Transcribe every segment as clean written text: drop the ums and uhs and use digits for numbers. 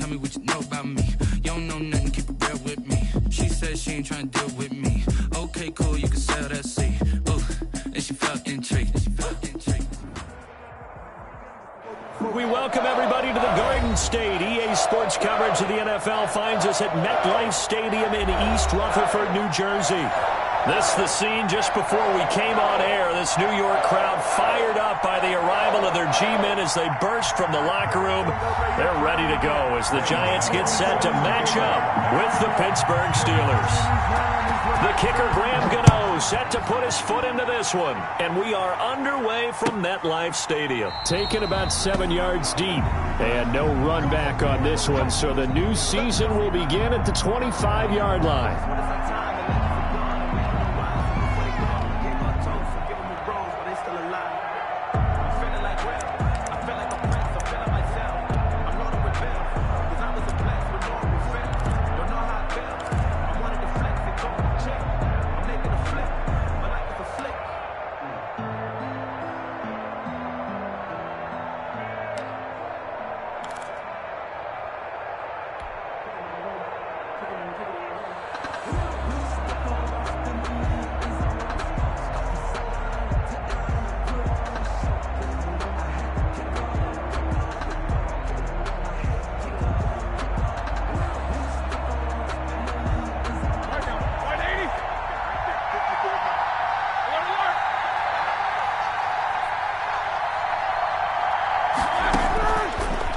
tell me what you know about me. You don't know nothing, keep it real with me. She said she ain't trying to deal with me. Okay, cool, you can sell that seat. Ooh, and she felt intrigued. We welcome everybody to the Garden State. EA Sports coverage of the NFL finds us at MetLife Stadium in East Rutherford, New Jersey. This is the scene just before we came on air. This New York crowd fired up by the arrival of their G-men as they burst from the locker room. They're ready to go as the Giants get set to match up with the Pittsburgh Steelers. The kicker, Graham Gano, set to put his foot into this one. And we are underway from MetLife Stadium. Taken about 7 yards deep. And no run back on this one, so the new season will begin at the 25-yard line.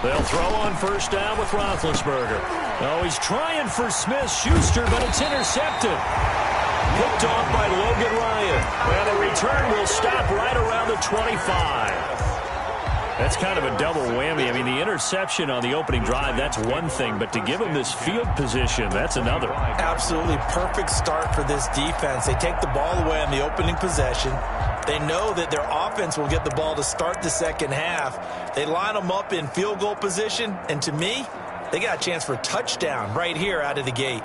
They'll throw on first down with Roethlisberger. Oh, he's trying for Smith-Schuster, but it's intercepted. Picked off by Logan Ryan. And the return will stop right around the 25. That's kind of a double whammy. I mean, the interception on the opening drive, that's one thing. But to give him this field position, that's another. Absolutely perfect start for this defense. They take the ball away on the opening possession. They know that their offense will get the ball to start the second half. They line them up in field goal position. And to me, they got a chance for a touchdown right here out of the gate.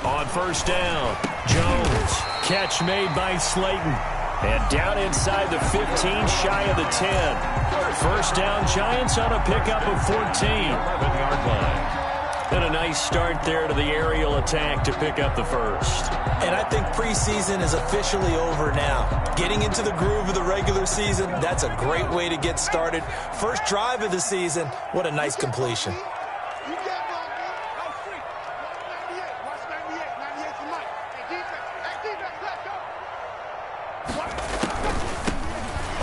On first down, Jones. Catch made by Slayton. And down inside the 15, shy of the 10. First down, Giants on a pickup of 14. 11-yard line. And a nice start there to the aerial attack to pick up the first. And I think preseason is officially over now. Getting into the groove of the regular season, that's a great way to get started. First drive of the season, what a nice completion.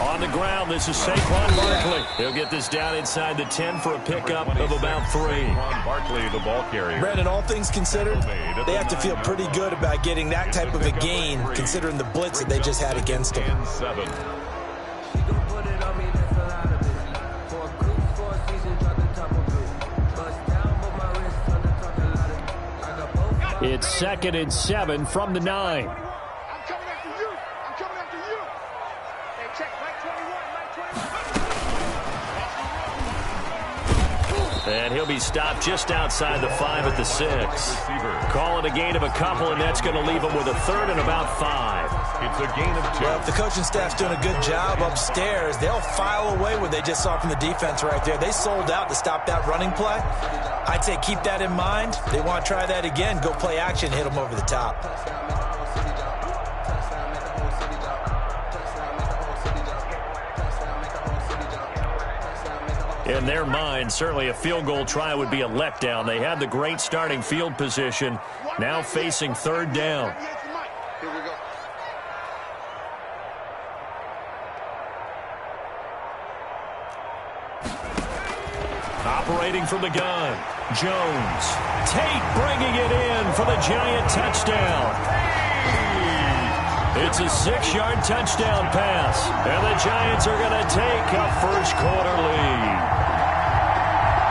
On the ground, this is Saquon Barkley. He'll get this down inside the 10 for a pickup of about 3. Barkley, the ball carrier. Brandon, all things considered, they have to feel pretty good about getting that type of a gain, considering the blitz that they just had against them. 7. It's 2nd and 7 from the 9. And he'll be stopped just outside the 5 at the 6. Call it a gain of a couple, and that's going to leave him with a 3rd and about 5. It's a gain of 2. Well, if the coaching staff's doing a good job upstairs, they'll file away what they just saw from the defense right there. They sold out to stop that running play. I'd say keep that in mind. They want to try that again. Go play action, hit them over the top. In their mind, certainly a field goal try would be a letdown. They had the great starting field position, now facing 3rd down. Operating from the gun, Jones. Tate bringing it in for the Giant touchdown. It's a 6-yard touchdown pass, and the Giants are going to take a first-quarter lead.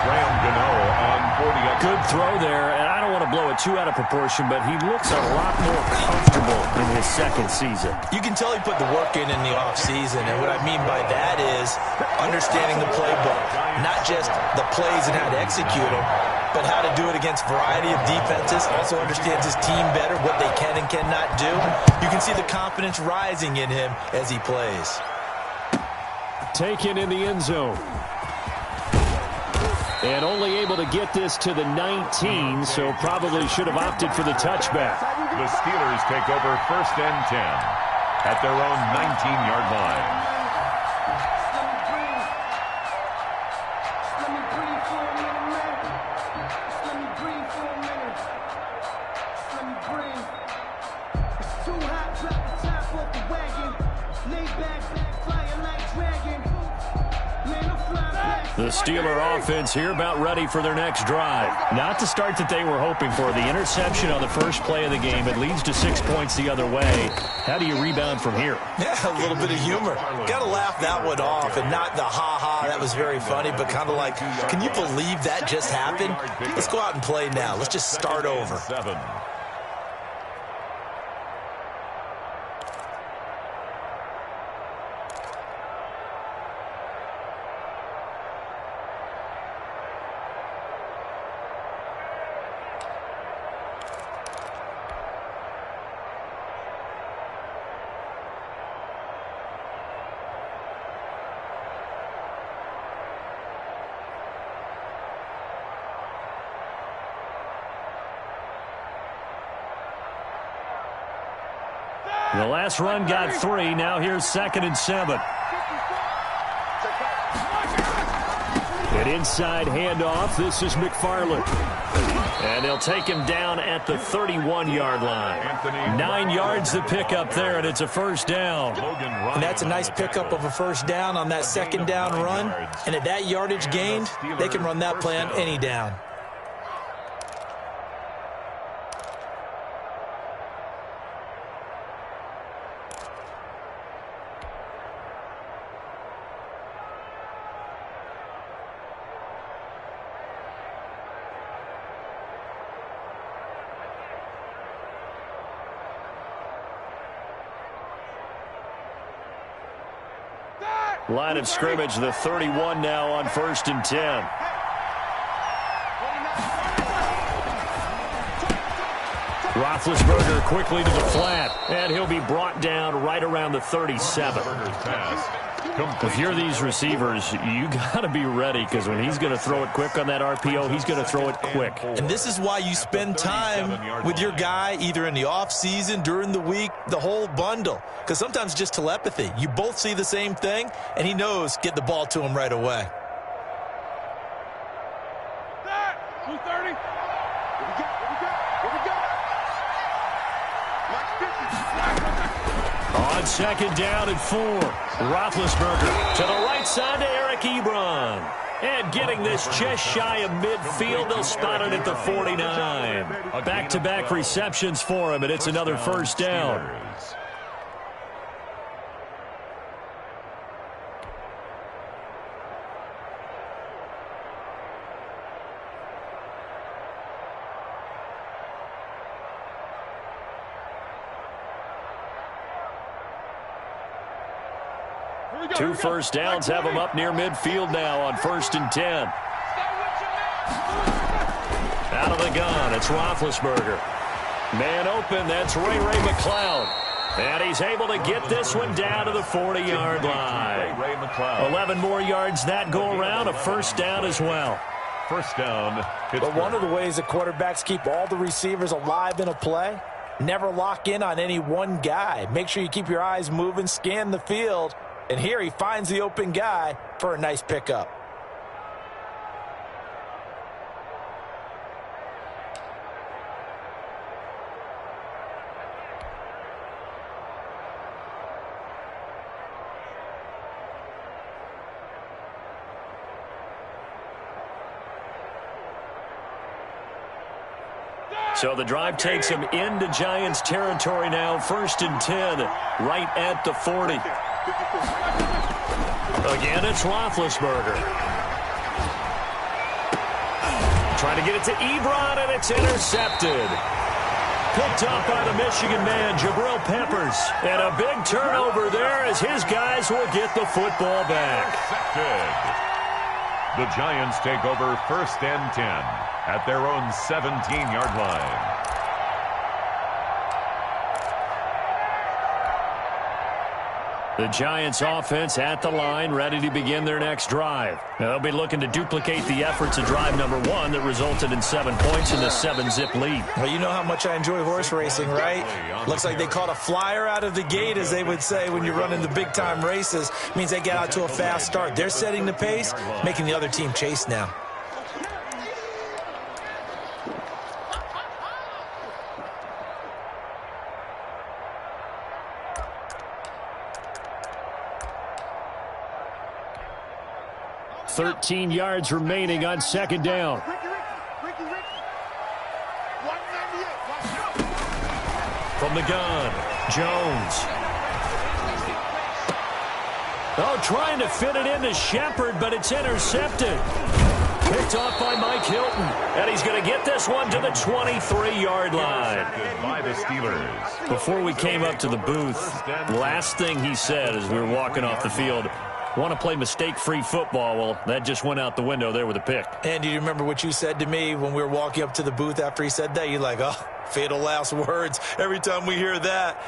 Graham Gano on 40. Good throw there, and I don't want to blow it too out of proportion, but he looks a lot more comfortable in his 2nd season. You can tell he put the work in the offseason, and what I mean by that is understanding the playbook, not just the plays and how to execute them, but how to do it against a variety of defenses. Also understands his team better, what they can and cannot do. You can see the confidence rising in him as he plays. Taken in the end zone. And only able to get this to the 19, so probably should have opted for the touchback. The Steelers take over 1st and 10 at their own 19-yard line. The Steeler offense here about ready for their next drive. Not the start that they were hoping for. The interception on the first play of the game. It leads to 6 points the other way. How do you rebound from here? Yeah, a little bit of humor. Got to laugh that one off, and not the ha-ha, that was very funny, but kind of like, can you believe that just happened? Let's go out and play now. Let's just start over. 7. The last run got 3. Now here's 2nd and 7. An inside handoff. This is McFarland. And they'll take him down at the 31-yard line. 9 yards to pick up there, and it's a first down. And that's a nice pickup of a first down on that second down run. And at that yardage gained, they can run that play on any down. Line of scrimmage, the 31 now on 1st and 10. Roethlisberger quickly to the flat, and he'll be brought down right around the 37. If you're these receivers, you got to be ready, because when he's going to throw it quick on that RPO, he's going to throw it quick. And this is why you spend time with your guy either in the offseason, during the week, the whole bundle. Because sometimes it's just telepathy. You both see the same thing, and he knows get the ball to him right away. 230. On 2nd down and 4. Roethlisberger to the right side to Eric Ebron. And getting this just shy of midfield, they'll spot it at the 49. Back-to-back receptions for him, and it's another first down. Two first downs have him up near midfield now on 1st and 10. Out of the gun, it's Roethlisberger. Man open, that's Ray McCloud. And he's able to get this one down to the 40-yard line. 11 more yards that go around, a first down as well. First down, But one of the ways that quarterbacks keep all the receivers alive in a play, never lock in on any one guy. Make sure you keep your eyes moving, scan the field. And here he finds the open guy for a nice pickup. So the drive takes him into Giants territory now, 1st and 10, right at the 40. Again, it's Roethlisberger. Trying to get it to Ebron, and it's intercepted. Picked up by the Michigan man, Jabril Peppers. And a big turnover there as his guys will get the football back. The Giants take over 1st and 10 at their own 17-yard line. The Giants offense at the line, ready to begin their next drive. They'll be looking to duplicate the efforts of drive number 1 that resulted in 7 points in the 7-zip lead. Well, you know how much I enjoy horse racing, right? Looks like they caught a flyer out of the gate, as they would say when you're running the big-time races. Means they get out to a fast start. They're setting the pace, making the other team chase now. $13 yards remaining on second down. From the gun, Jones. Oh, trying to fit it into Shepard, but it's intercepted. Picked off by Mike Hilton. And he's going to get this one to the 23-yard line. By the Steelers. Before we came up to the booth, last thing he said as we were walking off the field, want to play mistake-free football. Well, that just went out the window there with a pick. And do you remember what you said to me when we were walking up to the booth after he said that? You're like, oh, fatal last words. Every time we hear that,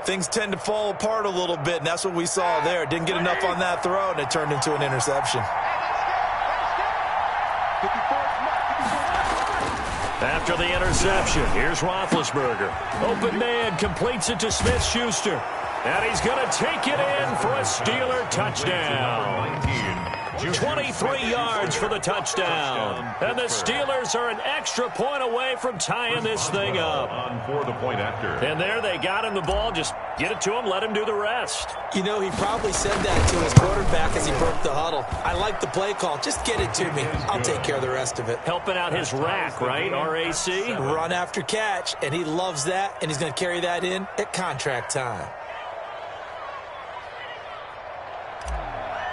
things tend to fall apart a little bit, and that's what we saw there. Didn't get enough on that throw, and it turned into an interception. After the interception, here's Roethlisberger. Open man, completes it to Smith-Schuster. And he's going to take it in for a Steeler touchdown. 23 yards for the touchdown. And the Steelers are an extra point away from tying this thing up. On for the point after. And there they got him the ball. Just get it to him, let him do the rest. You know, he probably said that to his quarterback as he broke the huddle. I like the play call. Just get it to me. I'll take care of the rest of it. Helping out his rack, right? R-A-C? Run after catch, and he loves that, and he's going to carry that in at contract time.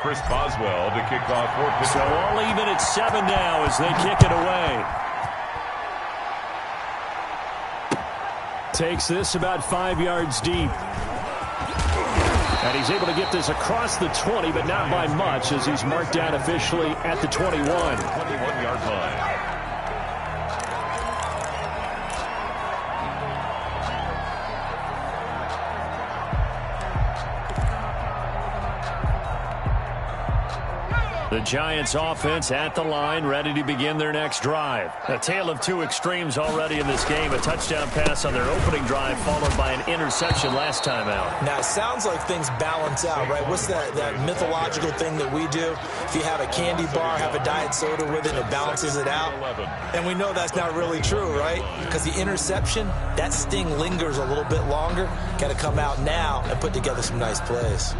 Chris Boswell to kick off for Pittsburgh. So all even at 7 now as they kick it away. Takes this about 5 yards deep. And he's able to get this across the 20, but not by much, as he's marked down officially at the 21. 21-yard line. The Giants offense at the line, ready to begin their next drive. A tale of two extremes already in this game. A touchdown pass on their opening drive, followed by an interception last time out. Now, it sounds like things balance out, right? What's that mythological thing that we do? If you have a candy bar, have a diet soda with it, it balances it out. And we know that's not really true, right? Because the interception, that sting lingers a little bit longer. Got to come out now and put together some nice plays.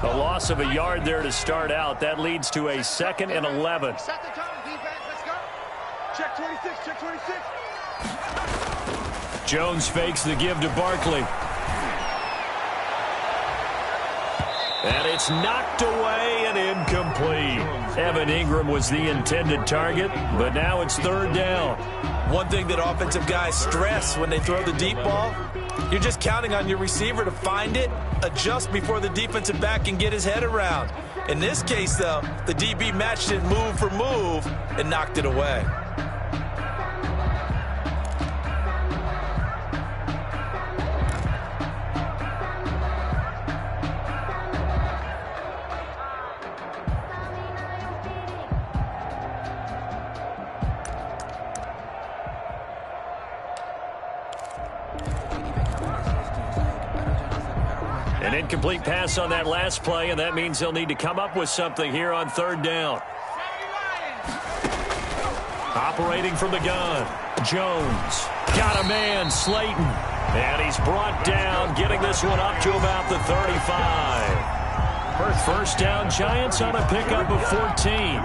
Loss of a yard there to start out. That leads to a 2nd and 11. Set the tone, defense. Let's go. Check 26. Check 26. Jones fakes the give to Barkley. And it's knocked away and incomplete. Evan Ingram was the intended target, but now it's 3rd down. One thing that offensive guys stress when they throw the deep ball, you're just counting on your receiver to find it, adjust before the defensive back can get his head around. In this case, though, the DB matched it move for move and knocked it away. An incomplete pass on that last play, and that means they'll need to come up with something here on third down. Operating from the gun, Jones. Got a man, Slayton. And he's brought down, getting this one up to about the 35. First down, Giants on a pickup of 14.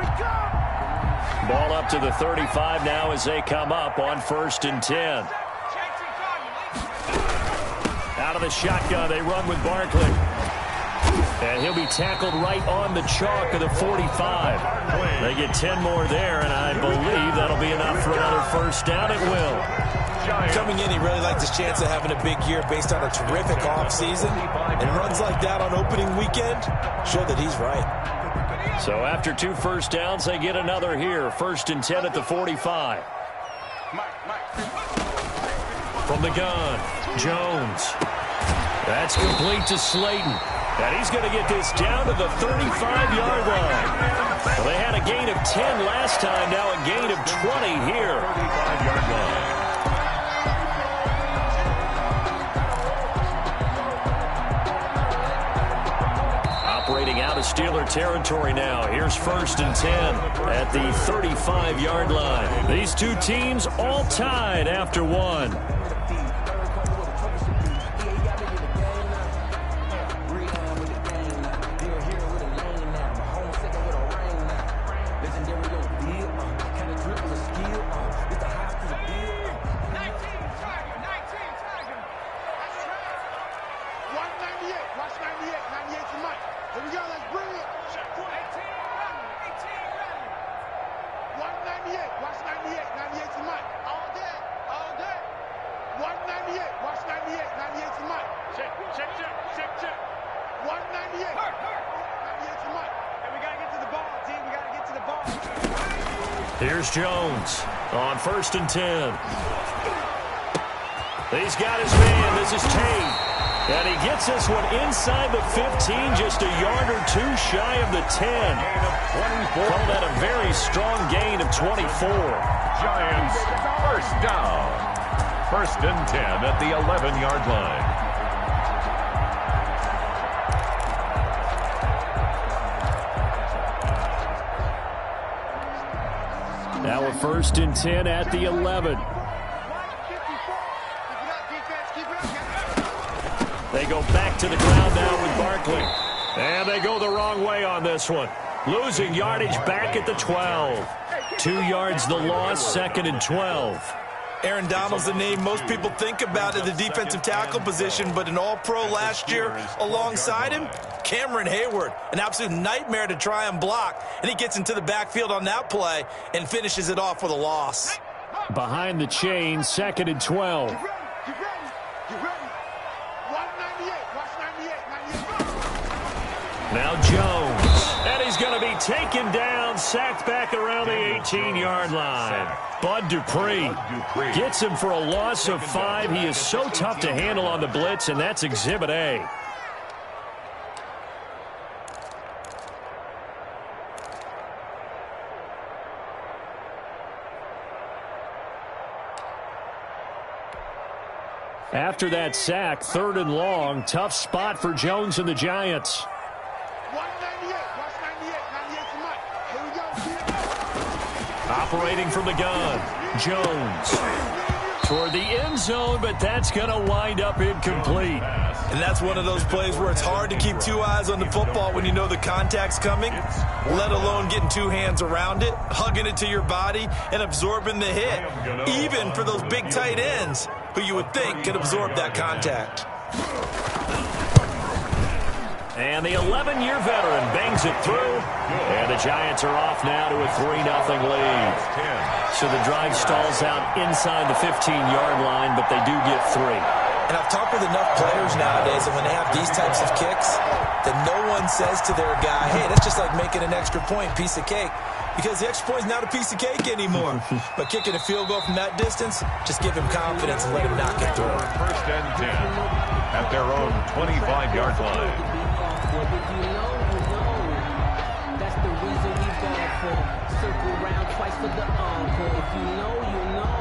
Ball up to the 35 now as they come up on 1st and 10. Out of the shotgun, they run with Barkley. And he'll be tackled right on the chalk of the 45. They get 10 more there, and I believe that'll be enough for another first down. It will. Coming in, he really likes his chance of having a big year based on a terrific offseason. And runs like that on opening weekend show that he's right. So after 2 first downs, they get another here. 1st and 10 at the 45. From the gun, Jones. That's complete to Slayton. And he's going to get this down to the 35-yard line. Well, they had a gain of 10 last time, now a gain of 20 here. 35-yard line. Operating out of Steeler territory now. Here's 1st and 10 at the 35-yard line. These two teams all tied after one. Here's Jones on 1st and 10. He's got his man. This is Tate. And he gets this one inside the 15, just a yard or two shy of the 10. Call that a very strong gain of 24. Giants, first down. 1st and 10 at the 11-yard line. Now a 1st and 10 at the 11. They go back to the ground now with Barkley. And they go the wrong way on this one. Losing yardage back at the 12. 2 yards the loss, 2nd and 12. Aaron Donald's the name most people think about at the defensive tackle position, but an all-pro last year alongside him, Cameron Hayward, an absolute nightmare to try and block, and he gets into the backfield on that play and finishes it off with a loss. Behind the chain, 2nd and 12. Now Jones, and he's going to be taken down, sacked back around the 18-yard line. Bud Dupree gets him for a loss of 5. He is so tough to handle on the blitz, and that's Exhibit A. After that sack, 3rd and long, tough spot for Jones and the Giants. Operating from the gun, Jones toward the end zone, but that's going to wind up incomplete. And that's one of those plays where it's hard to keep 2 eyes on the football when you know the contact's coming, let alone getting 2 hands around it, hugging it to your body, and absorbing the hit, even for those big tight ends who you would think could absorb that contact. And the 11-year veteran bangs it through. And the Giants are off now to a 3-0 lead. So the drive stalls out inside the 15-yard line, but they do get 3. And I've talked with enough players nowadays, and when they have these types of kicks, that no one says to their guy, hey, that's just like making an extra point, piece of cake. Because the extra point is not a piece of cake anymore. But kicking a field goal from that distance, just give him confidence and let him knock it through. 1st and 10 at their own 25-yard line. Well, if you know, that's the reason we bad for. Circle round twice for the encore. If you know, you know.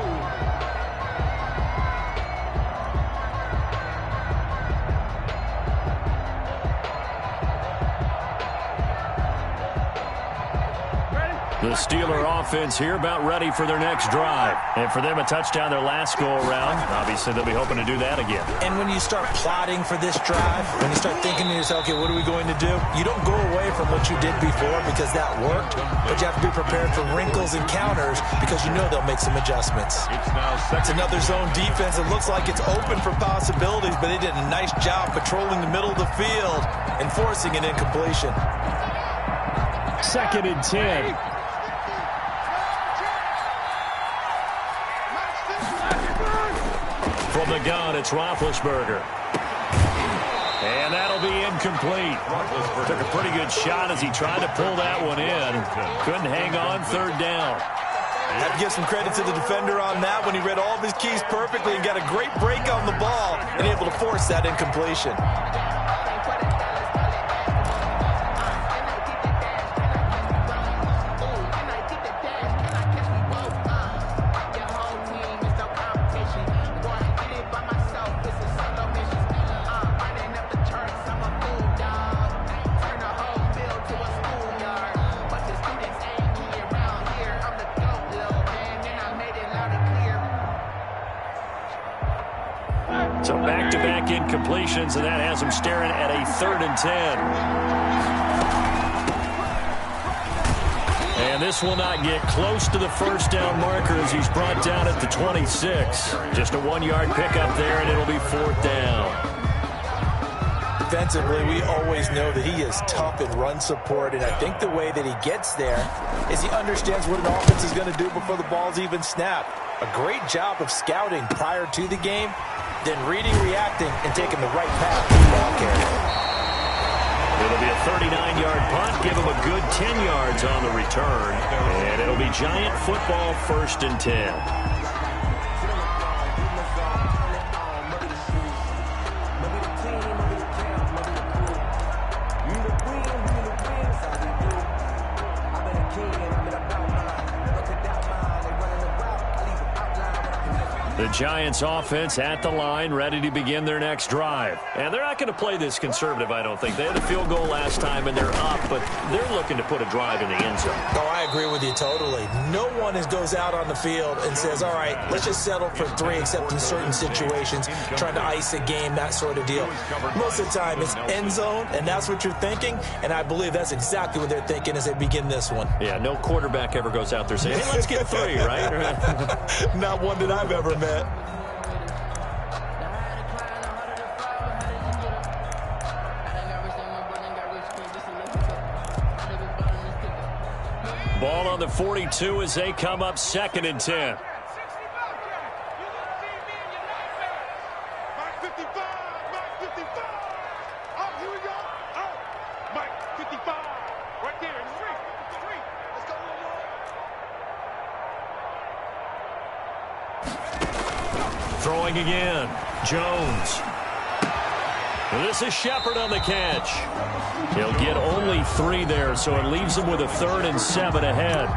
The Steeler offense here about ready for their next drive. And for them, a touchdown their last go-around. Obviously, they'll be hoping to do that again. And when you start plotting for this drive, when you start thinking to yourself, okay, what are we going to do? You don't go away from what you did before because that worked, but you have to be prepared for wrinkles and counters because you know they'll make some adjustments. It's another zone defense. It looks like it's open for possibilities, but they did a nice job patrolling the middle of the field and forcing an incompletion. 2nd and 10. From the gun, it's Roethlisberger. And that'll be incomplete. Took a pretty good shot as he tried to pull that one in. Couldn't hang on, 3rd down. I have to give some credit to the defender on that when he read all of his keys perfectly and got a great break on the ball and able to force that incompletion. So back-to-back incompletions, and that has him staring at a 3rd and 10. And this will not get close to the first down marker as he's brought down at the 26. Just a 1-yard pickup there, and it'll be 4th down. Defensively, we always know that he is tough in run support, and I think the way that he gets there is he understands what an offense is going to do before the ball's even snapped. A great job of scouting prior to the game, then reading, reacting, and taking the right path to the ball carrier. It'll be a 39-yard punt, give him a good 10 yards on the return, and it'll be Giant football 1st and 10. The Giants offense at the line, ready to begin their next drive. And they're not going to play this conservative, I don't think. They had a field goal last time, and they're up, but they're looking to put a drive in the end zone. Oh, I agree with you totally. No one goes out on the field and says, all right, let's just settle for 3, except in certain situations, trying to ice a game, that sort of deal. Most of the time, it's end zone, and that's what you're thinking, and I believe that's exactly what they're thinking as they begin this one. Yeah, no quarterback ever goes out there saying, hey, let's get 3, right? Not one that I've ever met. Ball on the 42 as they come up 2nd and 10. Throwing again. Jones. This is Shepard on the catch. He'll get only 3 there, so it leaves him with a 3rd and 7 ahead.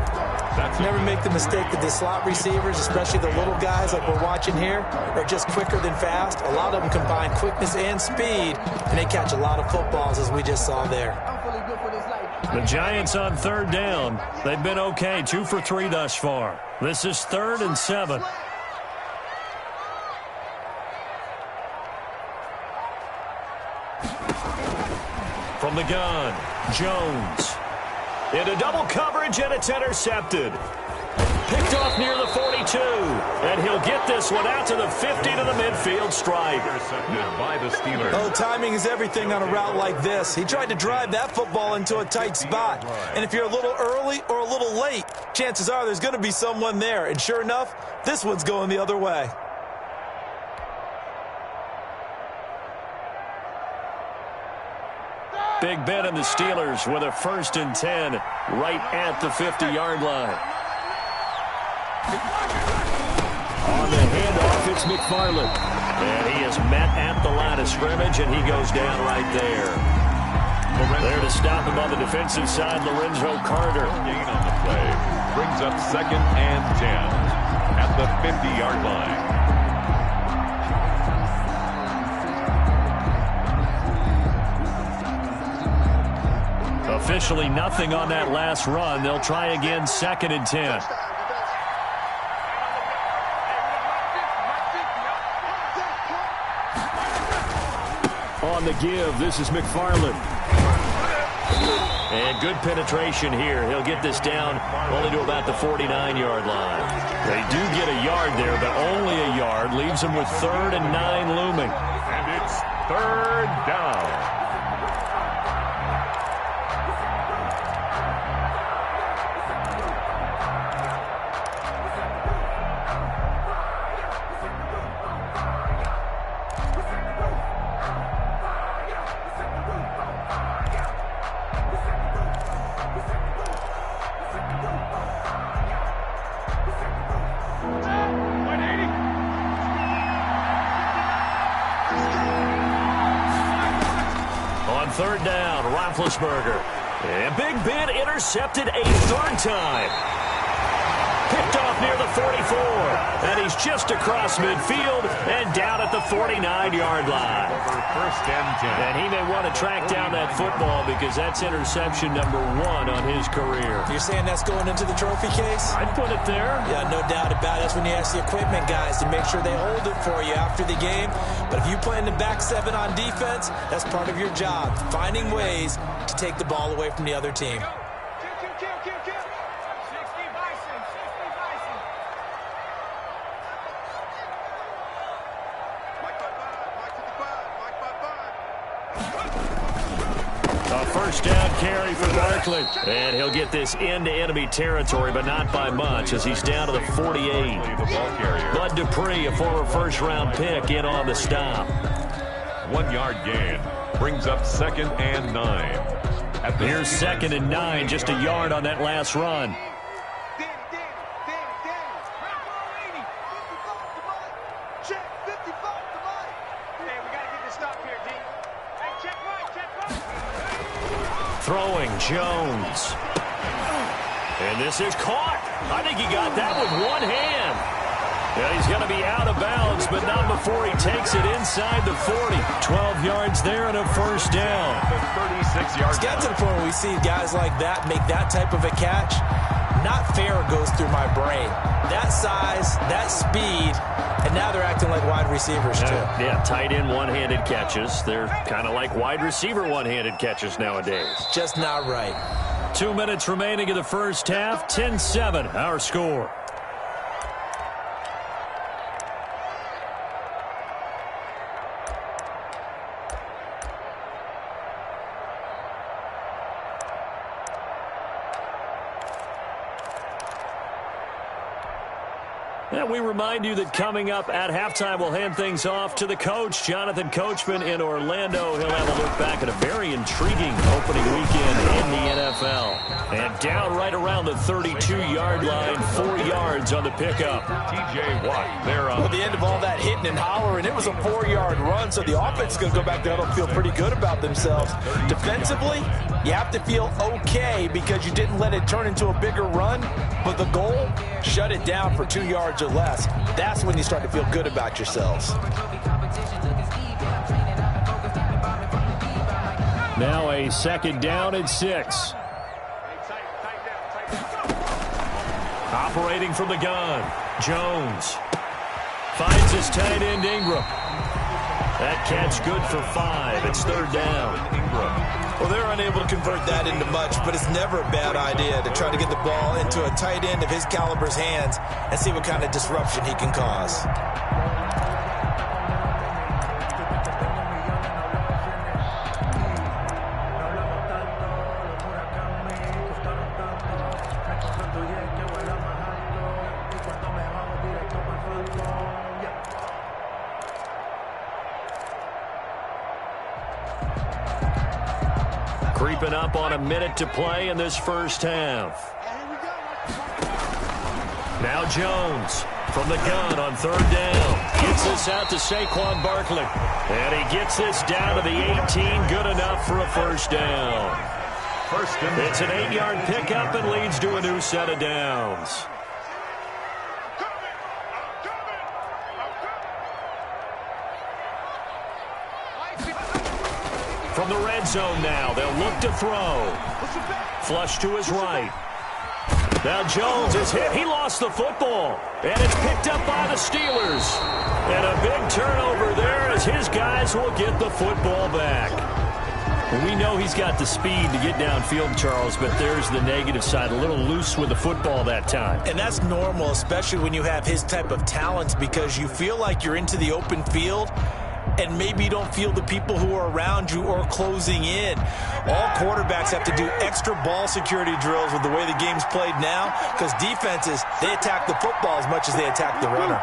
Never make the mistake that the slot receivers, especially the little guys like we're watching here, are just quicker than fast. A lot of them combine quickness and speed, and they catch a lot of footballs, as we just saw there. The Giants on 3rd down. They've been okay, 2 for 3 thus far. This is 3rd and 7. From the gun, Jones. Into double coverage, and it's intercepted. Picked off near the 42. And he'll get this one out to the 50 to the midfield stripe. Intercepted by the Steelers. Oh, timing is everything on a route like this. He tried to drive that football into a tight spot. And if you're a little early or a little late, chances are there's going to be someone there. And sure enough, this one's going the other way. Big Ben and the Steelers with a 1st and 10 right at the 50-yard line. On the handoff, it's McFarland. And he is met at the line of scrimmage, and he goes down right there. There to stop him on the defensive side, Lorenzo Carter. Gain on the play brings up 2nd and 10 at the 50-yard line. Officially nothing on that last run. They'll try again 2nd and 10. On the give, this is McFarland. And good penetration here. He'll get this down only to about the 49-yard line. They do get a yard there, but only a yard. Leaves them with 3rd and 9 looming. And it's 3rd down. On 3rd down, Roethlisberger. And Big Ben intercepted a 3rd time. Picked off near the 44. And he's just across midfield and down at the 49-yard line. Over 1st and 10. And he may want to track down that football because that's interception number 1 on his career. You're saying that's going into the trophy case? I'd put it there. Yeah, no doubt about it. That's when you ask the equipment guys to make sure they hold it for you after the game. But if you play in the back 7 on defense, that's part of your job, finding ways to take the ball away from the other team. A 1st down carry for Barkley. And he'll get this into enemy territory, but not by much as he's down to the 48. The ball carrier. Bud Dupree, a former 1st-round pick, in on the stop. 1-yard gain brings up 2nd and 9. Here's 2nd and 9, just a yard on that last run. Throwing Jones. And this is caught. I think he got that with one hand. Yeah, he's going to be out of bounds, but not before he takes it inside the 40. 12 yards there and a 1st down. 36-yard. It's got to the point where we see guys like that make that type of a catch. Not fair goes through my brain. That size, that speed, and now they're acting like wide receivers too. Yeah, tight end one-handed catches. They're kind of like wide receiver one-handed catches nowadays. Just not right. 2 minutes remaining in the 1st half. 10-7, our score. And we remind you that coming up at halftime, we'll hand things off to the coach, Jonathan Coachman in Orlando. He'll have a look back at a very intriguing opening weekend in the NFL. And down right around the 32-yard line, 4 yards on the pickup. T.J. Watt there on. Well, the end of all that hitting and hollering, it was a 4-yard run, so the offense is going to go back there and feel pretty good about themselves. Defensively, you have to feel okay because you didn't let it turn into a bigger run, but the goal, shut it down for 2 yards or less. That's when you start to feel good about yourselves. Now a 2nd down and 6. Operating from the gun, Jones finds his tight end Ingram. That catch good for 5. It's 3rd down. Well, they're unable to convert that into much, but it's never a bad idea to try to get the ball into a tight end of his caliber's hands and see what kind of disruption he can cause. Creeping up on a minute to play in this 1st half. Now Jones from the gun on 3rd down. Gets this out to Saquon Barkley. And he gets this down to the 18. Good enough for a 1st down. It's an 8-yard pickup and leads to a new set of downs. From the red zone now, they'll look to throw. Flush to his right. Now Jones is hit. He lost the football. And it's picked up by the Steelers. And a big turnover there as his guys will get the football back. We know he's got the speed to get downfield, Charles, but there's the negative side. A little loose with the football that time. And that's normal, especially when you have his type of talent, because you feel like you're into the open field and maybe you don't feel the people who are around you or closing in. All quarterbacks have to do extra ball security drills with the way the game's played now, because defenses, they attack the football as much as they attack the runner.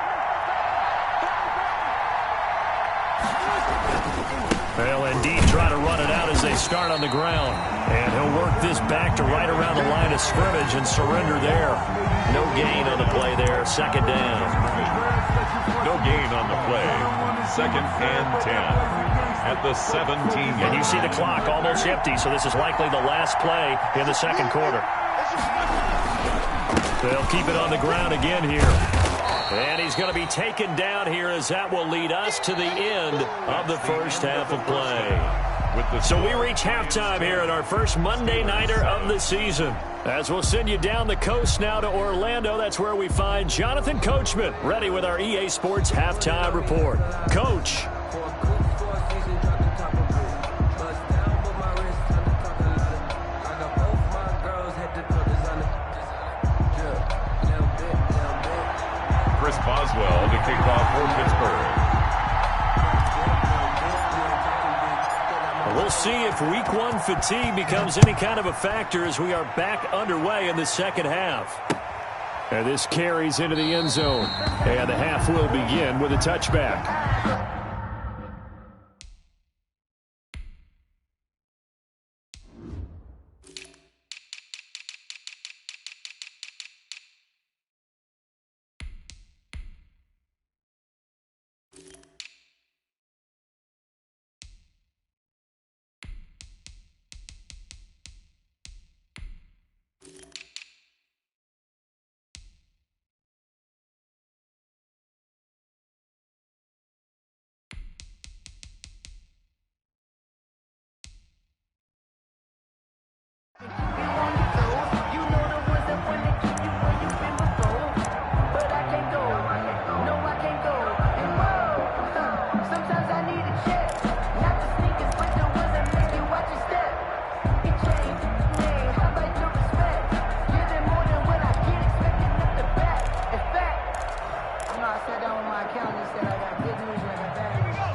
They'll indeed try to run it out as they start on the ground. And he'll work this back to right around the line of scrimmage and surrender there. No gain on the play there. Second down. No gain on the play. Second and 10 at the 17. And you see the clock almost empty, so this is likely the last play in the second quarter. They'll keep it on the ground again here. And he's going to be taken down here as that will lead us to the end of the first half of play. So we reach halftime here at our first Monday Nighter of the season. As we'll send you down the coast now to Orlando, that's where we find Jonathan Coachman, ready with our EA Sports Halftime Report. Coach. Boswell to kick off for Pittsburgh. We'll see if week one fatigue becomes any kind of a factor as we are back underway in the second half. And this carries into the end zone. And the half will begin with a touchback.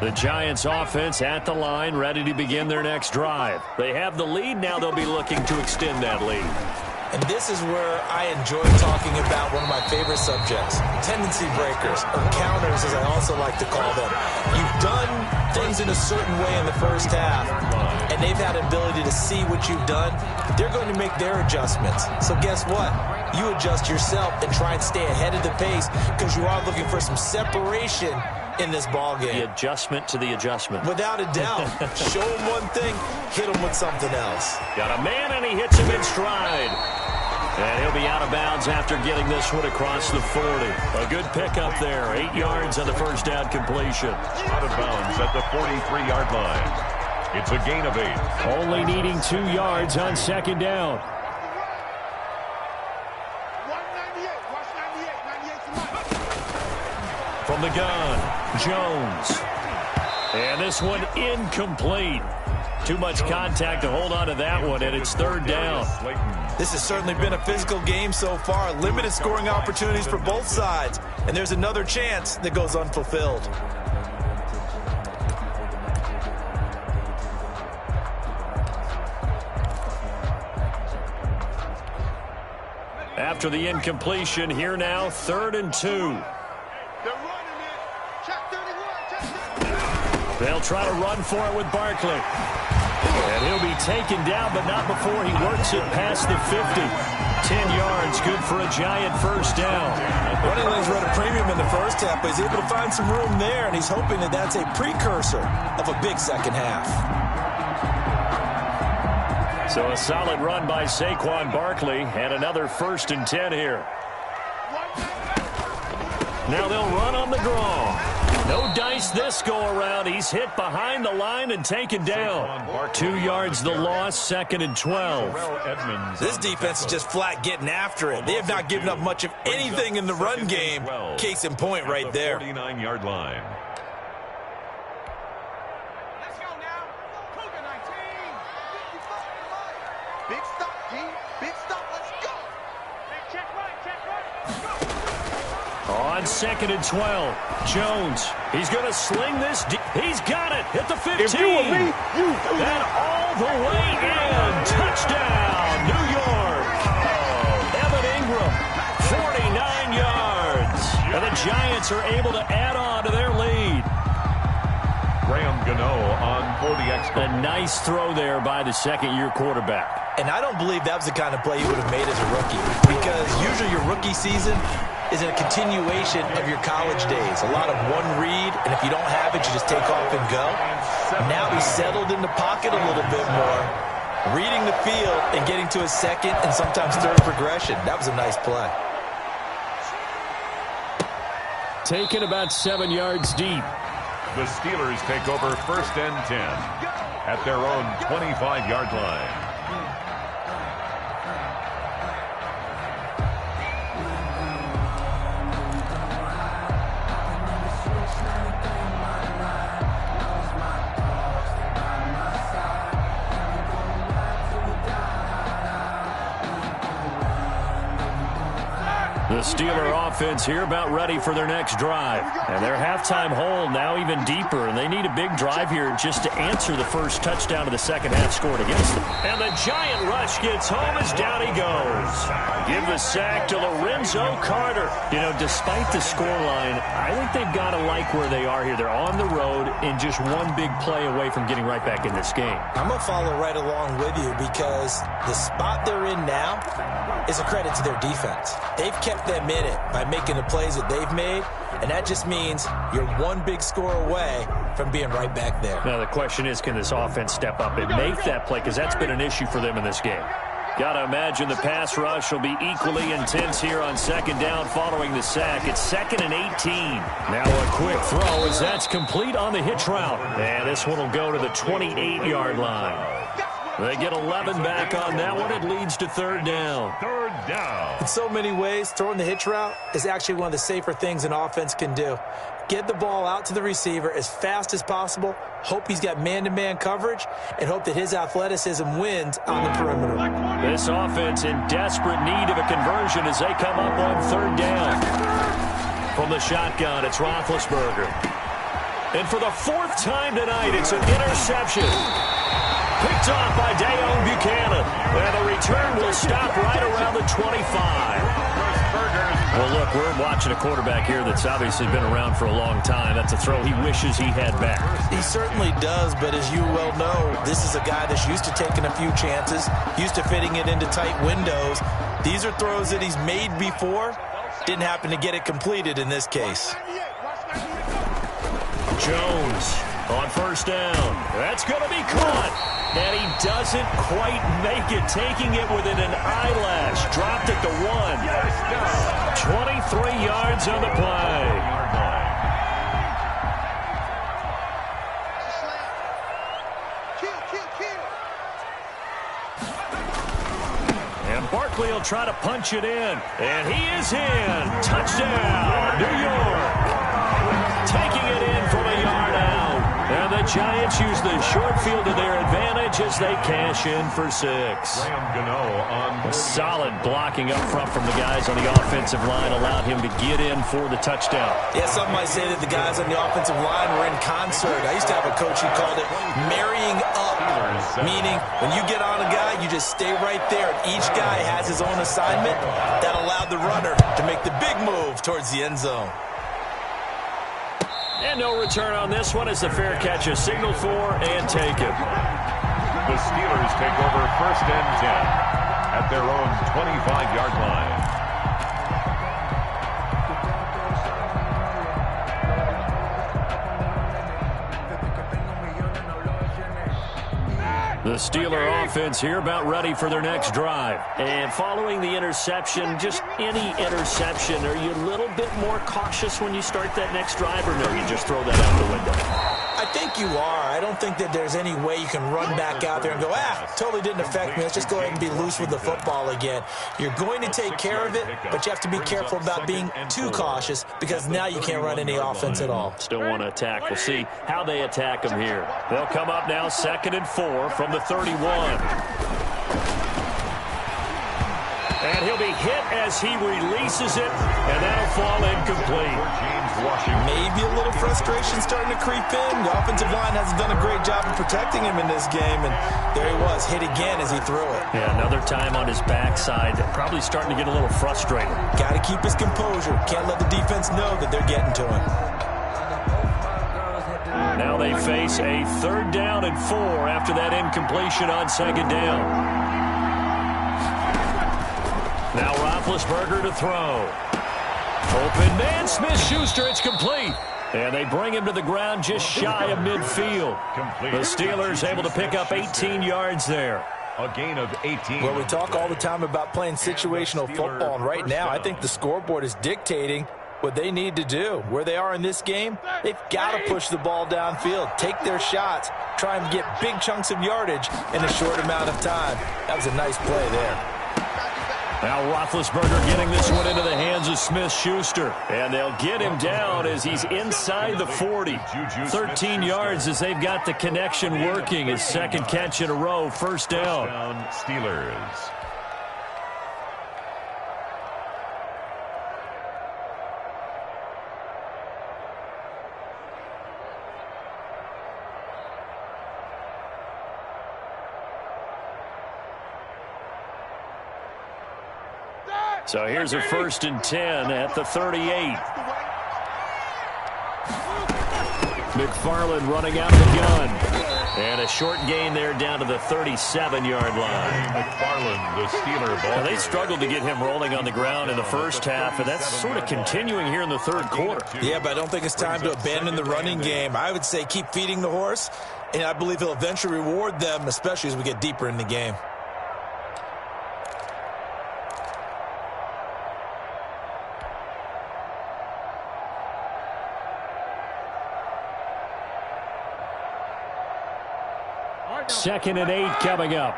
The Giants offense at the line, ready to begin their next drive. They have the lead. Now they'll be looking to extend that lead. And this is where I enjoy talking about one of my favorite subjects, tendency breakers, or counters as I also like to call them. You've done things in a certain way in the first half, and they've had an ability to see what you've done. They're going to make their adjustments. So guess what? You adjust yourself and try and stay ahead of the pace because you are looking for some separation in this ball game. The adjustment to the adjustment. Without a doubt. Show him one thing, hit him with something else. Got a man, and he hits him in stride. And he'll be out of bounds after getting this one across the 40. A good pickup there. 8 yards on the first down completion. Out of bounds at the 43-yard line. It's a gain of 8. Only needing 2 yards on second down. From the gun, Jones. And this one incomplete. Too much contact to hold on to that one, and it's third down. This has certainly been a physical game so far. Limited scoring opportunities for both sides. And there's another chance that goes unfulfilled. After the incompletion, here now, 3rd and 2. They'll try to run for it with Barkley. And he'll be taken down, but not before he works it past the 50. 10 yards, good for a Giant first down. Running lanes were at a premium in the first half, but he's able to find some room there, and he's hoping that that's a precursor of a big second half. So a solid run by Saquon Barkley, and another 1st and 10 here. Now they'll run on the draw. No dice this go-around. He's hit behind the line and taken down. 2 yards the loss, 2nd and 12. This defense is just flat getting after it. They have not given up much of anything in the run game. Case in point right there. 49-yard line. Let's go now. Cougar 19. Big stop, G. Big stop. Let's go. Hey, check right. Go. On 2nd and 12, Jones. He's going to sling this. He's got it at the 15. If you were me, you do And that. all the way in. Touchdown, New York. Evan Ingram, 49 yards. And the Giants are able to add on to their lead. Graham Gano on for the extra. A nice throw there by the second-year quarterback. And I don't believe that was the kind of play you would have made as a rookie, because usually your rookie season is a continuation of your college days. A lot of one read, and if you don't have it, you just take off and go. Now he's settled in the pocket a little bit more, reading the field and getting to his second and sometimes third progression. That was a nice play. Taken about 7 yards deep. The Steelers take over 1st and 10 at their own 25-yard line. The Steeler offense here about ready for their next drive. And their halftime hole now even deeper, and they need a big drive here just to answer the first touchdown of the second half scored against them. And the giant rush gets home as down he goes. Give the sack to Lorenzo Carter. You know, despite the scoreline, I think they've got to like where they are here. They're on the road and just one big play away from getting right back in this game. I'm going to follow right along with you, because the spot they're in now is a credit to their defense. They've kept them in it by making the plays that they've made, and that just means you're one big score away from being right back there. Now the question is, can this offense step up and make that play, because that's been an issue for them in this game. Got to imagine the pass rush will be equally intense here on second down following the sack. It's 2nd and 18. Now a quick throw as that's complete on the hitch route. And this one will go to the 28-yard line. They get 11 back on that one. It leads to 3rd down. 3rd down. In so many ways, throwing the hitch route is actually one of the safer things an offense can do. Get the ball out to the receiver as fast as possible, hope he's got man-to-man coverage, and hope that his athleticism wins on the perimeter. This offense in desperate need of a conversion as they come up on 3rd down. From the shotgun, it's Roethlisberger. And for the 4th time tonight, it's an interception. Picked off by Dayon Buchanan. And the return will stop right around the 25. Well, look, we're watching a quarterback here that's obviously been around for a long time. That's a throw he wishes he had back. He certainly does, but as you well know, this is a guy that's used to taking a few chances, used to fitting it into tight windows. These are throws that he's made before. Didn't happen to get it completed in this case. Jones on 1st down. That's going to be caught. And he doesn't quite make it, taking it within an eyelash. Dropped at the 1. 23 yards on the play. And Barkley will try to punch it in. And he is in. Touchdown, New York. Taking it in from a yard out. And the Giants use the short field to their advantage as they cash in for 6. Graham Gano on. A solid blocking up front from the guys on the offensive line allowed him to get in for the touchdown. Yeah, some might say that the guys on the offensive line were in concert. I used to have a coach who called it marrying up, meaning when you get on a guy, you just stay right there. Each guy has his own assignment. That allowed the runner to make the big move towards the end zone. And no return on this one as the fair catch is signaled for and taken. The Steelers take over 1st and 10 at their own 25-yard line. The Steeler offense here about ready for their next drive. And following the interception, just any interception, are you a little bit more cautious when you start that next drive, or no, you just throw that out the window? I think you are. I don't think that there's any way you can run back out there and go, totally didn't affect me. Let's just go ahead and be loose with the football again. You're going to take care of it, but you have to be careful about being too cautious because now you can't run any offense at all. Still want to attack. We'll see how they attack them here. They'll come up now 2nd and 4 from the 31. And he'll be hit as he releases it, and that'll fall incomplete. Maybe a little frustration starting to creep in. The offensive line hasn't done a great job of protecting him in this game, and there he was, hit again as he threw it. Yeah, another time on his backside, probably starting to get a little frustrated. Got to keep his composure. Can't let the defense know that they're getting to him. Now they face a 3rd down and 4 after that incompletion on 2nd down. Now Roethlisberger to throw. Open man, Smith-Schuster, it's complete. And they bring him to the ground just shy of midfield. The Steelers able to pick up 18 yards there. A gain of 18. Well, we talk all the time about playing situational football, and right now I think the scoreboard is dictating what they need to do. Where they are in this game, they've got to push the ball downfield, take their shots, try and get big chunks of yardage in a short amount of time. That was a nice play there. Now Roethlisberger getting this one into the hands of Smith-Schuster. And they'll get him down as he's inside the 40. 13 yards as they've got the connection working. His 2nd catch in a row, 1st down. Steelers. So here's a 1st and 10 at the 38. McFarland running out of the gun. And a short gain there down to the 37-yard line. McFarland, the Steeler ball. Now, they struggled to get him rolling on the ground in the first half, and that's sort of continuing here in the 3rd quarter. Yeah, but I don't think it's time to abandon the running game. I would say keep feeding the horse, and I believe he'll eventually reward them, especially as we get deeper in the game. Second and 8 coming up.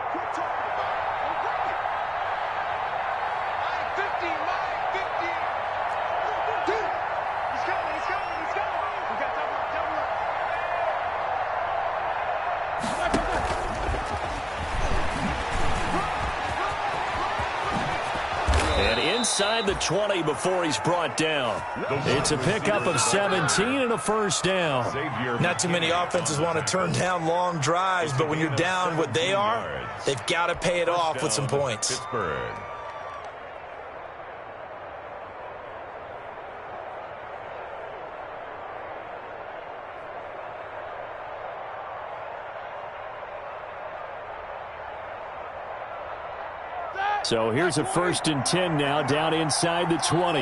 And inside the 20 before he's brought down. It's a pickup of 17 and a 1st down. Not too many offenses want to turn down long drives, but when you're down what they are, they've got to pay it off with some points. Pittsburgh. So here's a 1st and 10 now down inside the 20.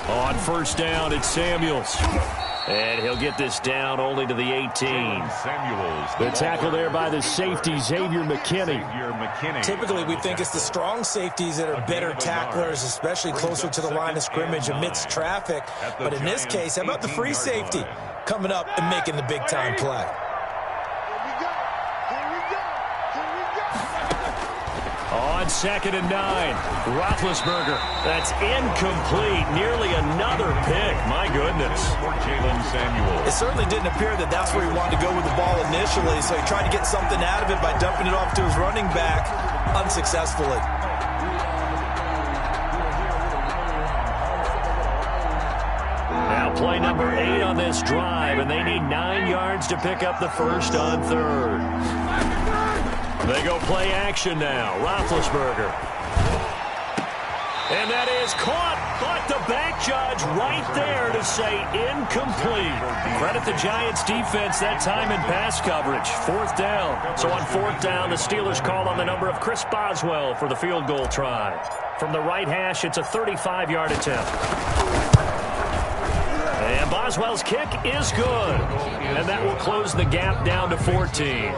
On 1st down, it's Samuels. And he'll get this down only to the 18. Samuels. The tackle there by the safety, Xavier McKinney. Typically, we think it's the strong safeties that are better tacklers, especially closer to the line of scrimmage amidst traffic. But in this case, how about the free safety coming up and making the big-time play? On 2nd and 9, Roethlisberger. That's incomplete. Nearly another pick. My goodness. It certainly didn't appear that that's where he wanted to go with the ball initially, so he tried to get something out of it by dumping it off to his running back unsuccessfully. Now play number 8 on this drive, and they need 9 yards to pick up the 1st on 3rd. They go play action now. Roethlisberger. And that is caught. But the back judge right there to say incomplete. Credit the Giants defense that time in pass coverage. 4th down. So on 4th down, the Steelers call on the number of Chris Boswell for the field goal try. From the right hash, it's a 35-yard attempt. And Boswell's kick is good. And that will close the gap down to 14.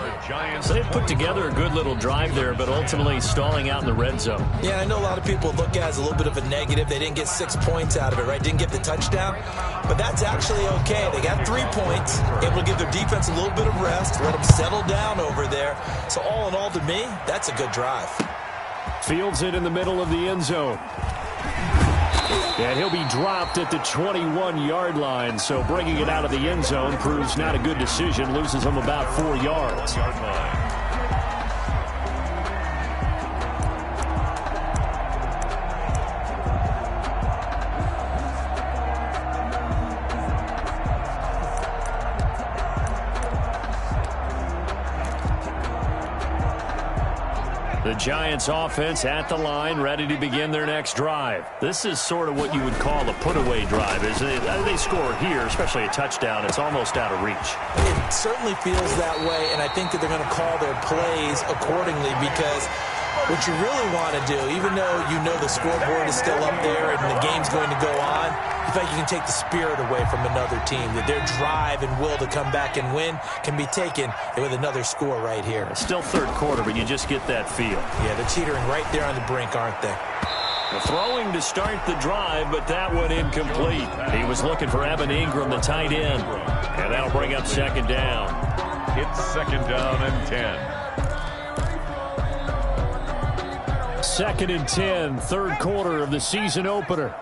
So they've put together a good little drive there, but ultimately stalling out in the red zone. Yeah, I know a lot of people look at it as a little bit of a negative. They didn't get 6 points out of it, right? Didn't get the touchdown. But that's actually okay. They got 3 points, able to give their defense a little bit of rest, let them settle down over there. So all in all, to me, that's a good drive. Fields it in the middle of the end zone. And he'll be dropped at the 21-yard line, so bringing it out of the end zone proves not a good decision, loses him about 4 yards. The Giants offense at the line, ready to begin their next drive. This is sort of what you would call a put-away drive, isn't it? They score here, especially a touchdown. It's almost out of reach. It certainly feels that way, and I think that they're going to call their plays accordingly because what you really want to do, even though you know the scoreboard is still up there and the game's going to go on, you feel like you can take the spirit away from another team, that their drive and will to come back and win can be taken with another score right here. Still third quarter, but you just get that feel. Yeah, they're teetering right there on the brink, aren't they? The throwing to start the drive, but that one incomplete. He was looking for Evan Ingram, the tight end, and that'll bring up second down. It's second down and 10. Second and 10, third quarter of the season opener.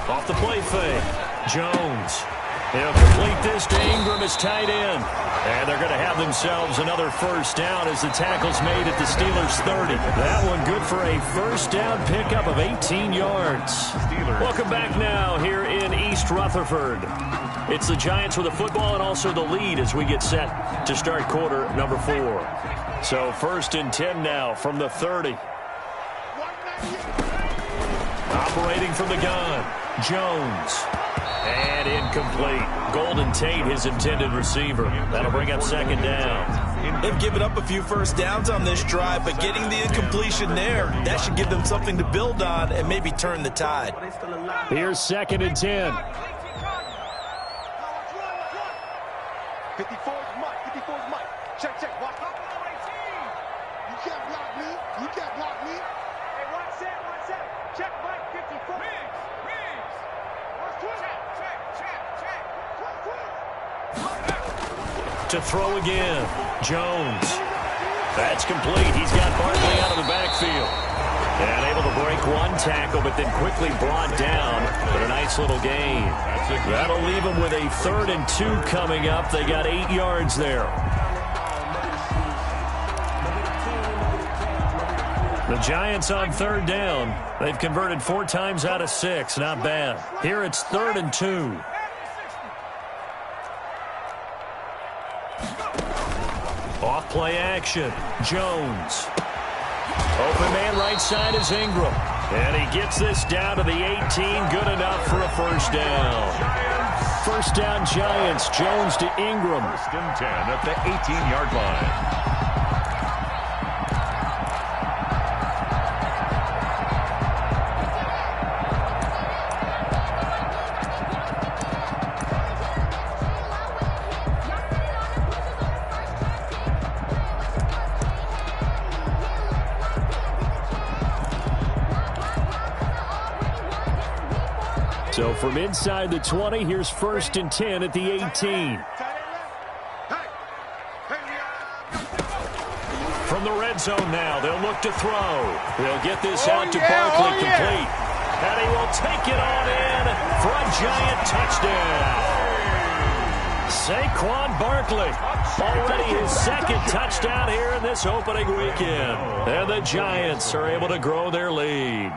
Off the play fake, Jones. He'll complete this to Ingram as tight end. And they're going to have themselves another first down as the tackle's made at the Steelers' 30. That one good for a first down pickup of 18 yards. Welcome back now here in East Rutherford. It's the Giants with the football and also the lead as we get set to start quarter number 4. So first and 10 now from the 30. Operating from the gun, Jones. And incomplete. Golden Tate, his intended receiver. That'll bring up second down. They've given up a few first downs on this drive, but getting the incompletion there, that should give them something to build on and maybe turn the tide. Here's second and 10. 54's Mike. 54's Mike. Check, check. Watch. You can't block me. You can't block me. Hey, 1-7. Check Mike. 54. Wings. To throw again, Jones. That's complete. He's got Barkley out of the backfield. And able to break one tackle, but then quickly brought down. But a nice little gain. That'll leave them with a 3rd and 2 coming up. They got 8 yards there. The Giants on 3rd down. They've converted 4 times out of 6. Not bad. Here it's 3rd and 2. Off play action. Jones. Open man right side is Ingram. And he gets this down to the 18. Good enough for a first down. First down Giants. Jones to Ingram. First and 10 at the 18-yard line. So from inside the 20, here's first and 10 at the 18. From the red zone now, they'll look to throw. They'll get this out to Barkley complete. And he will take it on in for a Giant touchdown. Saquon Barkley, already his 2nd touchdown here in this opening weekend. And the Giants are able to grow their lead.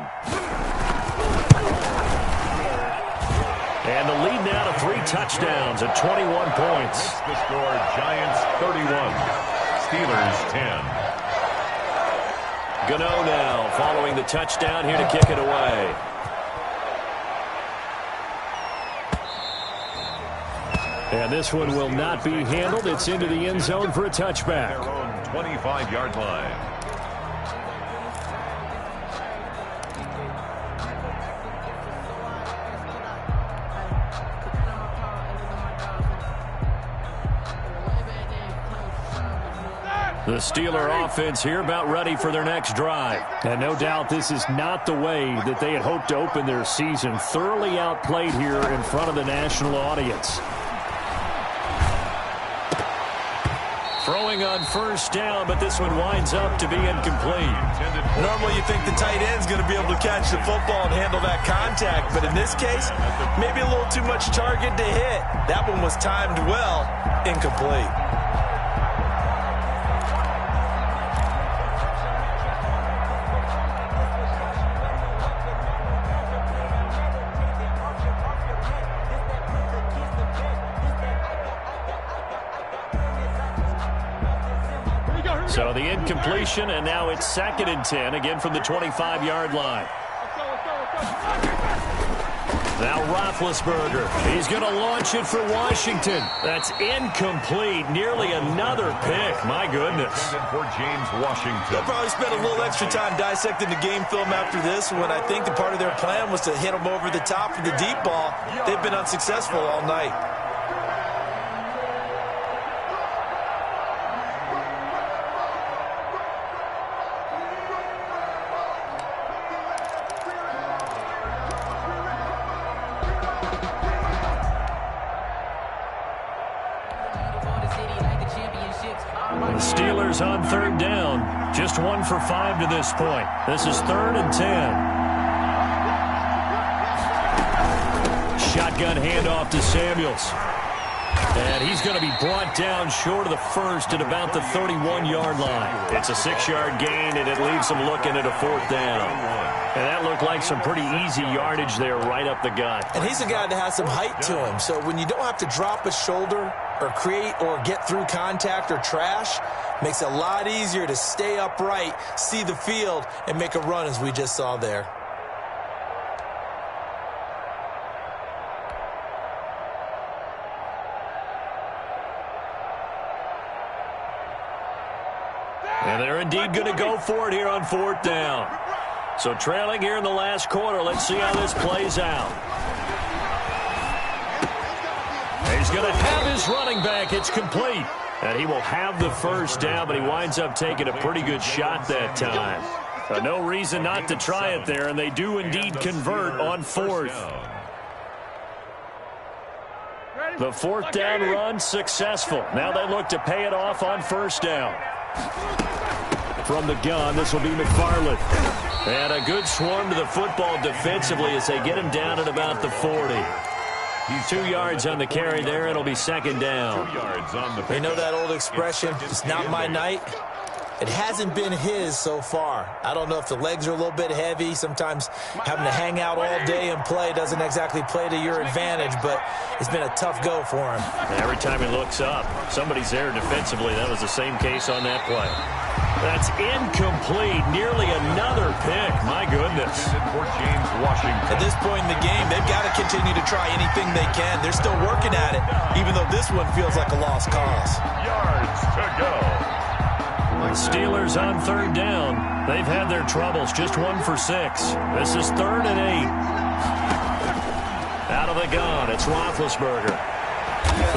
And the lead now to 3 touchdowns at 21 points. The score, Giants 31, Steelers 10. Gano now following the touchdown here to kick it away. And this one will not be handled. It's into the end zone for a touchback. Their own 25-yard line. The Steeler offense here about ready for their next drive. And no doubt this is not the way that they had hoped to open their season. Thoroughly outplayed here in front of the national audience. Throwing on first down, but this one winds up to be incomplete. Normally you think the tight end's going to be able to catch the football and handle that contact, but in this case, maybe a little too much target to hit. That one was timed well, incomplete. So the incompletion, and now it's 2nd and 10, again from the 25-yard line. Now Roethlisberger. He's going to launch it for Washington. That's incomplete. Nearly another pick. My goodness. For James Washington. They'll probably spend a little extra time dissecting the game film after this when I think the part of their plan was to hit them over the top for the deep ball. They've been unsuccessful all night. Steelers on 3rd down. Just 1 for 5 to this point. This is 3rd and 10. Shotgun handoff to Samuels. And he's going to be brought down short of the first at about the 31-yard line. It's a 6-yard gain, and it leaves them looking at a 4th down. And that looked like some pretty easy yardage there right up the gut. And he's a guy that has some height to him. So when you don't have to drop a shoulder or create or get through contact or trash, makes it a lot easier to stay upright, see the field, and make a run as we just saw there. And they're indeed going to go for it here on 4th down. So trailing here in the last quarter. Let's see how this plays out. He's going to have his running back. It's complete. And he will have the first down, but he winds up taking a pretty good shot that time. No reason not to try it there, and they do indeed convert on 4th. The 4th down run successful. Now they look to pay it off on 1st down. From the gun, this will be McFarland. And a good swarm to the football defensively as they get him down at about the 40. 2 yards on the carry there. It'll be 2nd down. 2 yards on the. You know that old expression, it's not my night? It hasn't been his so far. I don't know if the legs are a little bit heavy. Sometimes having to hang out all day and play doesn't exactly play to your advantage, but it's been a tough go for him. Every time he looks up, somebody's there defensively. That was the same case on that play. That's incomplete. Nearly another pick. My goodness. For James Washington. At this point in the game, they've got to continue to try anything they can. They're still working at it, even though this one feels like a lost cause. Yards to go. Steelers on 3rd down. They've had their troubles. Just 1 for 6. This is 3rd and 8. Out of the gun, it's Roethlisberger.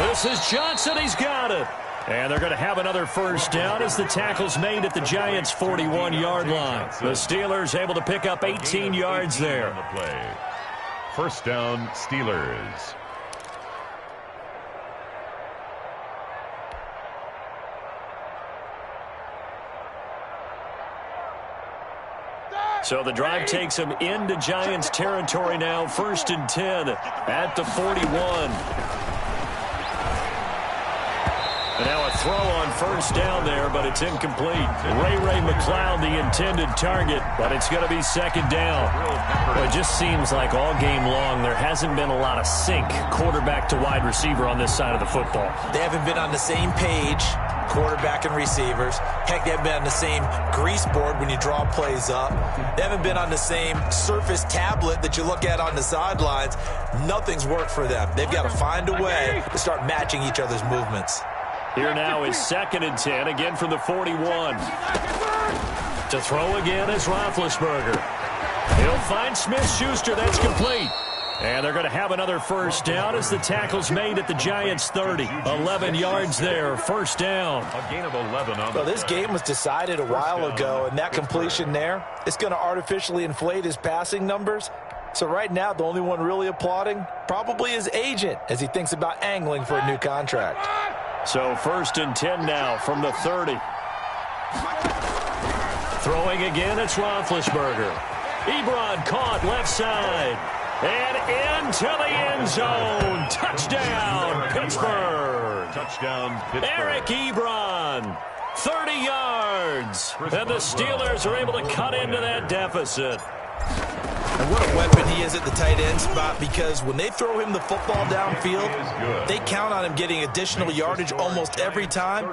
This is Johnson. He's got it. And they're going to have another first down as the tackle's made at the Giants' 41-yard line. The Steelers able to pick up 18 yards there. On the play. First down, Steelers. So the drive takes them into Giants territory now. 1st and 10 at the 41. And now a throw on first down there, but it's incomplete. Ray McLeod, the intended target, but it's going to be second down. Well, it just seems like all game long there hasn't been a lot of sync quarterback to wide receiver on this side of the football. They haven't been on the same page, quarterback and receivers. Heck, they haven't been on the same grease board when you draw plays up. They haven't been on the same Surface tablet that you look at on the sidelines. Nothing's worked for them. They've got to find a way to start matching each other's movements. Here now is 2nd and 10, again from the 41. To throw again is Roethlisberger. He'll find Smith-Schuster. That's complete. And they're going to have another first down as the tackle's made at the Giants' 30. 11 yards there, first down. A gain of 11 on Well, this game was decided a while ago, and that completion there, it's going to artificially inflate his passing numbers. So right now, the only one really applauding probably his agent as he thinks about angling for a new contract. So 1st and 10 now from the 30. Throwing again, it's Roethlisberger. Ebron caught left side. And into the end zone. Touchdown, Pittsburgh. touchdown, Pittsburgh. Eric Ebron, 30 yards. And the Steelers are able to cut into that deficit. And what a weapon he is at the tight end spot, because when they throw him the football downfield, they count on him getting additional yardage almost every time.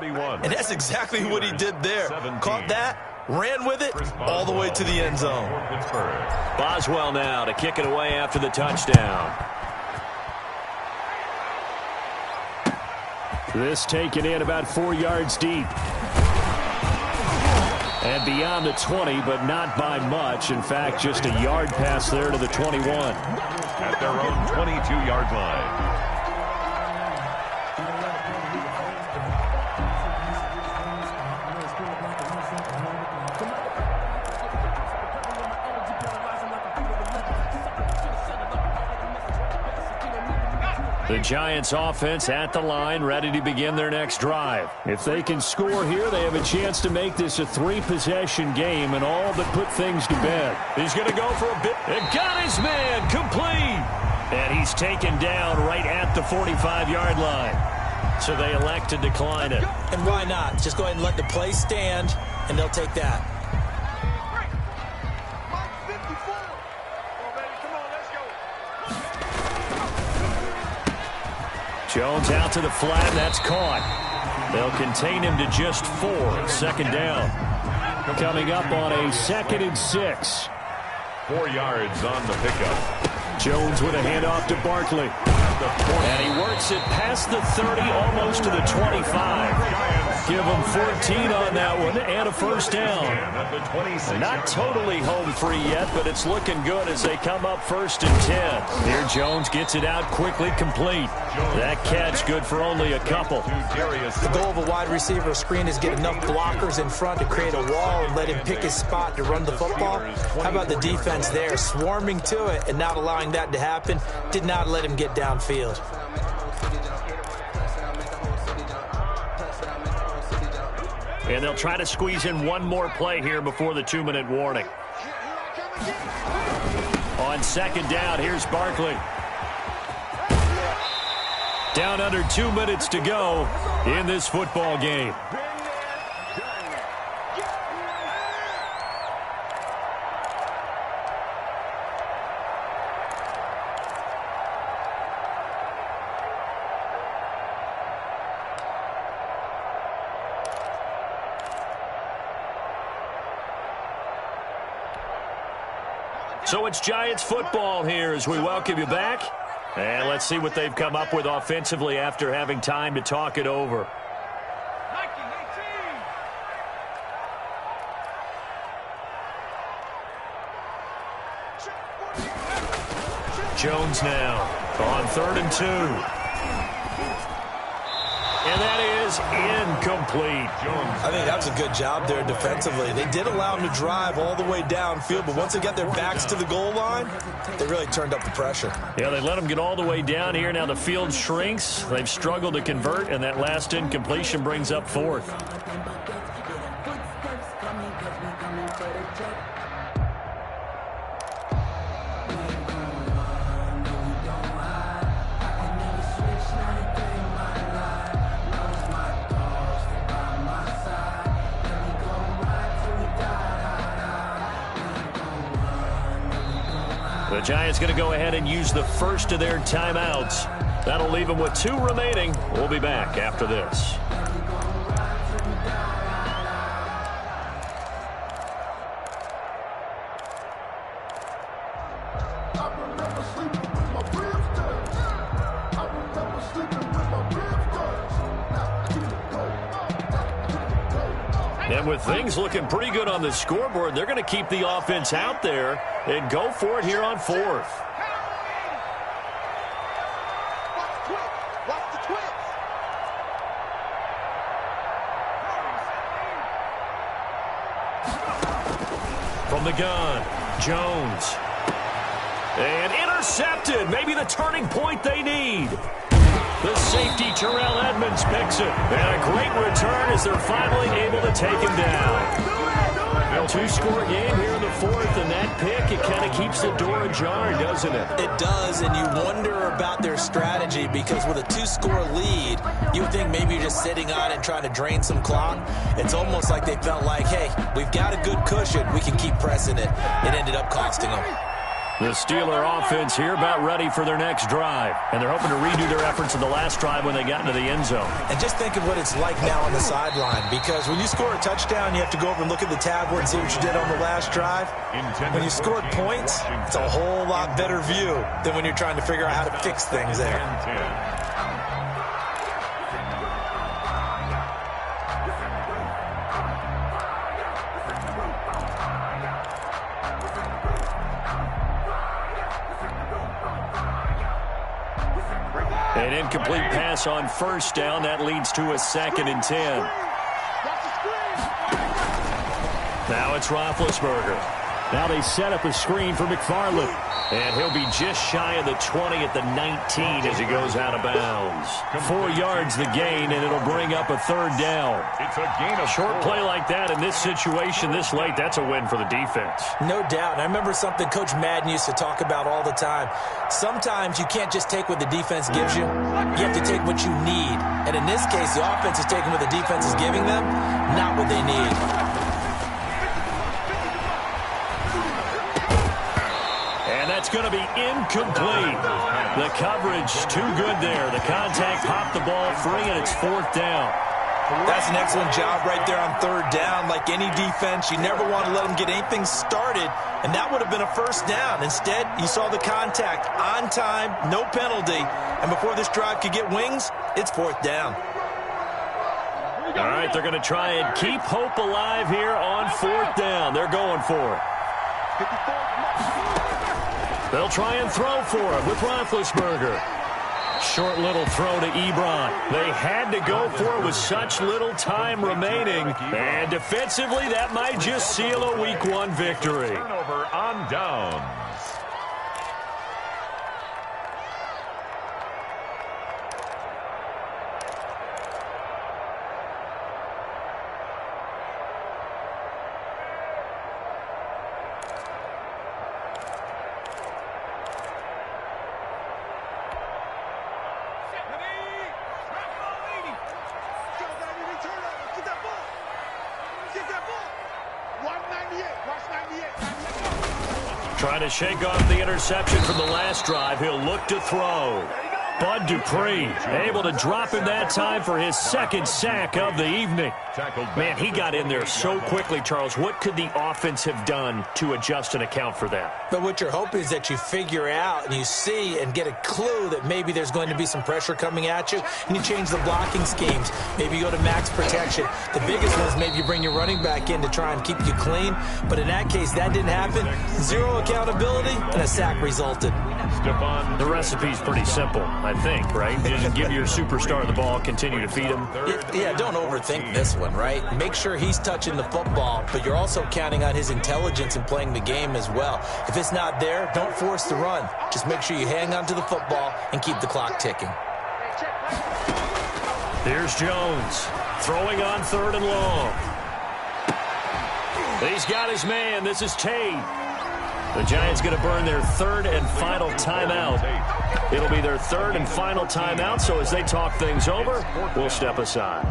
And that's exactly what he did there. Caught that, ran with it, all the way to the end zone. Boswell now to kick it away after the touchdown. This taken in about 4 yards deep. And beyond the 20, but not by much. In fact, just a yard pass there to the 21. At their own 22-yard line. The Giants offense at the line, ready to begin their next drive. If they can score here, they have a chance to make this a 3-possession game and all but put things to bed. He's going to go for a bit. And got his man complete. And he's taken down right at the 45-yard line. So they elect to decline it. And why not? Just go ahead and let the play stand, and they'll take that. Jones out to the flat. That's caught. They'll contain him to just 4. Second down. Coming up on a 2nd and 6. 4 yards on the pickup. Jones with a handoff to Barkley. And he works it past the 30, almost to the 25. Give him 14 on that one and a first down. Not totally home free yet, but it's looking good as they come up 1st and 10. Here Jones gets it out quickly, complete. That catch good for only a couple. The goal of a wide receiver screen is get enough blockers in front to create a wall and let him pick his spot to run the football. How about the defense there, swarming to it and not allowing that to happen? Did not let him get downfield. And they'll try to squeeze in one more play here before the 2-minute warning. On second down, here's Barkley. Down under 2 minutes to go in this football game. So it's Giants football here as we welcome you back. And let's see what they've come up with offensively after having time to talk it over. Jones now on 3rd and 2. And that is incomplete. I think that's a good job there defensively. They did allow him to drive all the way downfield, but once they got their backs to the goal line, they really turned up the pressure. Yeah, they let him get all the way down here. Now the field shrinks. They've struggled to convert, and that last incompletion brings up 4th. The Giants going to go ahead and use the first of their timeouts. That'll leave them with 2 remaining. We'll be back after this. And with things looking pretty good on the scoreboard, they're going to keep the offense out there and go for it here on 4th. From the gun, Jones. And intercepted. Maybe the turning point they need. The safety, Terrell Edmonds, picks it. And a great return as they're finally able to take him down. 2-score game here in the 4th, and that pick, it kind of keeps the door ajar, doesn't it? It does, and you wonder about their strategy because with a 2-score lead, you would think maybe you're just sitting on it and trying to drain some clock. It's almost like they felt like, hey, we've got a good cushion. We can keep pressing it. It ended up costing them. The Steeler offense here about ready for their next drive. And they're hoping to redo their efforts in the last drive when they got into the end zone. And just think of what it's like now on the sideline. Because when you score a touchdown, you have to go over and look at the tablet and see what you did on the last drive. When you scored points, it's a whole lot better view than when you're trying to figure out how to fix things there. An incomplete pass on first down. That leads to a 2nd and 10. Now it's Roethlisberger. Now they set up a screen for McFarland. And he'll be just shy of the 20 at the 19 as he goes out of bounds. 4 yards the gain, and it'll bring up a 3rd down. It's a gain of short 4. play like that in this situation this late, that's a win for the defense. No doubt. And I remember something Coach Madden used to talk about all the time. Sometimes you can't just take what the defense gives you. You have to take what you need. And in this case, the offense is taking what the defense is giving them, not what they need. That's going to be incomplete. The coverage too good there. The contact popped the ball free, and it's 4th down. That's an excellent job right there on 3rd down. Like any defense, you never want to let them get anything started, and that would have been a 1st down. Instead, you saw the contact on time, no penalty, and before this drive could get wings, it's 4th down. All right, they're going to try and keep hope alive here on 4th down. They're going for it. They'll try and throw for it with Roethlisberger. Short little throw to Ebron. They had to go for it with such little time remaining. And defensively, that might just seal a Week 1 victory. Turnover on downs. Trying to shake off the interception from the last drive. He'll look to throw. Bud Dupree able to drop him that time for his 2nd sack of the evening. Man, he got in there so quickly, Charles. What could the offense have done to adjust and account for that? But what you're hoping is that you figure out and you see and get a clue that maybe there's going to be some pressure coming at you, and you change the blocking schemes. Maybe you go to max protection. The biggest one is maybe you bring your running back in to try and keep you clean. But in that case, that didn't happen. 0 accountability, and a sack resulted. The recipe's pretty simple, I think, right? Just give your superstar the ball, continue to feed him. Yeah, don't overthink this one, right? Make sure he's touching the football, but you're also counting on his intelligence in playing the game as well. If it's not there, don't force the run. Just make sure you hang on to the football and keep the clock ticking. Here's Jones, throwing on 3rd and long. He's got his man. This is Tate. The Giants going to burn their 3rd and final timeout. It'll be their 3rd and final timeout, so as they talk things over, we'll step aside.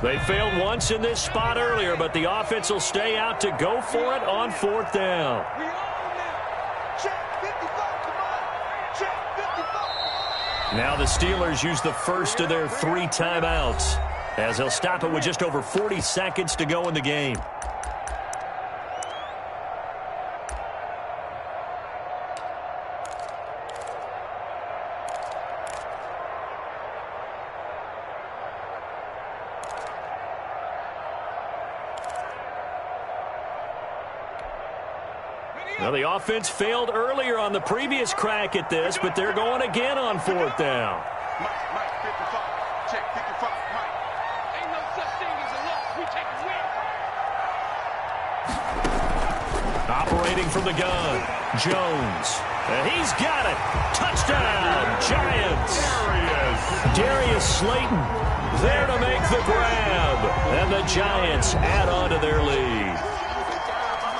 They failed once in this spot earlier, but the offense will stay out to go for it on 4th down. Now the Steelers use the first of their 3 timeouts, as they'll stop it with just over 40 seconds to go in the game. Now the offense failed earlier on the previous crack at this, but they're going again on 4th down. Mike, 55. Check, 55. Mike. Ain't no such thing as a loss. We take a win. Operating from the gun, Jones. And he's got it. Touchdown, Giants. Darius Slayton there to make the grab. And the Giants add on to their lead.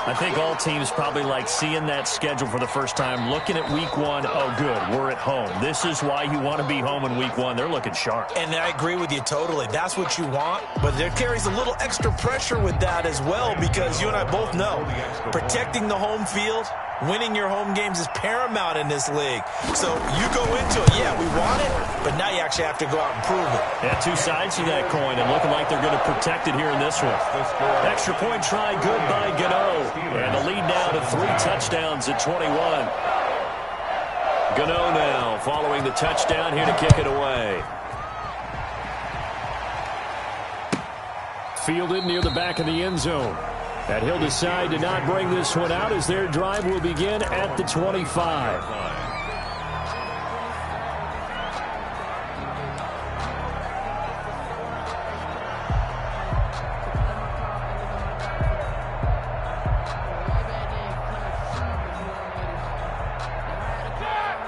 I think all teams probably like seeing that schedule for the first time, looking at week 1. Oh, good, we're at home. This is why you want to be home in week 1. They're looking sharp. And I agree with you totally. That's what you want, but there carries a little extra pressure with that as well, because you and I both know protecting the home field, winning your home games is paramount in this league. So you go into it, yeah, we want it, but now you actually have to go out and prove it. Yeah, 2 sides to that coin, and looking like they're going to protect it here in this one. Extra point try, good by Gano. And the lead now to 3 touchdowns at 21. Gano now following the touchdown here to kick it away. Fielded near the back of the end zone. And he'll decide to not bring this one out as their drive will begin at the 25.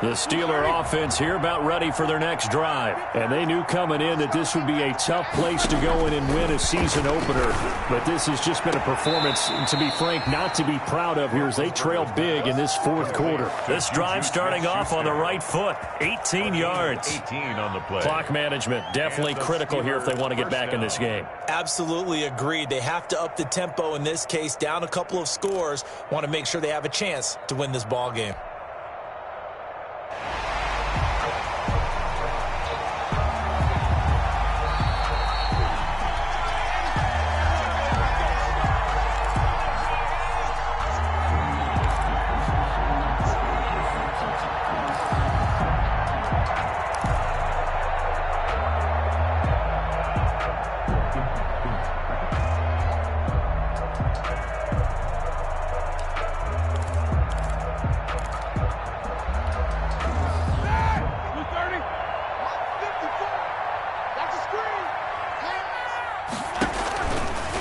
The Steeler offense here about ready for their next drive. And they knew coming in that this would be a tough place to go in and win a season opener. But this has just been a performance, to be frank, not to be proud of here as they trail big in this 4th quarter. This drive starting off on the right foot. 18 yards. 18 on the play. Clock management definitely critical here if they want to get back in this game. Absolutely agreed. They have to up the tempo in this case, down a couple of scores. Want to make sure they have a chance to win this ball game.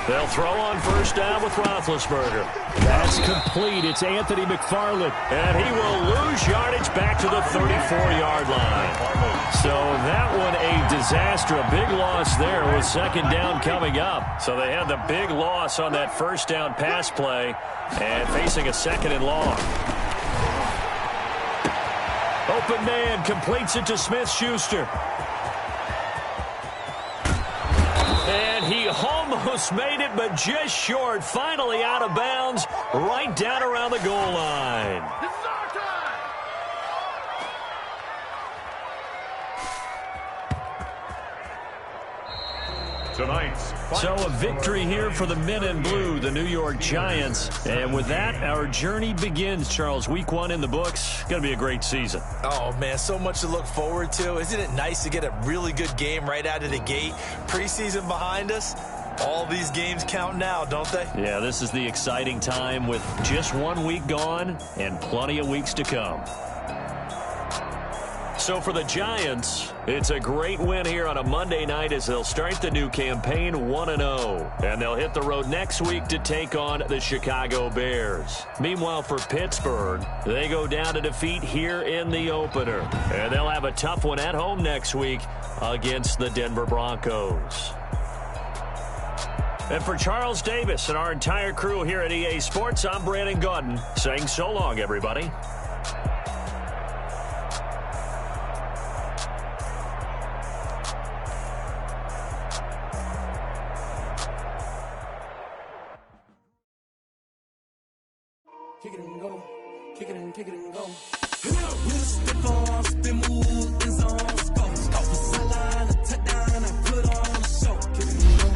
They'll throw on first down with Roethlisberger. That's complete. It's Anthony McFarland. And he will lose yardage back to the 34-yard line. So that one a disaster. A big loss there with 2nd down coming up. So they had the big loss on that first down pass play and facing a 2nd and long. Open man completes it to Smith-Schuster. And he almost made it, but just short. Finally out of bounds, right down around the goal line. This is our time. Tonight's So a victory here for the men in blue, the New York Giants. And with that, our journey begins, Charles. Week 1 in the books. Going to be a great season. Oh, man, so much to look forward to. Isn't it nice to get a really good game right out of the gate? Preseason behind us. All these games count now, don't they? Yeah, this is the exciting time with just 1 week gone and plenty of weeks to come. So for the Giants, it's a great win here on a Monday night as they'll start the new campaign 1-0. And they'll hit the road next week to take on the Chicago Bears. Meanwhile, for Pittsburgh, they go down to defeat here in the opener. And they'll have a tough one at home next week against the Denver Broncos. And for Charles Davis and our entire crew here at EA Sports, I'm Brandon Gaudin saying so long, everybody. Kick it and go. Kick it and kick it and go.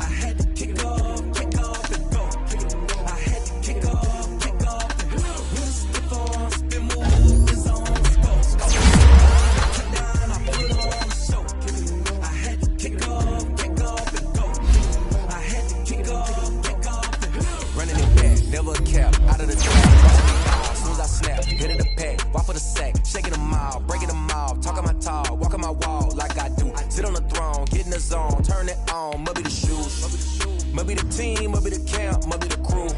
I had to kick off and go. I had to kick off and go. Stiff on, spin move, is on touchdown, I put on the show. I had to kick off and go. I had to kick off and go. Running it back, never cap, out of the trap. As soon as I snap, hit it the pack, walk for the sack, shaking them out, breaking them out, talking my talk, walking my walk like I do. Sit on the throne, get in the zone, turn it on, must be the shoes, must be the team, must be the camp, must be the crew.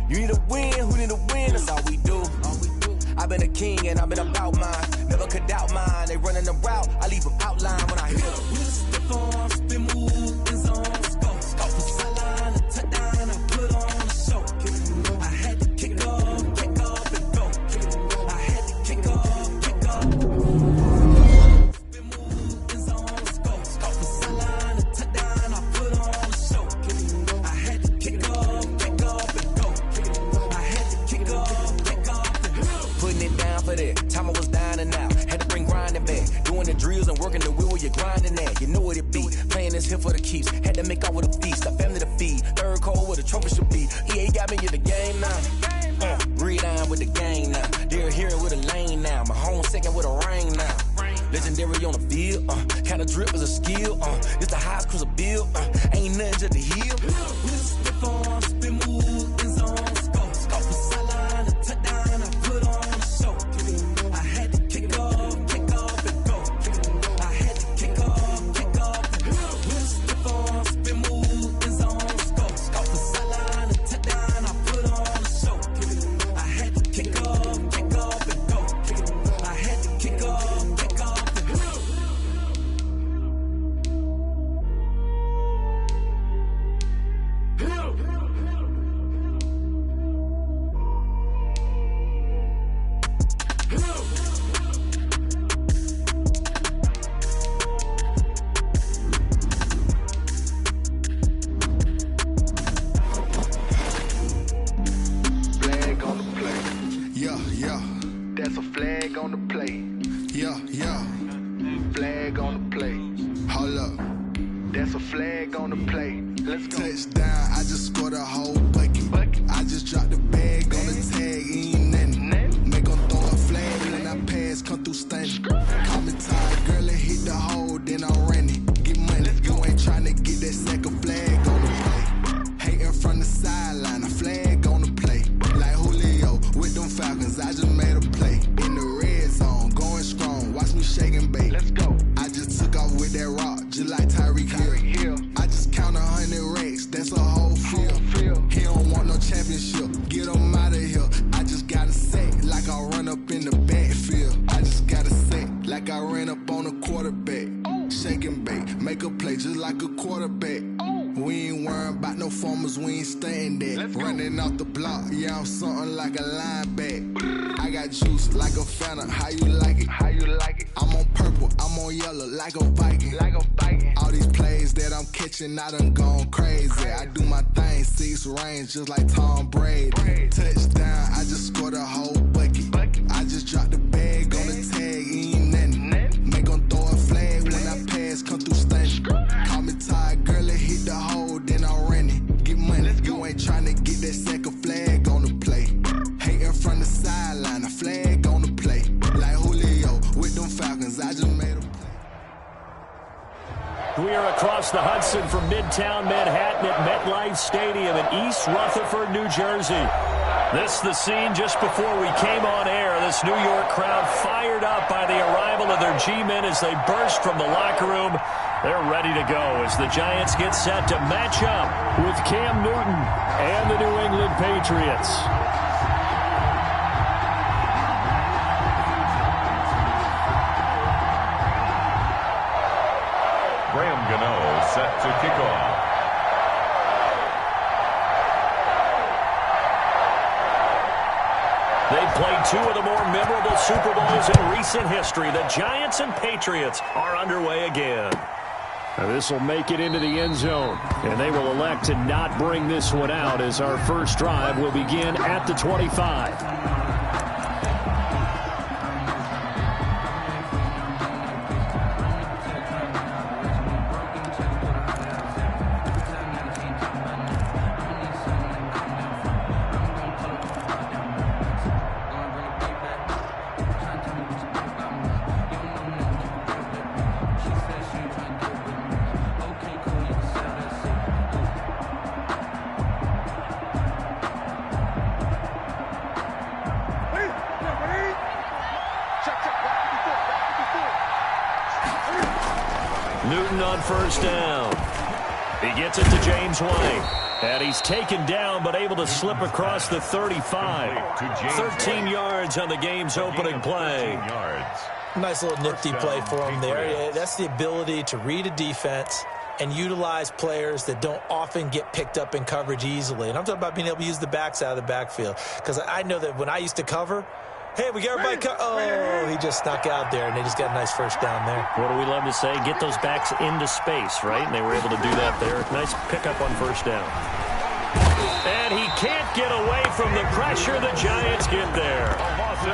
You need a win, who need a win, that's all we do. I've been a king and I've been about mine, never could doubt mine. They running the route, I leave them outline when I hit them. Stiff on, spin move, is on scope. Sideline, a touchdown, I put on the show. I had to kick off and go. I had to kick off and go. Spin move, is on scope. Sideline, a touchdown, I put on the show. I had to kick off and go. I had to kick off and go. Putting it down for that. Time I was down and out. Had to bring grinding back. Doing the drills and working the wheel where you're grinding at. You know what it be. Playing this here for the keeps. Had to make out with a feast. A family to feed. Third cold where the trophy should be. EA got me in the game now. Read on with the game now. They're here with a lane now. My home second with a ring now. Legendary on the field. Kinda drip is a skill. It's the highest cruiser bill. Ain't nothing to the hill. Stiff on, spin move, is on scope. Sideline, a touchdown, I put on the show. I had to kick off and go. I had to kick off and go. Stiff on, spin move, is on scope. Sideline, a touchdown, I put on the show. I had to kick off and go. I had to kick off and go. Flag on the play. Yeah. That's a flag on the play. Yeah. Flag on the play. Hold up. That's a flag on the play. Let's go. Touchdown, I just scored a whole bucket. I just dropped the bag on the tag, ain't nothing. Make 'em throw a flag when I pass, come through stunning. Call me tired, girl, and hit the hole, then I'm running. Get money, you ain't tryna get that second flag on the play. Hating from the sideline, a flag on the play. Like Julio with them Falcons, I just made a play. In the red zone, going strong, watch me shake and bake. Let's go. I just took off with that rock, just like Tyreek Hill. I just count 100 racks, that's a whole field. He don't want no championship, get him out of here. I just gotta say, like I run up in the backfield. I just gotta say, like I ran up on a quarterback. Shake and bake, make a play just like a quarterback. We ain't worrying about no formers, we ain't staying there. Running off the block, yeah, I'm something like a linebacker. I got juice like a Fanta, how you like it? I'm on purple, I'm on yellow like a Viking. All these plays that I'm catching, I done gone crazy. I do my thing, 6 range just like Tom Brady. Touchdown, I just scored a whole bucket. I just dropped the bag on the tag, ain't nothing. Make 'em throw a flag when I pass, come through stunning. Call me tired, girl, and hit the hole, then I'm running. Get money, you ain't tryna get that second flag on the play. Hating from the sideline, a flag on the play. Like Julio with them Falcons, I just made a play. We are across the Hudson from Midtown Manhattan at MetLife Stadium in East Rutherford, New Jersey. This the scene just before we came on air. This New York crowd fired up by the arrival of their G-men as they burst from the locker room. They're ready to go as the Giants get set to match up with Cam Newton and the New England Patriots. Graham Gano set to kick off. played two of the more memorable Super Bowls in recent history. The Giants and Patriots are underway again. This will make it into the end zone, and they will elect to not bring this one out as our first drive will begin at the 25. Newton on first down. He gets it to James White. And he's taken down but able to slip across the 35. 13 yards on the game's opening play. Nice little nifty play for him there. That's the ability to read a defense and utilize players that don't often get picked up in coverage easily. And I'm talking about being able to use the backs out of the backfield. Because I know that when I used to cover, hey, we got everybody. Oh, he just snuck out there, and they just got a nice first down there. What do we love to say? Get those backs into space, right? And they were able to do that there. Nice pickup on first down. And he can't get away from the pressure. The Giants get there.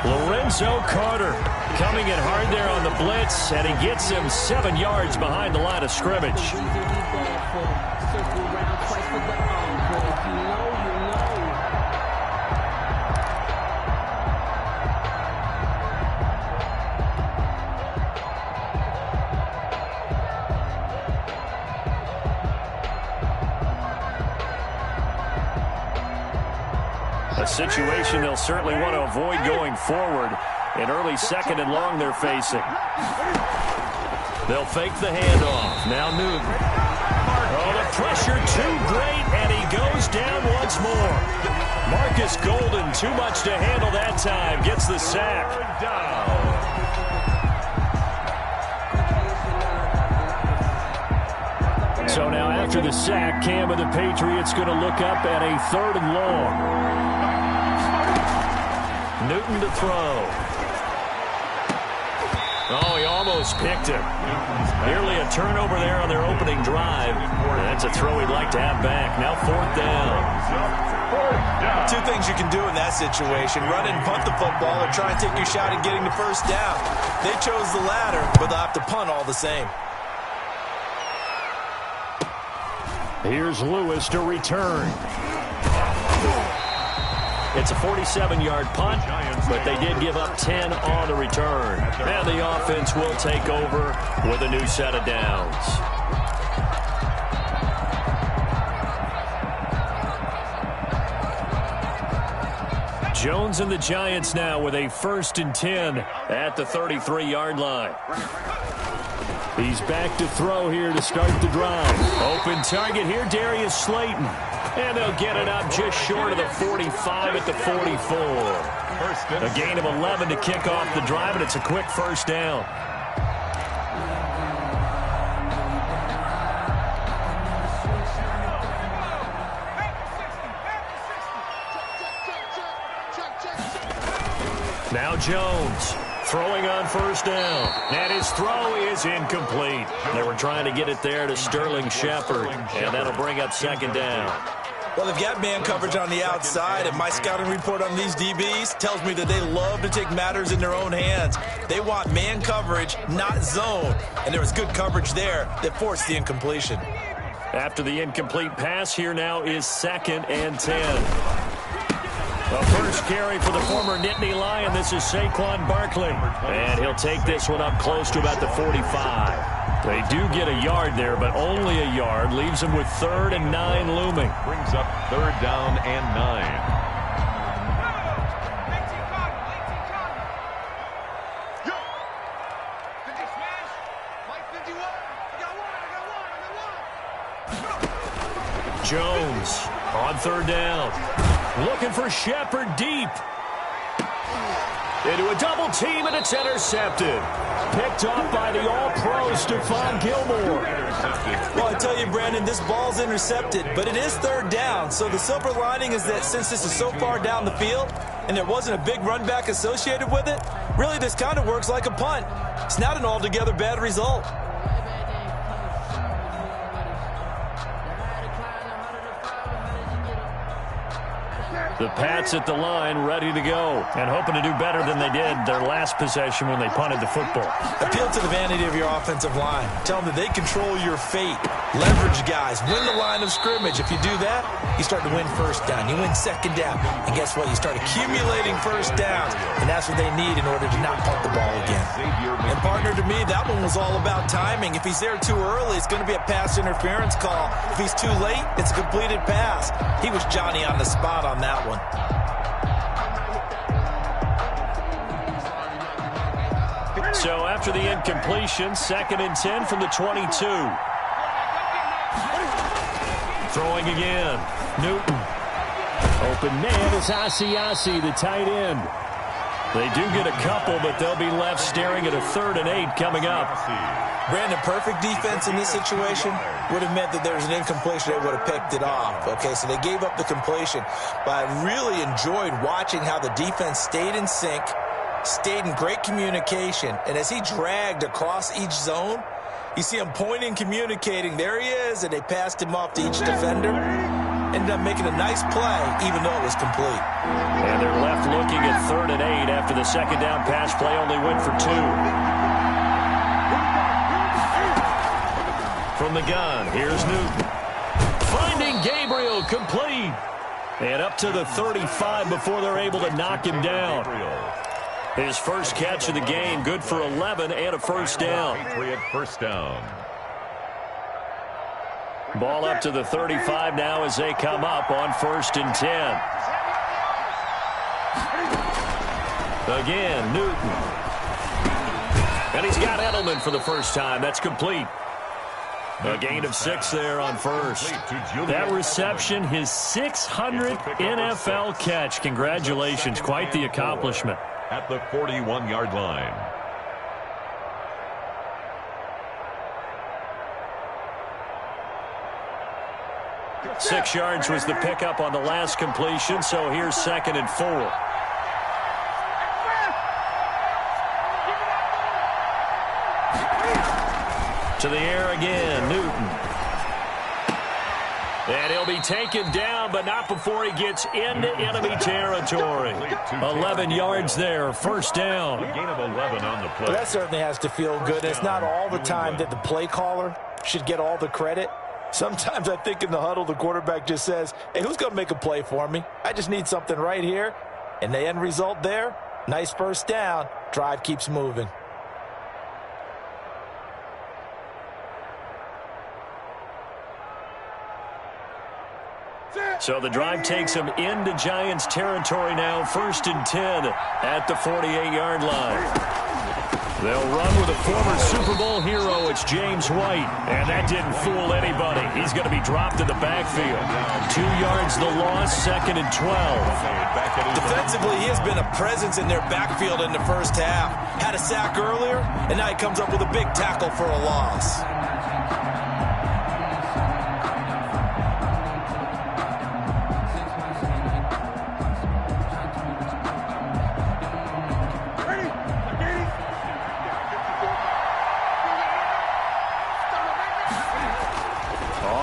Lorenzo Carter coming in hard there on the blitz, and he gets him 7 yards behind the line of scrimmage. A situation they'll certainly want to avoid going forward. An early second and long they're facing. They'll fake the handoff. Now Newton. Oh, the pressure too great, and he goes down once more. Marcus Golden, too much to handle that time, gets the sack. So now after the sack, Cam of the Patriots going to look up at a 3rd and long. Newton to throw. Oh, he almost picked him. Nearly a turnover there on their opening drive. That's a throw he'd like to have back. Now 4th down. Two things you can do in that situation. Run and punt the football or try and take your shot at getting the first down. They chose the latter, but they'll have to punt all the same. Here's Lewis to return. It's a 47-yard punt, but they did give up 10 on the return. And the offense will take over with a new set of downs. Jones and the Giants now with a 1st and 10 at the 33-yard line. He's back to throw here to start the drive. Open target here, Darius Slayton. And they'll get it up just short of the 45 at the 44. A gain of 11 to kick off the drive, and it's a quick first down. Now Jones throwing on first down. And his throw is incomplete. They were trying to get it there to Sterling Shepard, and that'll bring up 2nd down. Well, they've got man coverage on the outside, and my scouting report on these DBs tells me that they love to take matters in their own hands. They want man coverage, not zone. And there was good coverage there that forced the incompletion. After the incomplete pass, here now is 2nd and 10. The first carry for the former Nittany Lion. This is Saquon Barkley. And he'll take this one up close to about the 45. They do get a yard there, but only a yard. Leaves them with 3rd and 9 looming. Brings up 3rd down and 9. Jones on 3rd down. Looking for Shepard deep. Into a double team, and it's intercepted. Picked off by the All-Pro, Stephon Gilmore. Well, I tell you, Brandon, this ball's intercepted, but it is third down. So the silver lining is that since this is so far down the field and there wasn't a big run back associated with it, really this kind of works like a punt. It's not an altogether bad result. The Pats at the line, ready to go, and hoping to do better than they did their last possession when they punted the football. Appeal to the vanity of your offensive line. Tell them that they control your fate. Leverage guys. Win the line of scrimmage. If you do that, you start to win first down. You win second down. And guess what? You start accumulating first downs. And that's what they need in order to not punt the ball again. And partner, to me, that one was all about timing. If he's there too early, it's going to be a pass interference call. If he's too late, it's a completed pass. He was Johnny on the spot on that one. So after the incompletion, 2nd and 10 from the 22. Throwing again. Newton. Open man is Asiasi, the tight end. They do get a couple, but they'll be left staring at a 3rd and 8 coming up. Brandon, perfect defense in this situation would have meant that there was an incompletion. They would have picked it off. Okay, so they gave up the completion. But I really enjoyed watching how the defense stayed in sync, stayed in great communication, and as he dragged across each zone, you see him pointing, communicating. There he is, and they passed him off to each defender. Ended up making a nice play, even though it was complete. And they're left looking at 3rd and 8 after the second down pass play only went for 2. From the gun, here's Newton. Finding Gabriel, complete. And up to the 35 before they're able to knock him down. His first catch of the game, good for 11 and a first down. Patriot first down. Ball up to the 35 now as they come up on 1st and 10. Again, Newton. And he's got Edelman for the first time. That's complete. A gain of 6 there on first. That reception, his 600th NFL catch. Congratulations. Quite the accomplishment. At the 41-yard line. Six yards was the pickup on the last completion, so here's 2nd and 4. To the air again, Newton. And he'll be taken down, but not before he gets into enemy territory. 11 yards there, first down. A gain of 11 on the play. Well, that certainly has to feel good. It's not all the time that the play caller should get all the credit. Sometimes I think in the huddle, the quarterback just says, hey, who's going to make a play for me? I just need something right here. And the end result there, nice first down. Drive keeps moving. So the drive takes them into Giants territory now, 1st and 10 at the 48-yard line. They'll run with a former Super Bowl hero. It's James White. And that didn't fool anybody. He's going to be dropped in the backfield. 2 yards the loss, 2nd and 12. Defensively, he has been a presence in their backfield in the first half. Had a sack earlier, and now he comes up with a big tackle for a loss.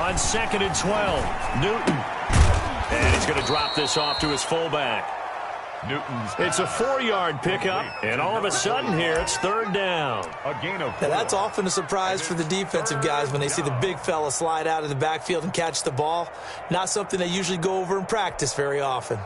On 2nd and 12, Newton. And he's going to drop this off to his fullback. Newton's. It's a 4-yard pickup, and all of a sudden here it's 3rd down. A gain of 4. Now, that's often a surprise for the defensive guys when they see the big fella slide out of the backfield and catch the ball. Not something they usually go over in practice very often.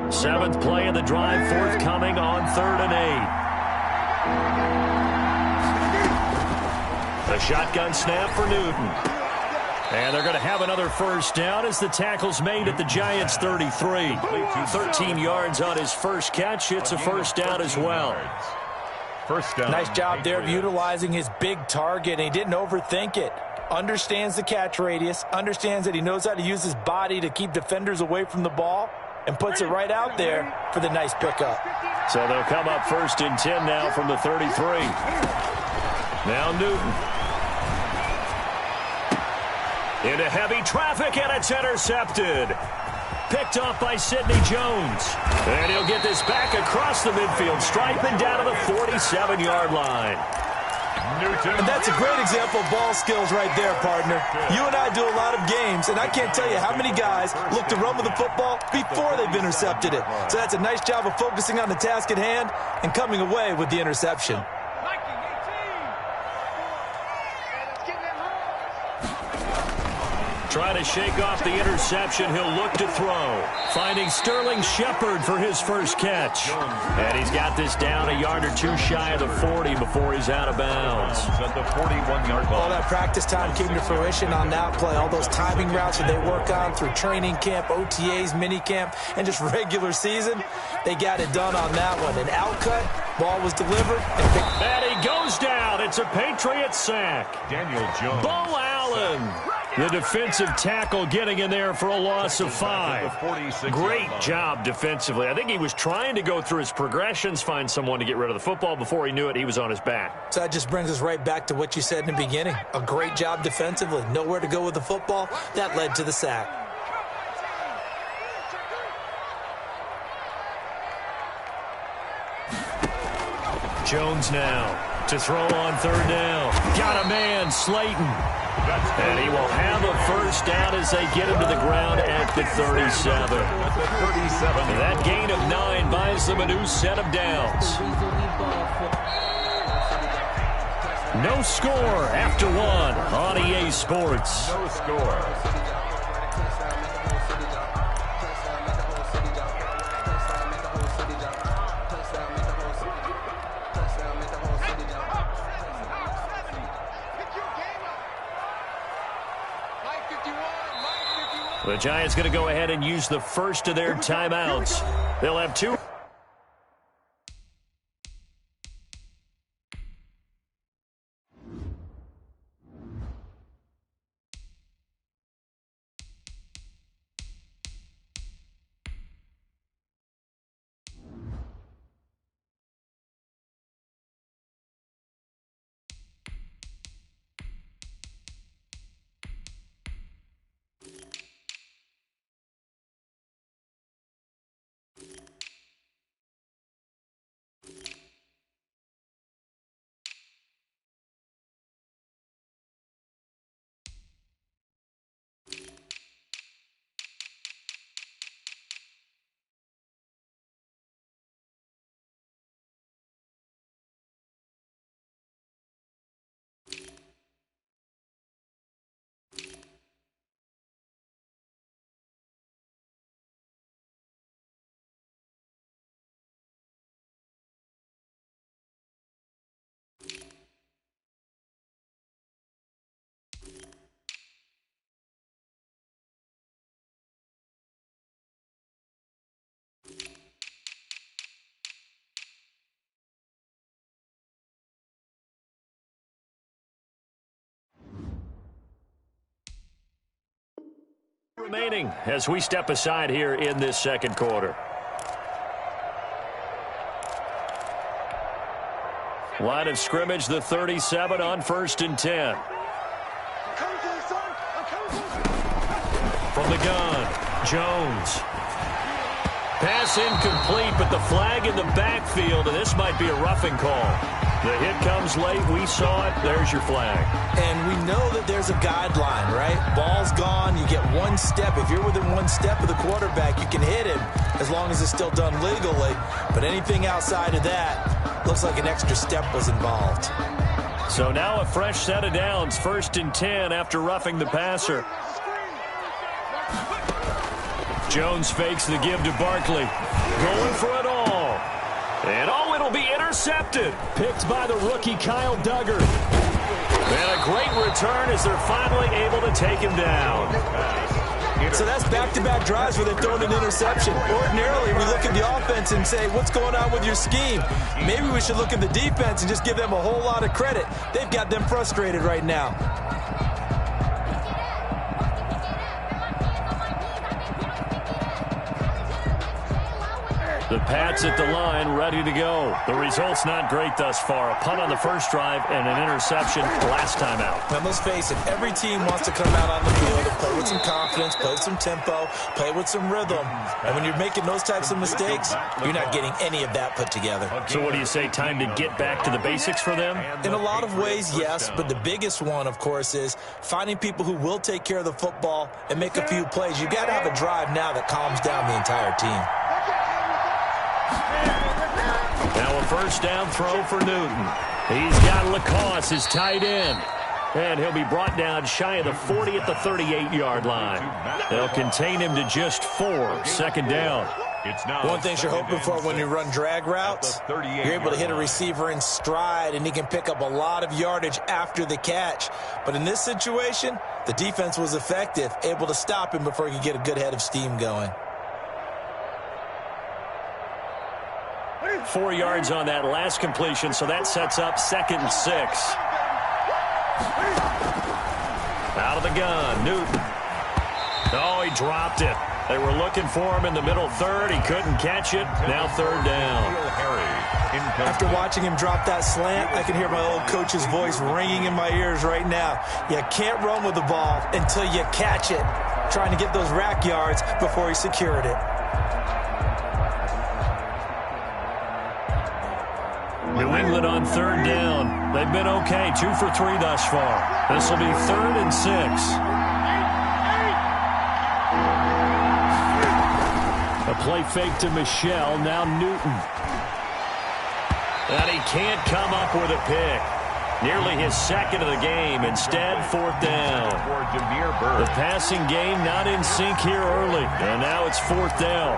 Seventh play of the drive forthcoming on 3rd and 8. A shotgun snap for Newton. And they're going to have another first down as the tackle's made at the Giants' 33. 13 yards on his first catch. It's a first down as well. First down. Nice job there of utilizing his big target, and he didn't overthink it. Understands the catch radius, understands that he knows how to use his body to keep defenders away from the ball, and puts it right out there for the nice pickup. So they'll come up 1st and 10 now from the 33. Now Newton. Into heavy traffic, and it's intercepted. Picked off by Sidney Jones. And he'll get this back across the midfield stripe and down to the 47-yard line. And that's a great example of ball skills right there, partner. You and I do a lot of games, and I can't tell you how many guys look to run with the football before they've intercepted it. So that's a nice job of focusing on the task at hand and coming away with the interception. Trying to shake off the interception, he'll look to throw. Finding Sterling Shepard for his first catch. And he's got this down a yard or two shy of the 40 before he's out of bounds. At the 41-yard line. All that practice time came to fruition on that play. All those timing routes that they work on through training camp, OTAs, minicamp, and just regular season, they got it done on that one. An outcut, ball was delivered, and picked. And he goes down. It's a Patriot sack. Daniel Jones. Bo Allen. The defensive tackle getting in there for a loss of 5. Great job defensively. I think he was trying to go through his progressions, find someone to get rid of the football. Before he knew it, he was on his back. So that just brings us right back to what you said in the beginning. A great job defensively. Nowhere to go with the football. That led to the sack. Jones now to throw on 3rd down. Got a man, Slayton. And he will have a first down as they get him to the ground at the 37. That gain of 9 buys them a new set of downs. No score after 1 on EA Sports. No score. The Giants going to go ahead and use the first of their timeouts. They'll have 2. Remaining as we step aside here in this second quarter. Line of scrimmage, the 37 on 1st and 10. From the gun, Jones. Pass incomplete, but the flag in the backfield, and this might be a roughing call. The hit comes late. We saw it. There's your flag. And we know that there's a guideline, right? Ball's gone. You get 1 step. If you're within 1 step of the quarterback, you can hit him as long as it's still done legally. But anything outside of that, looks like an extra step was involved. So now a fresh set of downs. 1st and 10 after roughing the passer. Jones fakes the give to Barkley. Going for it all. And it'll be intercepted. Picked by the rookie Kyle Duggar. And a great return as they're finally able to take him down. So that's back-to-back drives where they've thrown an interception. Ordinarily, we look at the offense and say, what's going on with your scheme? Maybe we should look at the defense and just give them a whole lot of credit. They've got them frustrated right now. The Pats at the line, ready to go. The result's not great thus far. A punt on the first drive and an interception last time out. Now, let's face it, every team wants to come out on the field and play with some confidence, play with some tempo, play with some rhythm. And when you're making those types of mistakes, you're not getting any of that put together. So what do you say, time to get back to the basics for them? In a lot of ways, yes, but the biggest one, of course, is finding people who will take care of the football and make a few plays. You've got to have a drive now that calms down the entire team. Now a first down throw for Newton. He's got Lacoste, his tight end. And he'll be brought down shy of the 40 at the 38-yard line. They'll contain him to just 4. Second down. One thing you're hoping for when you run drag routes, you're able to hit a receiver in stride, and he can pick up a lot of yardage after the catch. But in this situation, the defense was effective, able to stop him before he could get a good head of steam going. 4 yards on that last completion, so that sets up 2nd and 6. Out of the gun, Newton. Oh, he dropped it. They were looking for him in the middle third. He couldn't catch it. Now 3rd down. After watching him drop that slant, I can hear my old coach's voice ringing in my ears right now. You can't run with the ball until you catch it. Trying to get those rack yards before he secured it. New England on 3rd down. They've been okay, 2 for 3 thus far. This will be 3rd and 6. A play fake to Michelle, now Newton. And he can't come up with a pick. Nearly his 2nd of the game. Instead, 4th down. The passing game not in sync here early. And now it's 4th down.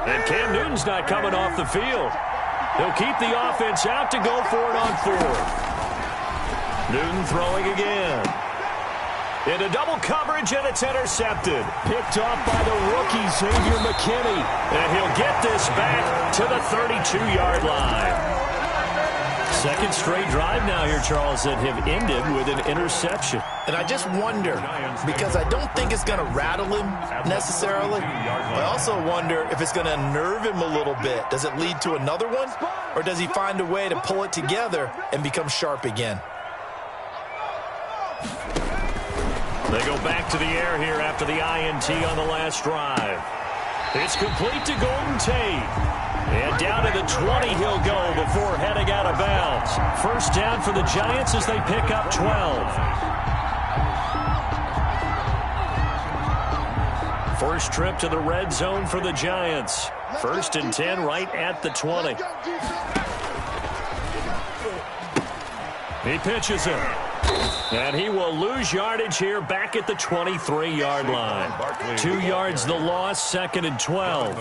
And Cam Newton's not coming off the field. He'll keep the offense out to go for it on 4th. Newton throwing again. Into double coverage, and it's intercepted. Picked off by the rookie, Xavier McKinney. And he'll get this back to the 32-yard line. 2nd straight drive now here, Charles, that have ended with an interception. And I just wonder, because I don't think it's going to rattle him necessarily. I also wonder if it's going to unnerve him a little bit. Does it lead to another one? Or does he find a way to pull it together and become sharp again? They go back to the air here after the INT on the last drive. It's complete to Golden Tate. And down to the 20 he'll go before heading out of bounds. First down for the Giants as they pick up 12. First trip to the red zone for the Giants. 1st and 10 right at the 20. He pitches it. And he will lose yardage here back at the 23-yard line. 2 yards the loss, 2nd and 12.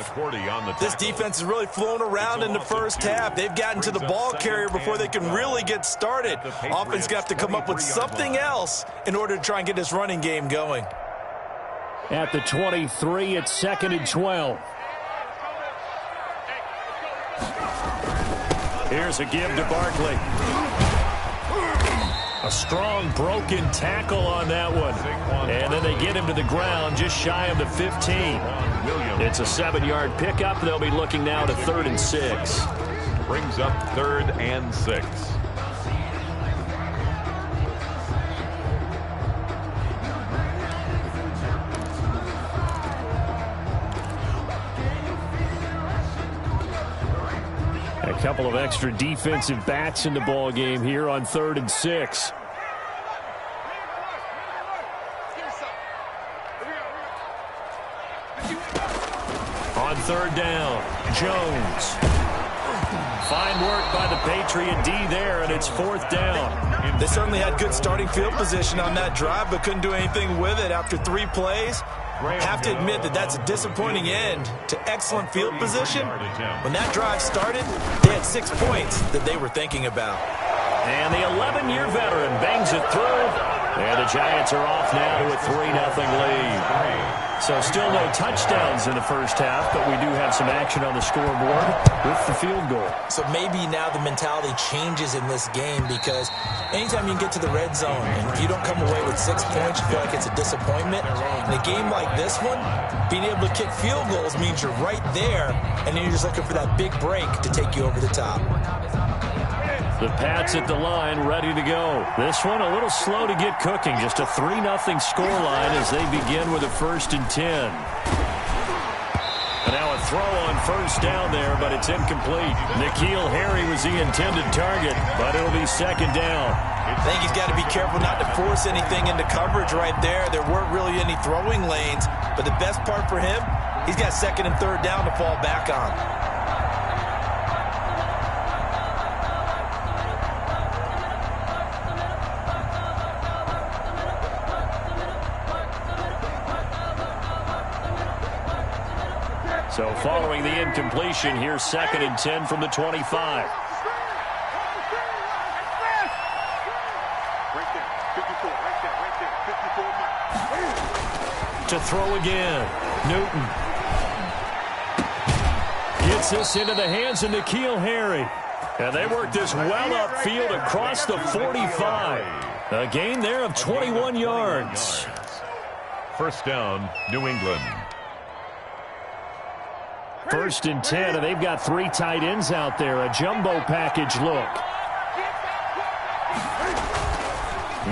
This defense is really flown around in the first half. They've gotten to the ball carrier before they can really get started. Offense going to have to come up with something else in order to try and get this running game going. At the 23, it's 2nd and 12. Here's a give to Barkley. A strong broken tackle on that one. And then they get him to the ground just shy of the 15. It's a 7-yard pickup. They'll be looking now to 3rd and 6. Brings up 3rd and 6. A couple of extra defensive backs in the ball game here on 3rd and 6. On 3rd down, Jones. Fine work by the Patriot D there, and it's 4th down. They certainly had good starting field position on that drive, but couldn't do anything with it after 3 plays. Have to admit that that's a disappointing end to excellent field position. When that drive started, they had 6 points that they were thinking about. And the 11-year veteran bangs it through. And the Giants are off now to a 3-0 lead. So still no touchdowns in the first half, but we do have some action on the scoreboard with the field goal. So maybe now the mentality changes in this game, because anytime you get to the red zone and if you don't come away with 6 points, you feel like it's a disappointment. In a game like this one, being able to kick field goals means you're right there, and then you're just looking for that big break to take you over the top. The Pats at the line, ready to go. This one a little slow to get cooking. Just a 3-0 scoreline as they begin with a 1st and 10. And now a throw on 1st down there, but it's incomplete. N'Keal Harry was the intended target, but it'll be 2nd down. I think he's got to be careful not to force anything into coverage right there. There weren't really any throwing lanes, but the best part for him, he's got 2nd and 3rd down to fall back on. So following the incompletion, here's 2nd and 10 from the 25. To throw again. Newton gets this into the hands of N'Keal Harry. And they work this well upfield across the 45. A gain there of 21 yards. 1st down, New England. 1st and 10, and they've got 3 tight ends out there. A jumbo package look.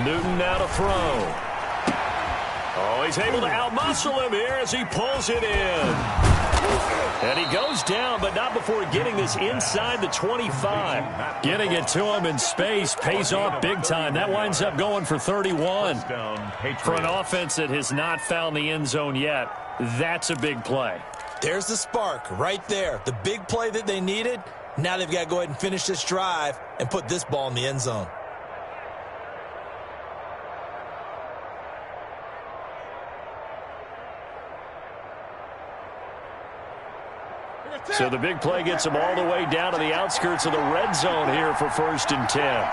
Newton now to throw. Oh, he's able to outmuscle him here as he pulls it in. And he goes down, but not before getting this inside the 25. Getting it to him in space pays off big time. That winds up going for 31. For an offense that has not found the end zone yet, that's a big play. There's the spark right there. The big play that they needed. Now they've got to go ahead and finish this drive and put this ball in the end zone. So the big play gets them all the way down to the outskirts of the red zone here for 1st and 10.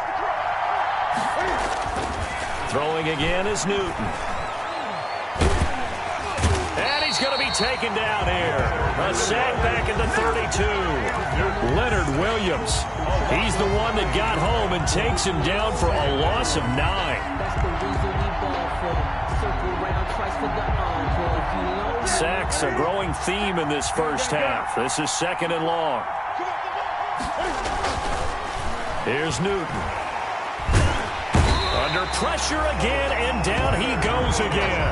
Throwing again is Newton. He's going to be taken down here. A sack back at the 32. Leonard Williams. He's the one that got home and takes him down for a loss of 9. That's the reason we ball for them. Circle around twice for the encore. If you know. Sacks a growing theme in this first half. This is 2nd and long. Here's Newton. Under pressure again, and down he goes again.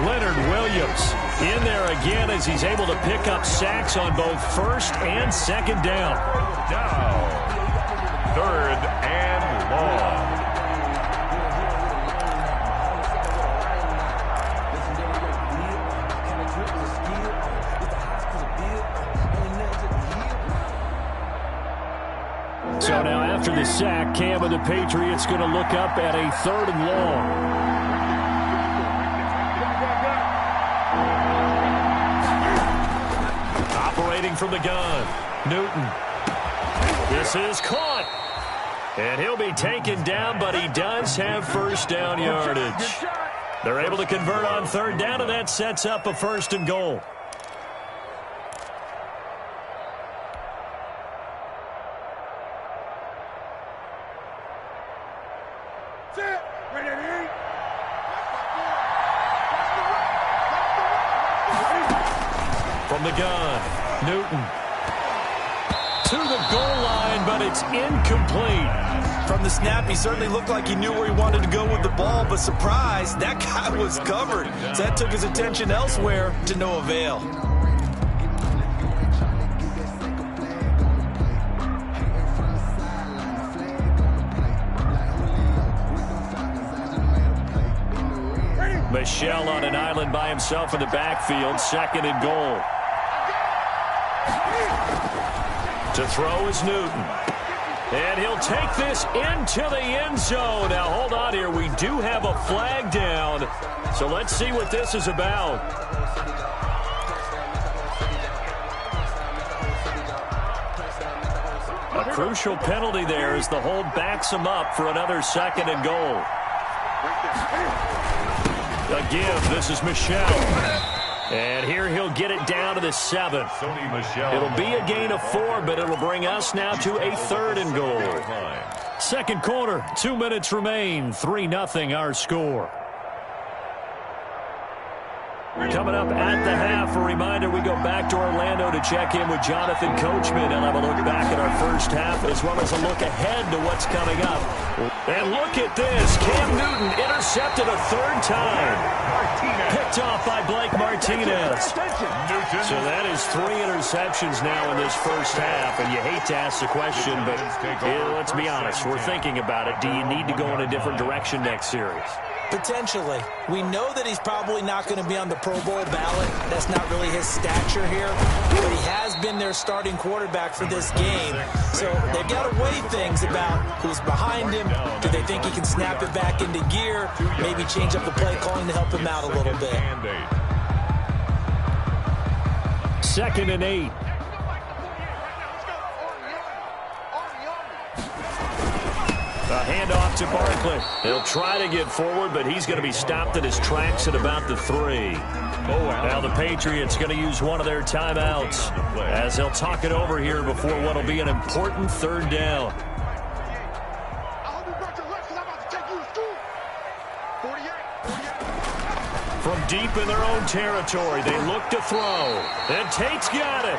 Leonard Williams in there again as he's able to pick up sacks on both 1st and 2nd down. Now, 3rd and long. So now after the sack, Cam of the Patriots going to look up at a 3rd and long. Operating from the gun, Newton. This is caught. And he'll be taken down, but he does have 1st down yardage. They're able to convert on 3rd down, and that sets up a 1st and goal. From the gun, Newton to the goal line, but it's incomplete. From the snap, he certainly looked like he knew where he wanted to go with the ball, but surprise, that guy was covered. So that took his attention elsewhere to no avail. Michel on an island by himself in the backfield, 2nd and goal. To throw is Newton. And he'll take this into the end zone. Now, hold on here. We do have a flag down. So let's see what this is about. A crucial penalty there as the hold backs him up for another 2nd and goal. A give. This is Michel. And here he'll get it down to the 7. It'll be a gain of 4, but it'll bring us now to a 3rd and goal. 2nd quarter, 2 minutes remain. 3-0 our score. Coming up at the half, a reminder, we go back to Orlando to check in with Jonathan Coachman and have a look back at our first half as well as a look ahead to what's coming up. And look at this. Cam Newton intercepted a 3rd time. Picked off by Blake Martinez. So that is 3 interceptions now in this first half. And you hate to ask the question, but let's be honest. We're thinking about it. Do you need to go in a different direction next series? Potentially. We know that he's probably not going to be on the Pro Bowl ballot. That's not really his stature here. But he has been their starting quarterback for this game. So they've got to weigh things about who's behind him. Do they think he can snap it back into gear? Maybe change up the play calling to help him out a little bit. 2nd and 8. A handoff to Barkley. He'll try to get forward, but he's going to be stopped in his tracks at about the 3. Now the Patriots going to use one of their timeouts as they'll talk it over here before what will be an important 3rd down. From deep in their own territory, they look to throw. And Tate's got it.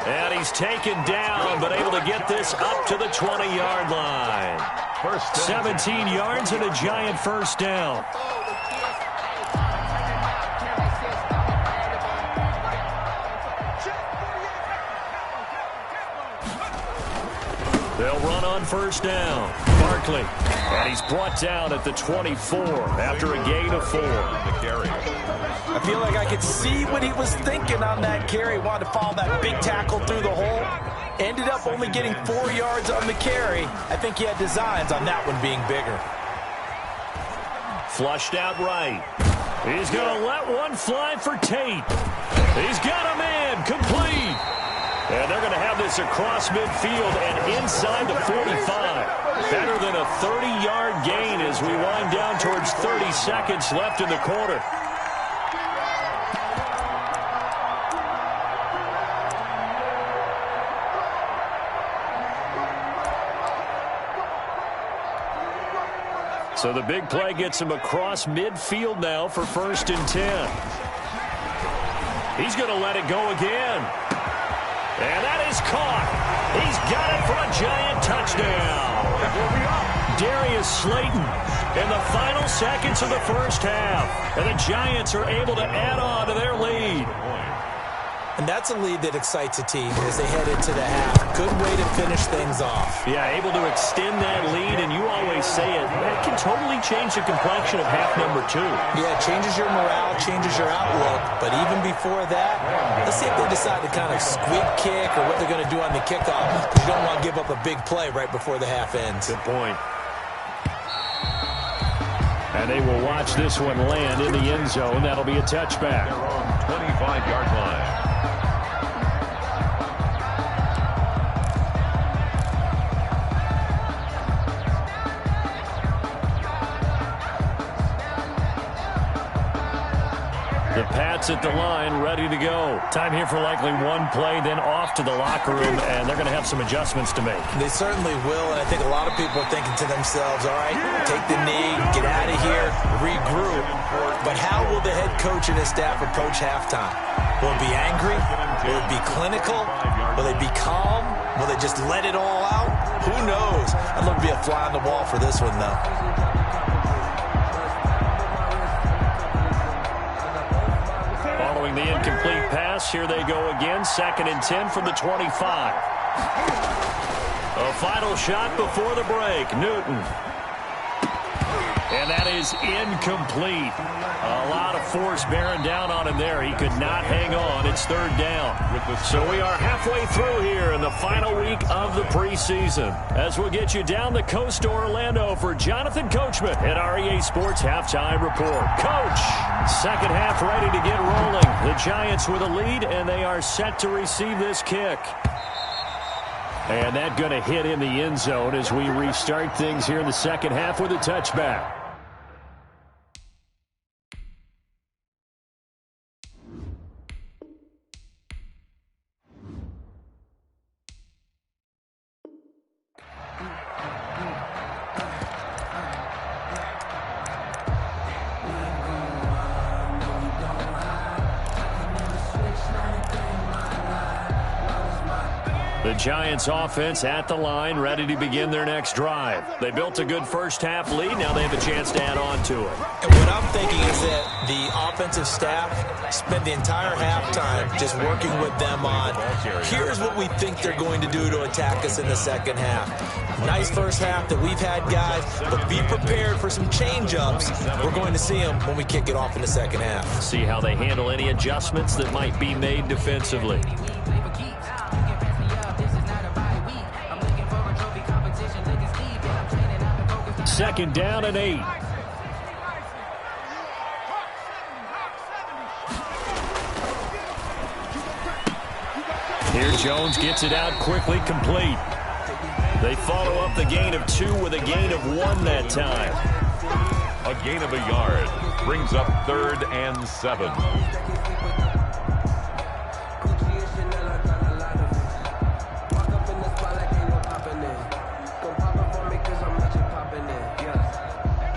And he's taken down, but able to get this up to the 20-yard line. 17 yards and a giant 1st down. They'll run on 1st down. Barkley. And he's brought down at the 24 after a gain of 4. I feel like I could see what he was thinking on that carry. Wanted to follow that big tackle through the hole. Ended up only getting 4 yards on the carry. I think he had designs on that one being bigger. Flushed out right. He's going to let one fly for Tate. He's got a man complete. And they're going to have this across midfield and inside the 45. Better than a 30-yard gain as we wind down towards 30 seconds left in the quarter. So the big play gets him across midfield now for 1st and 10. He's going to let it go again. And that is caught. He's got it for a giant touchdown. Darius Slayton in the final seconds of the first half. And the Giants are able to add on to their lead. And that's a lead that excites a team as they head into the half. Good way to finish things off. Yeah, able to extend that lead, and you always say it, that can totally change the complexion of half number 2. Yeah, it changes your morale, changes your outlook. But even before that, let's see if they decide to kind of squib kick or what they're going to do on the kickoff. Because you don't want to give up a big play right before the half ends. Good point. And they will watch this one land in the end zone. That'll be a touchback. 25-yard line. The Pats at the line, ready to go. Time here for likely one play, then off to the locker room, and they're going to have some adjustments to make. They certainly will, and I think a lot of people are thinking to themselves, all right, take the knee, get out of here, regroup. But how will the head coach and his staff approach halftime? Will it be angry? Will it be clinical? Will they be calm? Will they just let it all out? Who knows? I'd love to be a fly on the wall for this one, though. Following the incomplete pass, here they go again. 2nd and 10 from the 25. A final shot before the break. Newton. And that is incomplete. A lot of force bearing down on him there. He could not hang on. It's third down. So we are halfway through here in the final week of the preseason, as we'll get you down the coast to Orlando for Jonathan Coachman at our EA Sports Halftime Report. Coach, second half ready to get rolling. The Giants with a lead, and they are set to receive this kick. And that going to hit in the end zone as we restart things here in the second half with a touchback. The Giants offense at the line, ready to begin their next drive. They built a good first half lead. Now they have a chance to add on to it. And what I'm thinking is that the offensive staff spent the entire halftime just working with them on, here's what we think they're going to do to attack us in the second half. Nice first half that we've had, guys, but be prepared for some change-ups. We're going to see them when we kick it off in the second half. See how they handle any adjustments that might be made defensively. Second down and 8. Here Jones gets it out quickly, complete. They follow up the gain of 2 with a gain of 1 that time. A gain of a yard brings up 3rd and 7.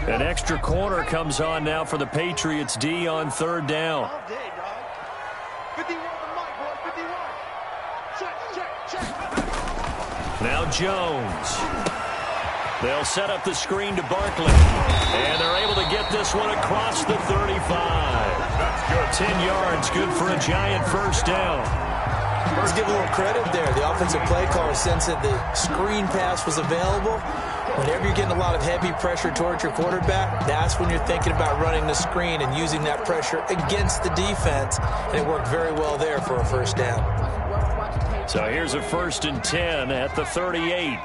An extra corner comes on now for the Patriots D on third down. Now Jones. They'll set up the screen to Barkley. And they're able to get this one across the 35. That's good. 10 yards, good for a Giant first down. Let's give a little credit there. The offensive play caller sensed that the screen pass was available. Whenever you're getting a lot of heavy pressure towards your quarterback, that's when you're thinking about running the screen and using that pressure against the defense. And it worked very well there for a first down. So here's a 1st and 10 at the 38.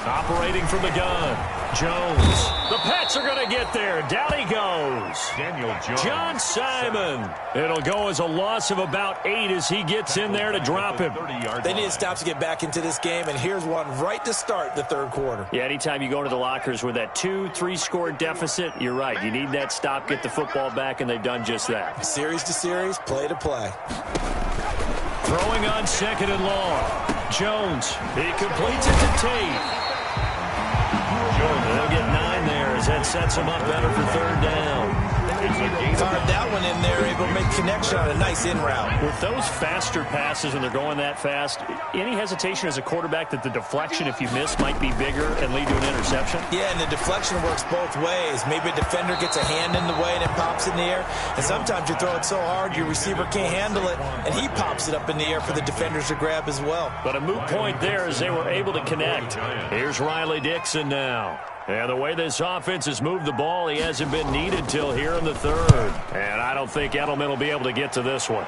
Operating from the gun, Jones. The Pats are going to get there. Down he goes. Daniel Jones. John Simon. It'll go as a loss of about 8 as he gets in there to drop him. They need to stop to get back into this game, and here's one right to start the third quarter. Yeah, anytime you go to the lockers with that 2-3 score deficit, you're right. You need that stop, get the football back, and they've done just that. Series to series, play to play. Throwing on 2nd and long. Jones. He completes it to Tate. They'll get 9 there as that sets him up better for third down. Fired that one in there, able to make connection on a nice in route. With those faster passes when they're going that fast, any hesitation as a quarterback that the deflection, if you miss, might be bigger and lead to an interception? Yeah, and the deflection works both ways. Maybe a defender gets a hand in the way and it pops in the air. And sometimes you throw it so hard your receiver can't handle it, and he pops it up in the air for the defenders to grab as well. But a moot point there as they were able to connect. Here's Riley Dixon now. And the way this offense has moved the ball, he hasn't been needed till here in the third. And I don't think Edelman will be able to get to this one.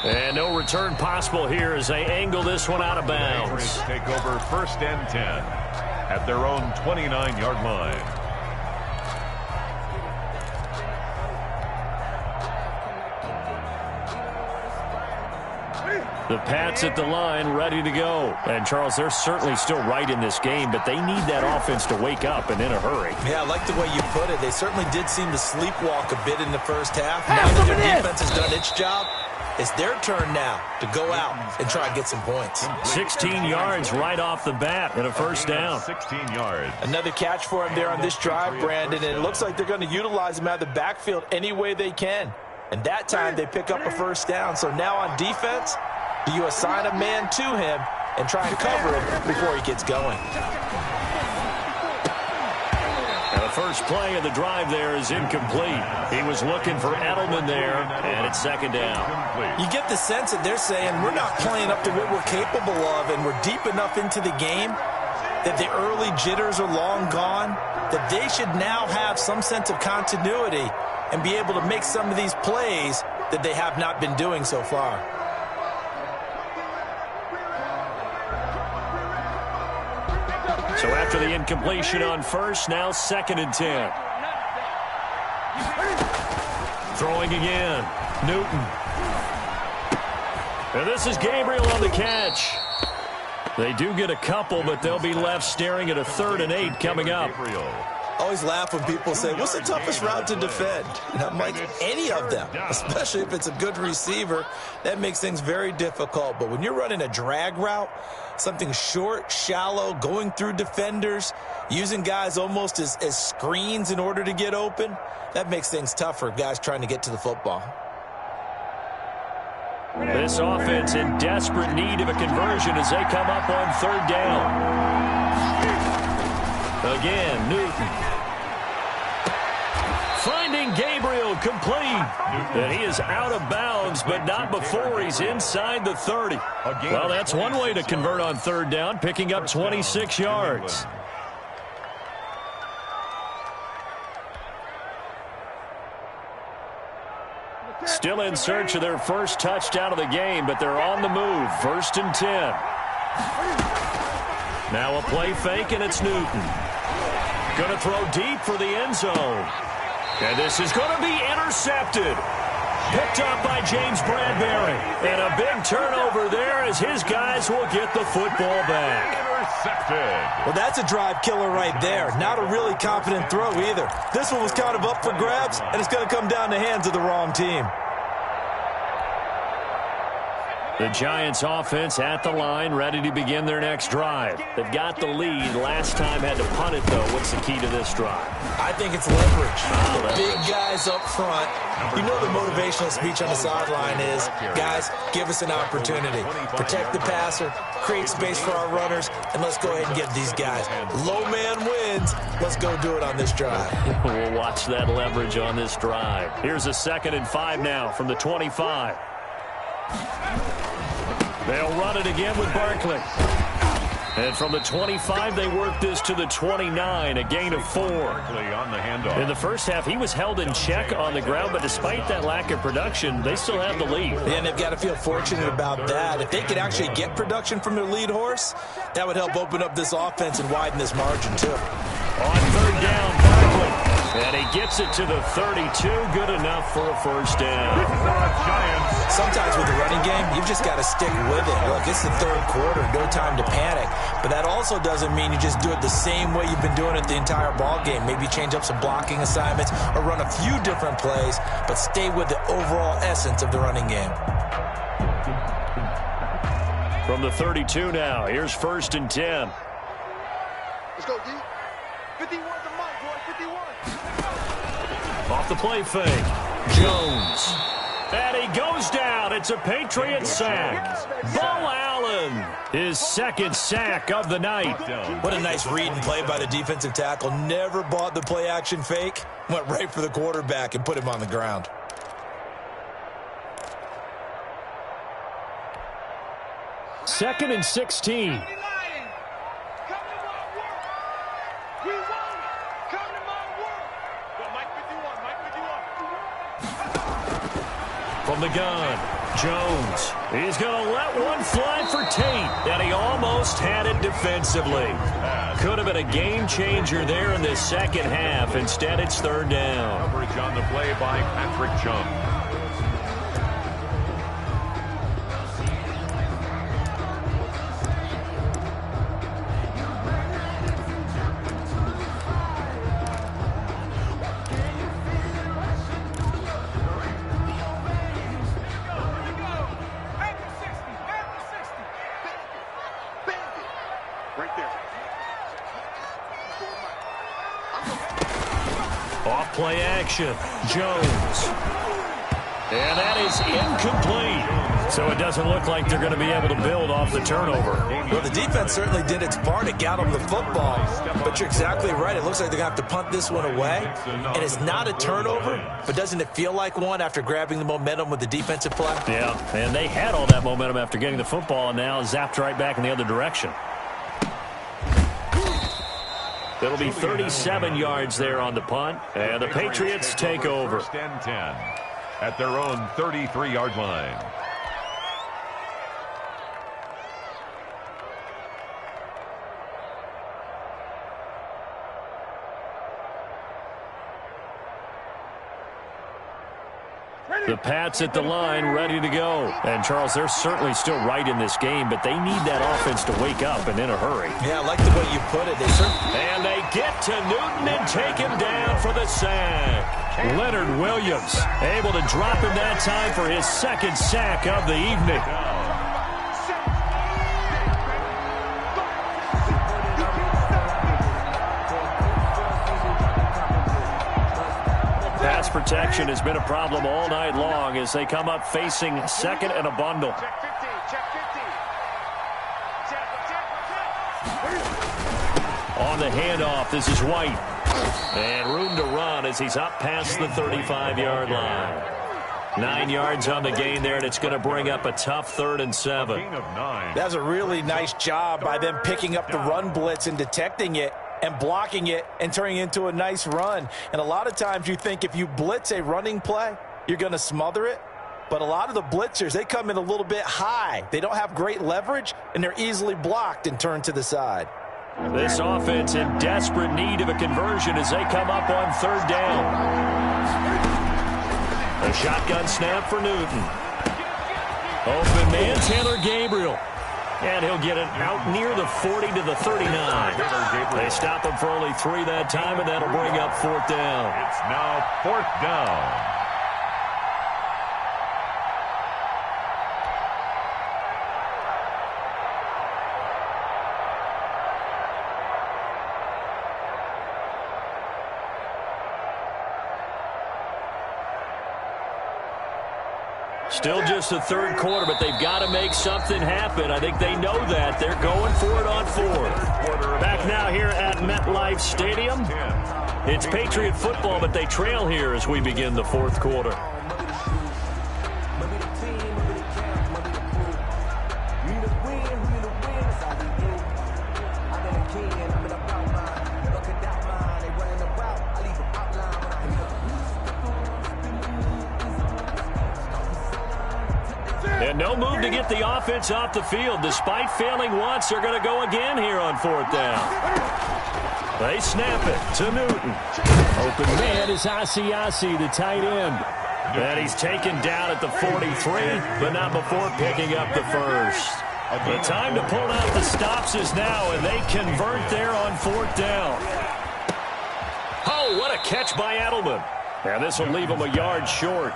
And no return possible here as they angle this one out of bounds. Take over 1st and 10 at their own 29-yard line. The Pats at the line, ready to go. And, Charles, they're certainly still right in this game, but they need that offense to wake up and in a hurry. Yeah, I like the way you put it. They certainly did seem to sleepwalk a bit in the first half. Now that their defense has done its job, it's their turn now to go out and try and get some points. 16 yards right off the bat and a first down. 16 yards. Another catch for him there on this drive, Brandon, and it looks like they're going to utilize him out of the backfield any way they can. And that time they pick up a first down. So now on defense, you assign a man to him and try and cover him before he gets going. And the first play of the drive there is incomplete. He was looking for Edelman there, and it's 2nd down. You get the sense that they're saying we're not playing up to what we're capable of, and we're deep enough into the game that the early jitters are long gone, that they should now have some sense of continuity and be able to make some of these plays that they have not been doing so far. So after the incompletion on first, now 2nd and 10. Throwing again. Newton. And this is Gabriel on the catch. They do get a couple, but they'll be left staring at a 3rd and 8 coming up. Always laugh when people say, what's the toughest route to defend? And I'm like, any of them, especially if it's a good receiver. That makes things very difficult. But when you're running a drag route, something short, shallow, going through defenders, using guys almost as screens in order to get open, that makes things tough for guys trying to get to the football. This offense in desperate need of a conversion as they come up on 3rd down. Again, Newton. Finding Gabriel complete. And he is out of bounds, but not before he's inside the 30. Well, that's one way to convert on 3rd down, picking up 26 yards. Still in search of their first touchdown of the game, but they're on the move. 1st and 10. Now a play fake, and it's Newton. Going to throw deep for the end zone. And this is going to be intercepted. Picked up by James Bradbury. And a big turnover there as his guys will get the football back. Well, that's a drive killer right there. Not a really confident throw either. This one was kind of up for grabs, and it's going to come down the hands of the wrong team. The Giants offense at the line, ready to begin their next drive. They've got the lead. Last time had to punt it, though. What's the key to this drive? I think it's leverage. The big guys up front. You know the motivational speech on the sideline is, guys, give us an opportunity. Protect the passer, create space for our runners, and let's go ahead and get these guys. Low man wins. Let's go do it on this drive. We'll watch that leverage on this drive. Here's a 2nd and 5 now from the 25. They'll run it again with Barkley. And from the 25, they work this to the 29, a gain of 4. In the first half, he was held in check on the ground, but despite that lack of production, they still have the lead. And they've got to feel fortunate about that. If they could actually get production from their lead horse, that would help open up this offense and widen this margin, too. On 3rd down, Barkley. And he gets it to the 32. Good enough for a 1st down. Sometimes with the running game, you've just got to stick with it. Look, it's the 3rd quarter, no time to panic. But that also doesn't mean you just do it the same way you've been doing it the entire ball game. Maybe change up some blocking assignments or run a few different plays, but stay with the overall essence of the running game. From the 32 now, here's 1st and 10. Let's go, D. 51 to Mike, boy, 51. Off the play fake. Jones. And he goes down. It's a Patriot sack. Bo Allen, his 2nd sack of the night. What a nice read and play by the defensive tackle. Never bought the play-action fake. Went right for the quarterback and put him on the ground. Second and 16. From the gun, Jones. He's going to let one fly for Tate, and he almost had it defensively. Could have been a game changer there in this 2nd half. Instead, it's 3rd down. Coverage on the play by Patrick Chung. Off play action, Jones. And that is incomplete. So it doesn't look like they're going to be able to build off the turnover. Well, the defense certainly did its part to get them the football. But you're exactly right. It looks like they're going to have to punt this one away. And it's not a turnover, but doesn't it feel like one after grabbing the momentum with the defensive play? Yeah, and they had all that momentum after getting the football, and now zapped right back in the other direction. It'll be 37 yards there on the punt, and the Patriots take over. First and 10 at their own 33-yard line. The Pats at the line, ready to go. And, Charles, they're certainly still right in this game, but they need that offense to wake up and in a hurry. Yeah, I like the way you put it. And they get to Newton and take him down for the sack. Leonard Williams able to drop him that time for his second sack of the evening. Pass protection has been a problem all night long as they come up facing second and a bundle. On the handoff, this is White. And room to run as he's up past the 35-yard line. 9 yards on the gain there, and it's going to bring up a tough 3rd and 7. That's a really nice job by them picking up the run blitz and detecting it and blocking it and turning it into a nice run. And a lot of times you think if you blitz a running play, you're going to smother it. But a lot of the blitzers, they come in a little bit high. They don't have great leverage, and they're easily blocked and turned to the side. This offense in desperate need of a conversion as they come up on 3rd down. A shotgun snap for Newton. Open man, Taylor Gabriel. And he'll get it out near the 40 to the 39. They stop him for only 3 that time, and that'll bring up 4th down. It's now 4th down. Still just the 3rd quarter, but they've got to make something happen. I think they know that. They're going for it on 4th. Back now here at MetLife Stadium. It's Patriot football, but they trail here as we begin the 4th quarter. And no move to get the offense off the field. Despite failing once, they're going to go again here on 4th down. They snap it to Newton. Open man is Asiasi, the tight end. And he's taken down at the 43, but not before picking up the 1st. The time to pull out the stops is now, and they convert there on 4th down. Oh, what a catch by Edelman. And this will leave him a yard short.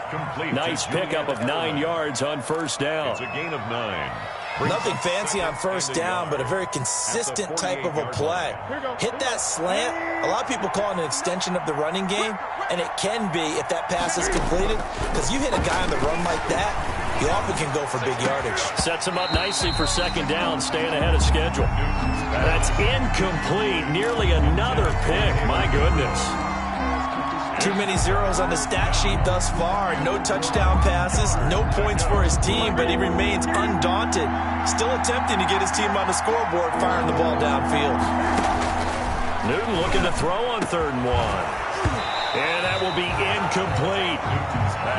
Nice pickup of 9 yards on 1st down. It's a gain of 9. Nothing fancy on 1st down, but a very consistent type of a play. Hit that slant. A lot of people call it an extension of the running game, and it can be if that pass is completed, because you hit a guy on the run like that, you often can go for big yardage. Sets him up nicely for 2nd down, staying ahead of schedule. That's incomplete. Nearly another pick. My goodness. Too many zeros on the stat sheet thus far. No touchdown passes, no points for his team, but he remains undaunted. Still attempting to get his team on the scoreboard, firing the ball downfield. Newton looking to throw on 3rd and 1. And that will be incomplete.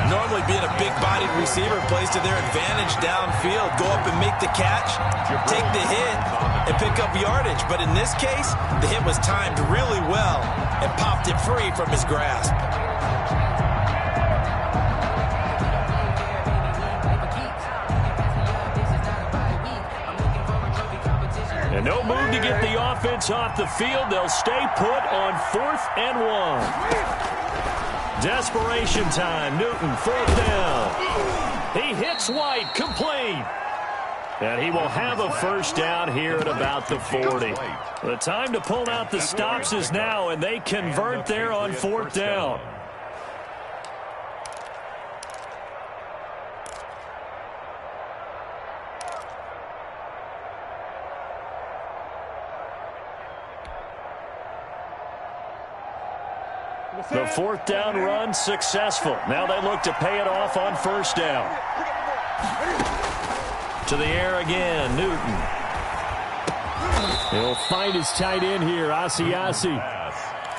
Normally being a big-bodied receiver plays to their advantage downfield. Go up and make the catch, take the hit, and pick up yardage. But in this case, the hit was timed really well and popped it free from his grasp. And no move to get the offense off the field. They'll stay put on 4th and 1. Desperation time. Newton, 4th down. He hits White, complete. And he will have a 1st down here at about the 40. The time to pull out the stops is now, and they convert there on 4th down. The 4th down run successful. Now they look to pay it off on 1st down. To the air again, Newton. He'll find his tight end here, Asiasi.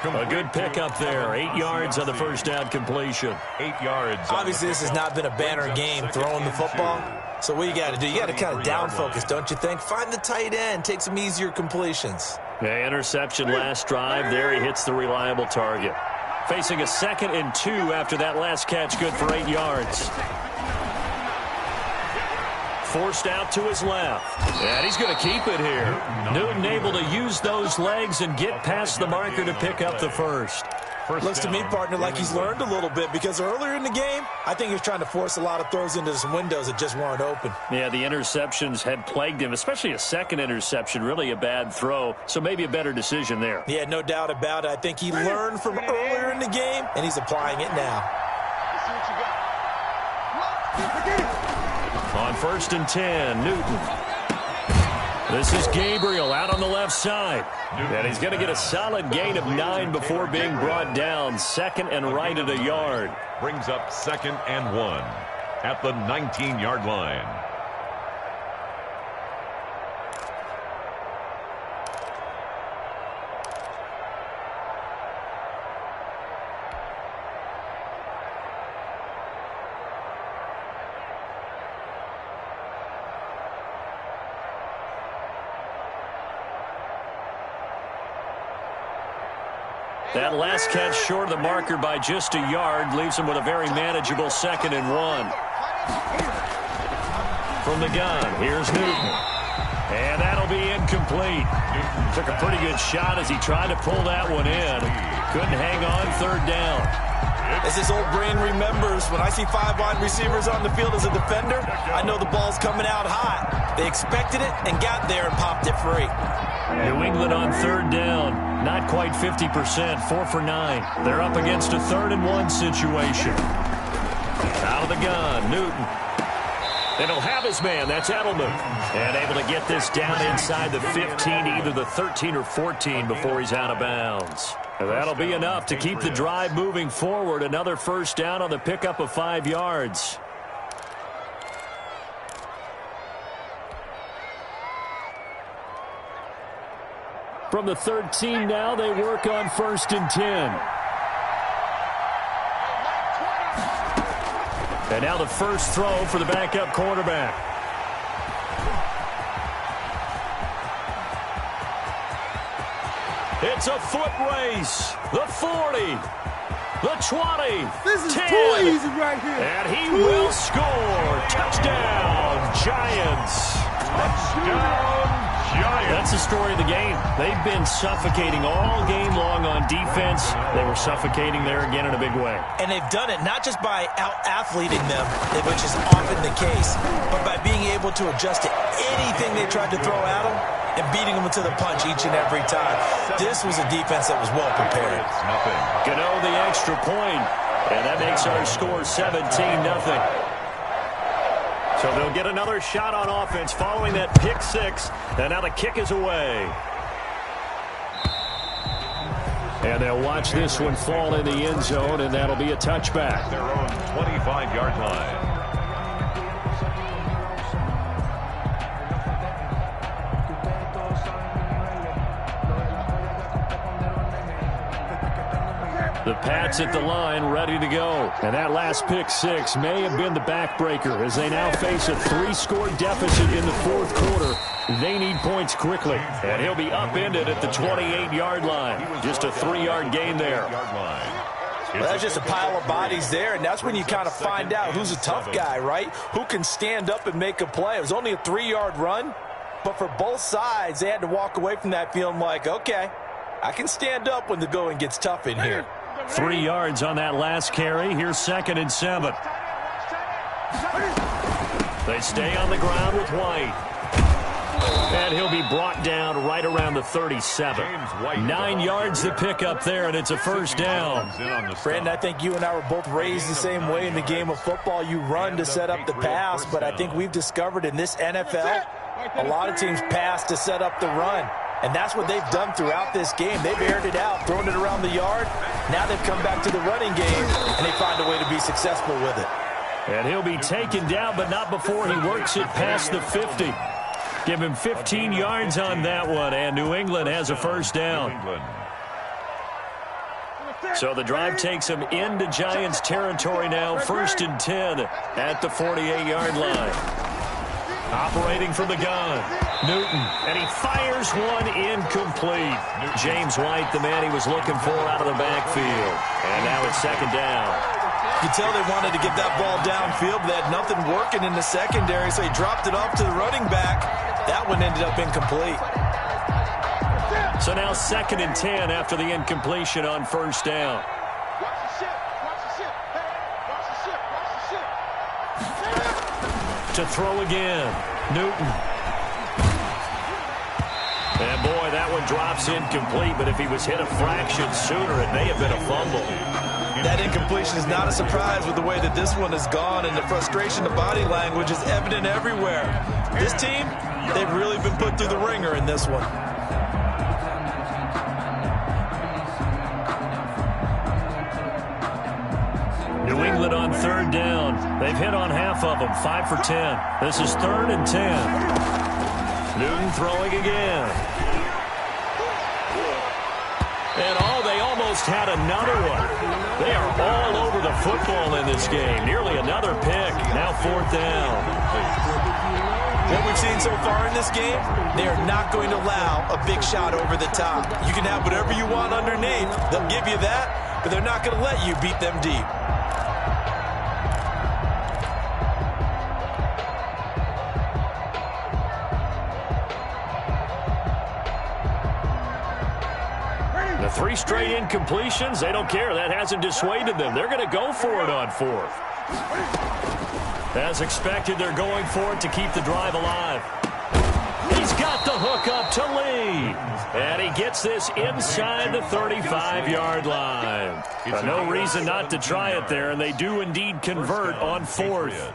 A good pickup there. 8 yards on the first down completion. 8 yards. Obviously, this has not been a banner game throwing the football. So what you got to do, you got to kind of down focus, don't you think? Find the tight end, take some easier completions. Yeah, interception last drive. There he hits the reliable target. Facing a 2nd and 2 after that last catch, good for 8 yards. Forced out to his left. And he's going to keep it here. Newton able to use those legs and get past the marker to pick up the first. Looks to me, partner, like he's learned a little bit because earlier in the game, I think he was trying to force a lot of throws into some windows that just weren't open. Yeah, the interceptions had plagued him, especially a 2nd interception, really a bad throw, so maybe a better decision there. Yeah, no doubt about it. I think he learned from earlier in the game, and he's applying it now. On 1st and 10, Newton. This is Gabriel out on the left side. And he's going to get a solid gain of 9 before being brought down. 2nd and right at a yard. Brings up 2nd and 1 at the 19-yard line. That last catch short of the marker by just a yard leaves him with a very manageable 2nd and 1. From the gun, here's Newton. And that'll be incomplete. Took a pretty good shot as he tried to pull that one in. Couldn't hang on 3rd down. As his old brain remembers, when I see 5 wide receivers on the field as a defender, I know the ball's coming out hot. They expected it and got there and popped it free. New England on 3rd down. Not quite 50%, 4 for 9. They're up against a 3rd and 1 situation. Out of the gun, Newton. And he'll have his man, that's Edelman. And able to get this down inside the 15, either the 13 or 14 before he's out of bounds. And that'll be enough to keep the drive moving forward. Another first down on the pickup of 5 yards. From the 13 now, they work on 1st and 10. And now the first throw for the backup quarterback. It's a foot race. The 40. The 20. This is 10, too easy right here. And he will score. Touchdown, Giants. Touchdown, Giants. That's the story of the game. They've been suffocating all game long on defense. They were suffocating there again in a big way. And they've done it not just by out-athleting them, which is often the case, but by being able to adjust to anything they tried to throw at them and beating them to the punch each and every time. This was a defense that was well prepared. Gano the extra point, and that makes our score 17-0. So they'll get another shot on offense following that pick 6, and now the kick is away. And they'll watch this one fall in the end zone, and that'll be a touchback. Their own 25-yard line. The Pats at the line, ready to go. And that last pick 6 may have been the backbreaker as they now face a 3-score deficit in the 4th quarter. They need points quickly. And he'll be upended at the 28-yard line. Just a 3-yard gain there. Well, that's just a pile of bodies there, and that's when you kind of find out who's a tough guy, right? Who can stand up and make a play. It was only a 3-yard run, but for both sides, they had to walk away from that feeling like, okay, I can stand up when the going gets tough in here. 3 yards on that last carry. Here's 2nd and 7. They stay on the ground with White. And he'll be brought down right around the 37. 9 yards to pick up there, and it's a first down. Brandon, I think you and I were both raised the same way in the game of football. You run to set up the pass, but I think we've discovered in this NFL, a lot of teams pass to set up the run. And that's what they've done throughout this game. They've aired it out, thrown it around the yard. Now they've come back to the running game, and they find a way to be successful with it. And he'll be taken down, but not before he works it past the 50. Give him 15 yards on that one, and New England has a first down. So the drive takes him into Giants territory now, 1st and 10 at the 48-yard line. Operating from the gun, Newton, and he fires one incomplete. James White, the man he was looking for out of the backfield. And now it's 2nd down. You could tell they wanted to get that ball downfield, but they had nothing working in the secondary, so he dropped it off to the running back. That one ended up incomplete. So now 2nd and 10 after the incompletion on 1st down. To throw again, Newton. And boy, that one drops incomplete, but if he was hit a fraction sooner, it may have been a fumble. That incompletion is not a surprise with the way that this one has gone, and the frustration, the body language is evident everywhere. This team, they've really been put through the ringer in this one. New England on 3rd down. They've hit on half of them, 5 for 10. This is 3rd and 10. Newton throwing again. And they almost had another one. They are all over the football in this game. Nearly another pick. Now 4th down. What we've seen so far in this game, they are not going to allow a big shot over the top. You can have whatever you want underneath. They'll give you that, but they're not going to let you beat them deep. The 3 straight incompletions, they don't care. That hasn't dissuaded them. They're going to go for it on 4th. As expected, they're going for it to keep the drive alive. He's got the hook up to Lee. And he gets this inside the 35-yard line. No reason not to try it there, and they do indeed convert on 4th.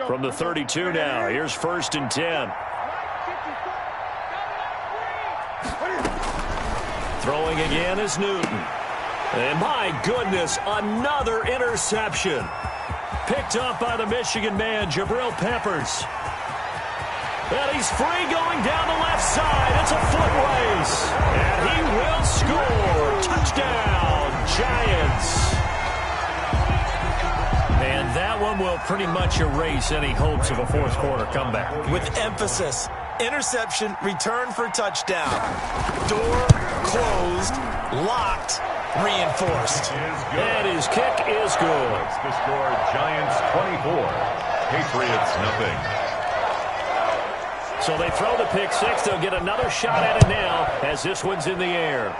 From the 32 now, here's 1st and 10. Throwing again is Newton. And my goodness, another interception. Picked up by the Michigan man, Jabril Peppers. And he's free going down the left side. It's a foot race. And he will score. Touchdown, Giants. And that one will pretty much erase any hopes of a 4th quarter comeback. With emphasis, interception, return for touchdown. Door closed, locked, reinforced. And his kick is good. The score, Giants 24, Patriots nothing. So they throw the pick 6. They'll get another shot at it now as this one's in the air.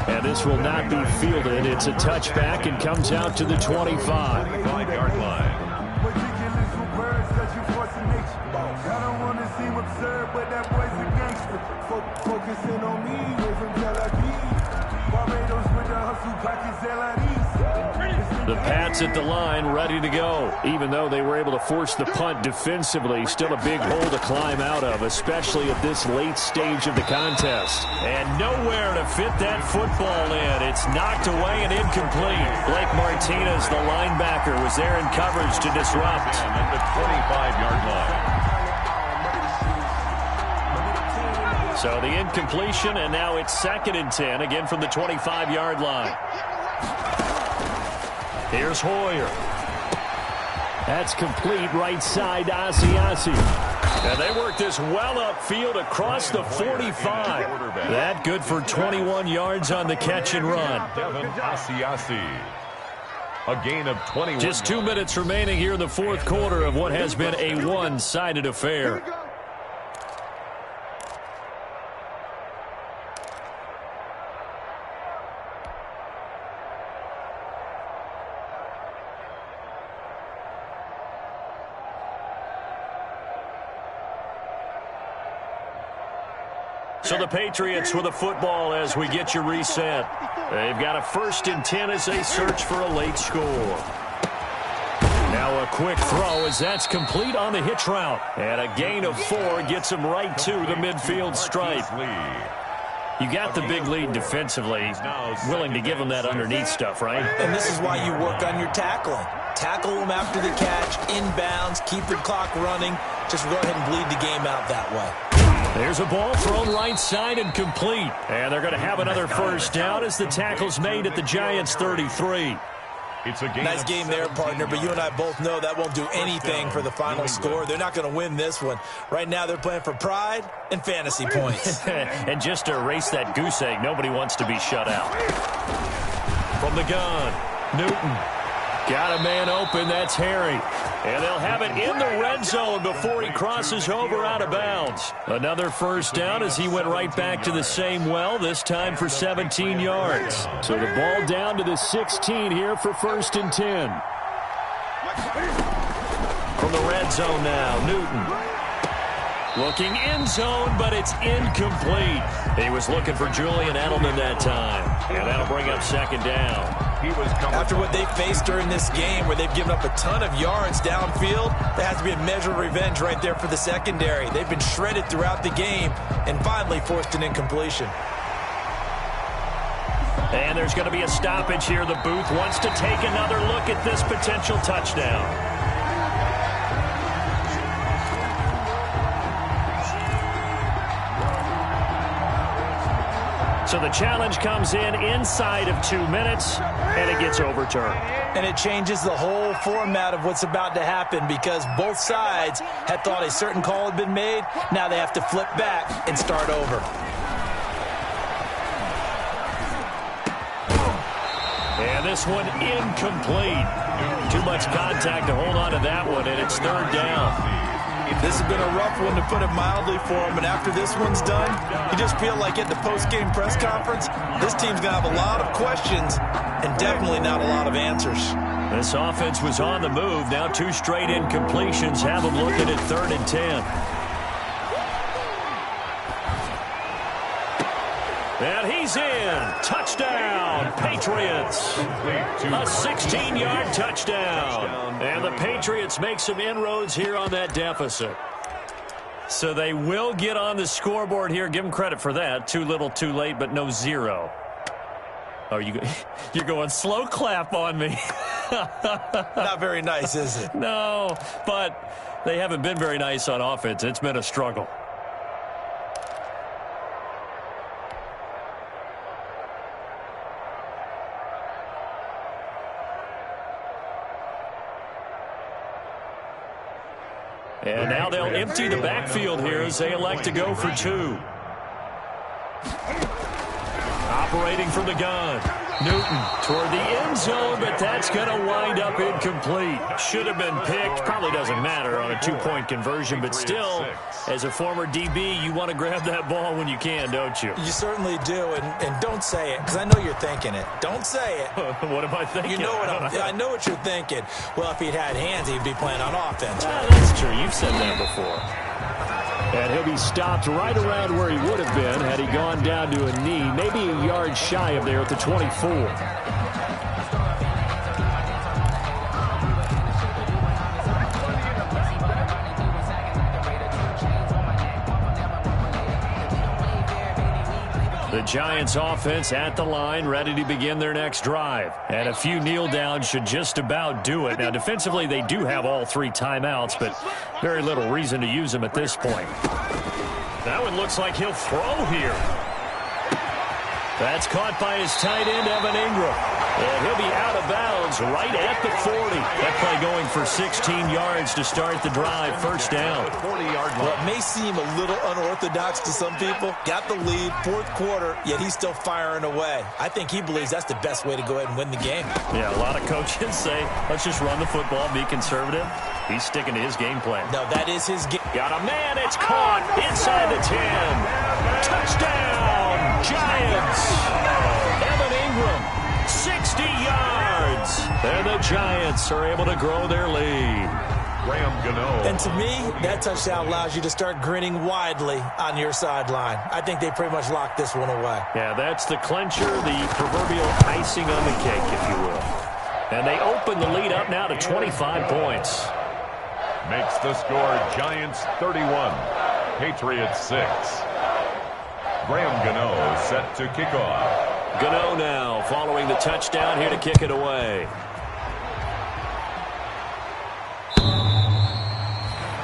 And this will not be fielded. It's a touchback and comes out to the 25-yard line. The Pats at the line ready to go. Even though they were able to force the punt defensively, still a big hole to climb out of, especially at this late stage of the contest. And nowhere to fit that football in. It's knocked away and incomplete. Blake Martinez, the linebacker, was there in coverage to disrupt. At the 25-yard line. So the incompletion, and now it's 2nd and 10, again from the 25-yard line. Here's Hoyer. That's complete right side to Asiasi. And they work this well upfield across the 45. That good for 21 yards on the catch and run. Asiasi. A gain of 21. Just 2 minutes remaining here in the 4th quarter of what has been a one-sided affair. So the Patriots with the football as we get you reset. They've got a 1st and 10 as they search for a late score. Now a quick throw as that's complete on the hitch route. And a gain of 4 gets him right to the midfield stripe. You got the big lead defensively, willing to give them that underneath stuff, right? And this is why you work on your tackling. Tackle them after the catch, inbounds, keep the clock running. Just go ahead and bleed the game out that way. There's a ball thrown right side and complete. And they're going to have another first down as the tackle's made at the Giants' 33. It's a game. Nice game there, partner, but you and I both know that won't do anything for the final score. They're not going to win this one. Right now, they're playing for pride and fantasy points. And just to erase that goose egg, nobody wants to be shut out. From the gun, Newton. Got a man open, that's Harry. And they'll have it in the red zone before he crosses over out of bounds. Another first down as he went right back to the same well, this time for 17 yards. So the ball down to the 16 here for 1st and 10. From the red zone now, Newton. Looking end zone, but it's incomplete. He was looking for Julian Edelman that time. And that'll bring up 2nd down. After what they faced during this game where they've given up a ton of yards downfield, there has to be a measure of revenge right there for the secondary. They've been shredded throughout the game and finally forced an incompletion. And there's going to be a stoppage here. The booth wants to take another look at this potential touchdown. So the challenge comes in inside of 2 minutes, and it gets overturned. And it changes the whole format of what's about to happen because both sides had thought a certain call had been made. Now they have to flip back and start over. And this one incomplete. Too much contact to hold on to that one, and it's 3rd down. This has been a rough one, to put it mildly, for him. And after this one's done, you just feel like at the post-game press conference, this team's going to have a lot of questions and definitely not a lot of answers. This offense was on the move. Now 2 straight incompletions have them looking at 3rd and 10. And he's in. Touchdown, Patriots. A 16-yard touchdown. And the Patriots make some inroads here on that deficit. So they will get on the scoreboard here. Give them credit for that. Too little, too late, but no 0. Oh, you're going slow clap on me. Not very nice, is it? No, but they haven't been very nice on offense. It's been a struggle. And now they'll empty the backfield here as they elect to go for 2. Operating from the gun. Newton toward the end zone, but that's going to wind up incomplete. Should have been picked. Probably doesn't matter on a 2-point conversion, but still, as a former DB, you want to grab that ball when you can, don't you? You certainly do, and don't say it, because I know you're thinking it. Don't say it. What am I thinking? You know what I know what you're thinking. Well, if he'd had hands, he'd be playing on offense. That's true. You've said that before. And he'll be stopped right around where he would have been had he gone down to a knee, maybe a yard shy of there at the 24. The Giants offense at the line, ready to begin their next drive. And a few kneel downs should just about do it. Now, defensively, they do have all 3 timeouts, but very little reason to use them at this point. That one looks like he'll throw here. That's caught by his tight end, Evan Ingram. And he'll be out of bounds right at the 40. That play going for 16 yards to start the drive. 1st down. Well, it may seem a little unorthodox to some people. Got the lead, 4th quarter, yet he's still firing away. I think he believes that's the best way to go ahead and win the game. Yeah, a lot of coaches say, let's just run the football, be conservative. He's sticking to his game plan. No, that is his game. Got a man, it's caught inside the 10. Touchdown, Giants. Evan Ingram. 60 yards. And the Giants are able to grow their lead. And to me, that touchdown allows you to start grinning widely on your sideline. I think they pretty much locked this one away. Yeah, that's the clincher, the proverbial icing on the cake, if you will. And they open the lead up now to 25 points. Makes the score Giants 31, Patriots 6. Graham Gano set to kick off. Gano now following the touchdown here to kick it away.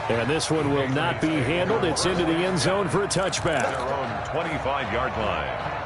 And this one will not be handled. It's into the end zone for a touchback. Their own 25-yard line.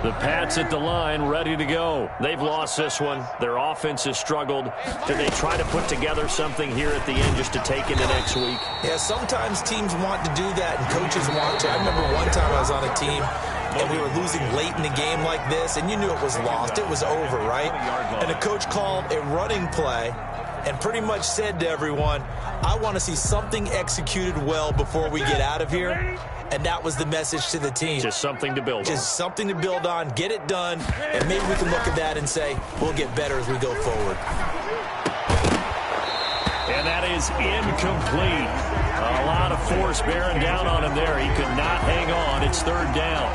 The Pats at the line, ready to go. They've lost this one. Their offense has struggled. Do they try to put together something here at the end just to take into next week? Yeah, sometimes teams want to do that, and coaches want to. I remember one time I was on a team, and we were losing late in the game like this, and you knew it was lost. It was over, right? And the coach called a running play and pretty much said to everyone, I want to see something executed well before we get out of here. And that was the message to the team. Just something to build on. Just something to build on, get it done, and maybe we can look at that and say, we'll get better as we go forward. And that is incomplete. A lot of force bearing down on him there. He could not hang on. It's third down.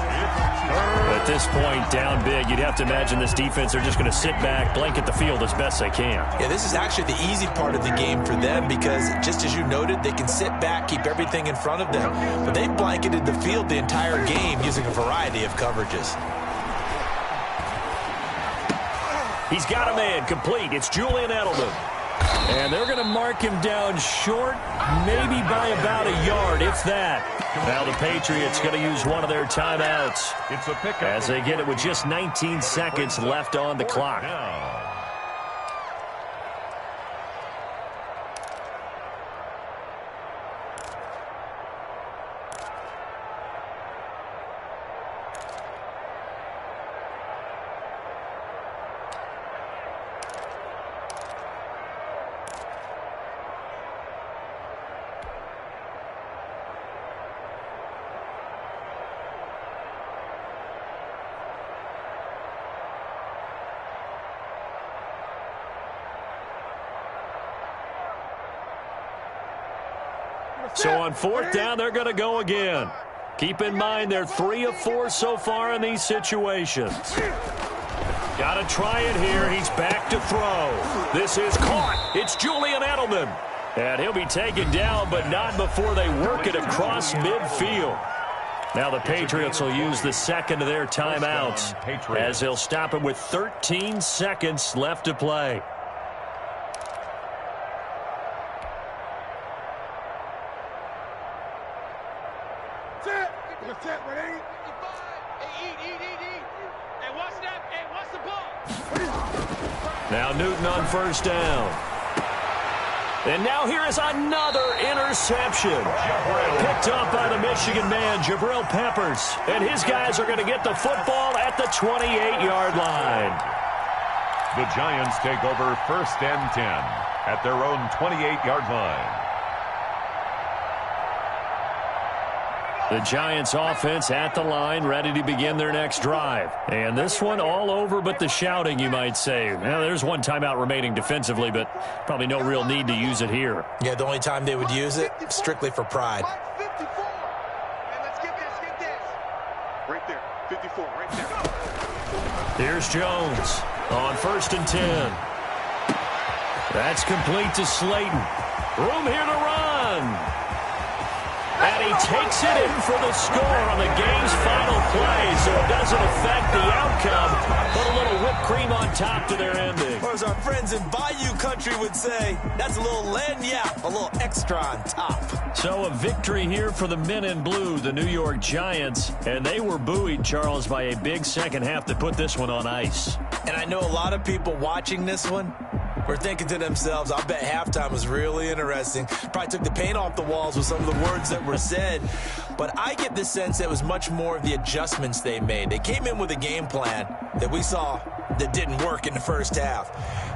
At this point, down big, you'd have to imagine this defense, they're just going to sit back, blanket the field as best they can. Yeah, this is actually the easy part of the game for them because, just as you noted, they can sit back, keep everything in front of them. But they've blanketed the field the entire game using a variety of coverages. He's got a man complete. It's Julian Edelman. And they're going to mark him down short, maybe by about a yard, if that. Now the Patriots going to use one of their timeouts It's a pickup as they get it with just 19 seconds left on the clock. Now. So on fourth down, they're going to go again. Keep in mind, they're 3 of 4 so far in these situations. Got to try it here. He's back to throw. This is caught. It's Julian Edelman. And he'll be taken down, but not before they work it across midfield. Now the Patriots will use the second of their timeouts as they'll stop him with 13 seconds left to play. Now Newton on first down. And now here is another interception. Picked up by the Michigan man, Jabril Peppers. And his guys are going to get the football at the 28-yard line. The Giants take over first and 10 at their own 28-yard line. The Giants offense at the line, ready to begin their next drive. And this one all over but the shouting, you might say. Well, there's one timeout remaining defensively, but probably no real need to use it here. Yeah, the only time they would use it, strictly for pride. 54. And let's get this. Right there. 54, right there. Here's Jones on first and 10. That's complete to Slayton. Room here to run. And he takes it in for the score on the game's final play, so it doesn't affect the outcome, but a little whipped cream on top to their ending. Or as our friends in Bayou Country would say, that's a little lagniappe, a little extra on top. So a victory here for the men in blue, the New York Giants, and they were buoyed, Charles, by a big second half to put this one on ice. And I know a lot of people watching this one were thinking to themselves, I bet halftime was really interesting. Probably took the paint off the walls with some of the words that were said. But I get the sense that it was much more of the adjustments they made. They came in with a game plan that we saw that didn't work in the first half.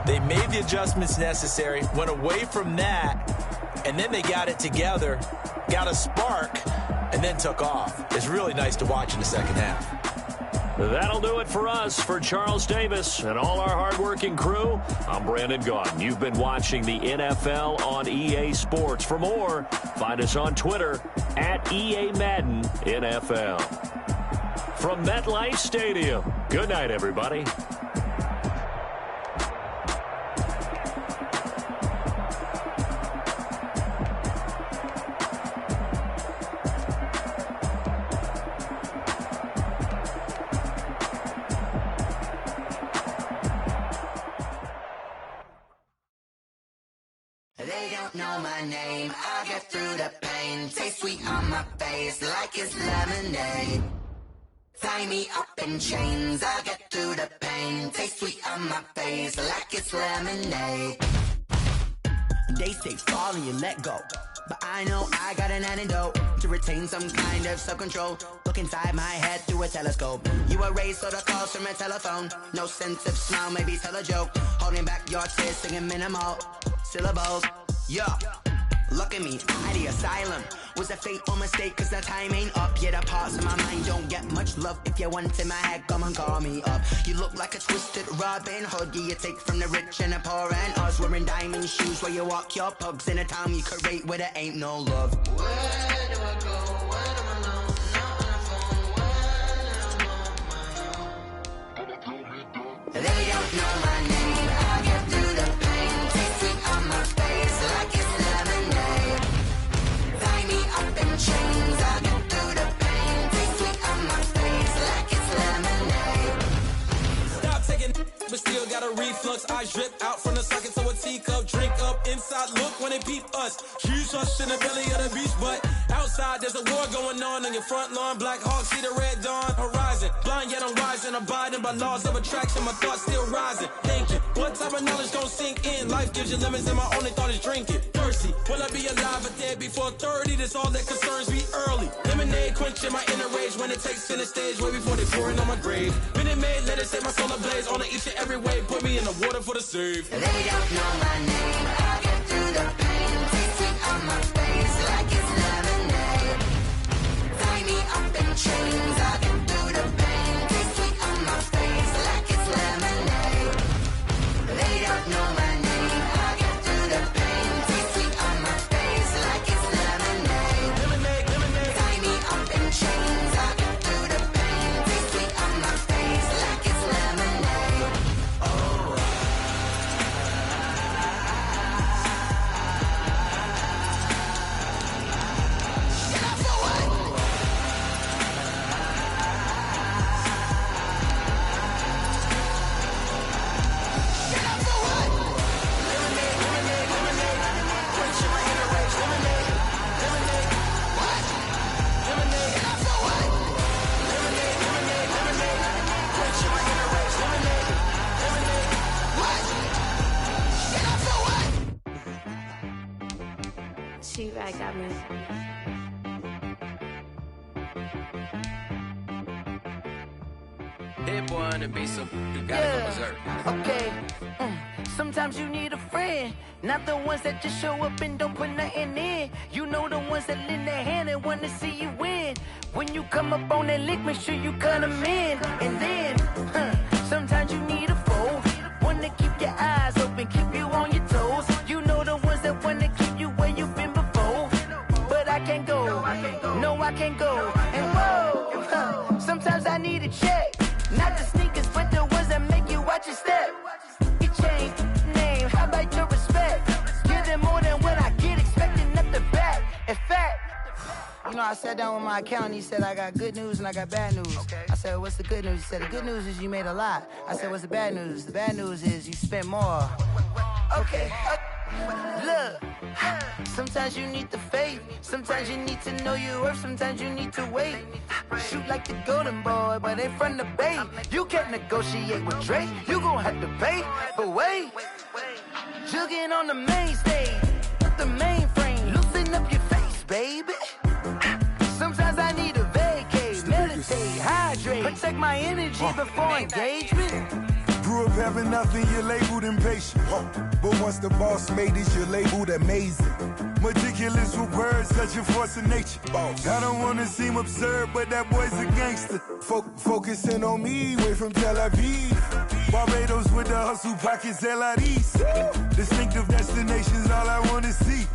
They made the adjustments necessary, went away from that, and then they got it together, got a spark, and then took off. It's really nice to watch in the second half. That'll do it for us. For Charles Davis and all our hardworking crew, I'm Brandon Gaudin. You've been watching the NFL on EA Sports. For more, find us on Twitter at EA Madden NFL. From MetLife Stadium, good night, everybody. They don't know my name, I'll get through the pain. Taste sweet on my face like it's lemonade. Tie me up in chains, I'll get through the pain. Taste sweet on my face like it's lemonade. They say fall and you let go, but I know I got an antidote to retain some kind of self-control. Look inside my head through a telescope. You erase all the calls from a telephone. No sense of smile, maybe tell a joke. Holding back your tears, singing minimal syllables. Yeah, look at me, at the asylum. Was a fate or mistake, cause the time ain't up. Yet the parts of my mind don't get much love. If you want in my head, come and call me up. You look like a twisted Robin Hood. You take from the rich and the poor and us. Wearing diamond shoes where you walk your pugs in a town you create where there ain't no love. Where do I go? When I'm alone? Not on the phone. When I'm on my own. They don't know my name. I'll get through the pain. Taste sweet on my face like it's lemonade. Tie me up in chains. I'll get through the pain. Taste sweet on my face like it's lemonade. Stop taking, but still got a reflux. I drip out from the socket to a teacup. Drink up inside, look when they peep us. Huge us in the belly of the beach, but outside there's a war going on your front lawn. Black Hawk see the red dawn horizon. Blind yet I'm rising, abiding by laws of attraction. My thoughts still rising. Thinking, what type of knowledge gon' sink in? Life gives you lemons and my only thought is drinking. Thirsty, will I be alive or dead before 30? That's all that concerns me early. Lemonade quenching my inner rage when it takes center stage way before they pour it on my grave. Minute Maid, let it set my soul ablaze. On each and every way, put me in the water for the save. They don't know my name, I'll get through the pain. Taste sweet on my face like it's lemonade. Tie me up in chains, I'll get through the pain. Taste sweet on my face like it's lemonade. They don't know my name, I'll get through the pain. Taste sweet on my face like it's lemonade. Lemonade. Tie me up in chains, I'll get through the pain. Taste sweet on my face like it's lemonade. Oh. She got me. Hit boy on the beat, so you gotta go berserk. Okay. Sometimes you need a friend, not the ones that just show up and don't put nothing in. You know the ones that lend their hand and want to see you win. When you come up on that lick, make sure you cut them in. And then, sometimes you need a foe, one to keep your eyes open, keep you on your toes. You know the ones that want to keep you where you've been before. But I can't go, no I can't go. And whoa, sometimes I need a check. Not the sneakers, but the ones that make you watch your step. You change name, how about your respect? Give them more than what I get, expecting nothing back. In fact, you know, I sat down with my accountant. He said, I got good news and I got bad news. Okay. I said, what's the good news? He said, the good news is you made a lot. I said, what's the bad news? The bad news is you spent more. Okay. Look, sometimes you need the faith. Sometimes you need to know your worth. Sometimes you need to wait. Shoot like the golden boy, but ain't from the bay. You can't negotiate with Drake. You gon' have to pay. But wait, jugging on the main stage, the mainframe. Loosen up your face, baby. Sometimes I need a vacate, meditate, hydrate, protect my energy before engagement. Grew up having nothing, you're labeled impatient. But once the boss made it, you're labeled amazing. Meticulous with words, such a force of nature. I don't wanna seem absurd, but that boy's a gangster. Focusing on me, way from Tel Aviv. Barbados with the hustle pockets, LIDs. Distinctive destinations, all I wanna see.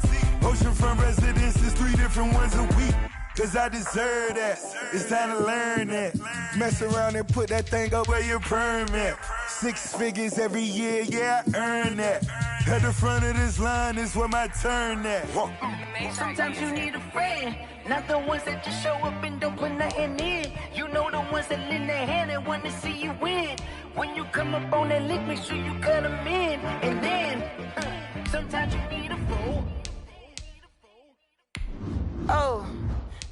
Oceanfront residences, 3 different ones a week. Cause I deserve that, it's time to learn that. Mess around and put that thing up where your permit. 6 figures every year, yeah, I earn that. At the front of this line is where my turn at. Sometimes you need a friend, not the ones that just show up and don't put nothing in. You know the ones that lend their hand and want to see you win. When you come up on that lick, make sure you cut them in. And then, sometimes you need a fool. Oh.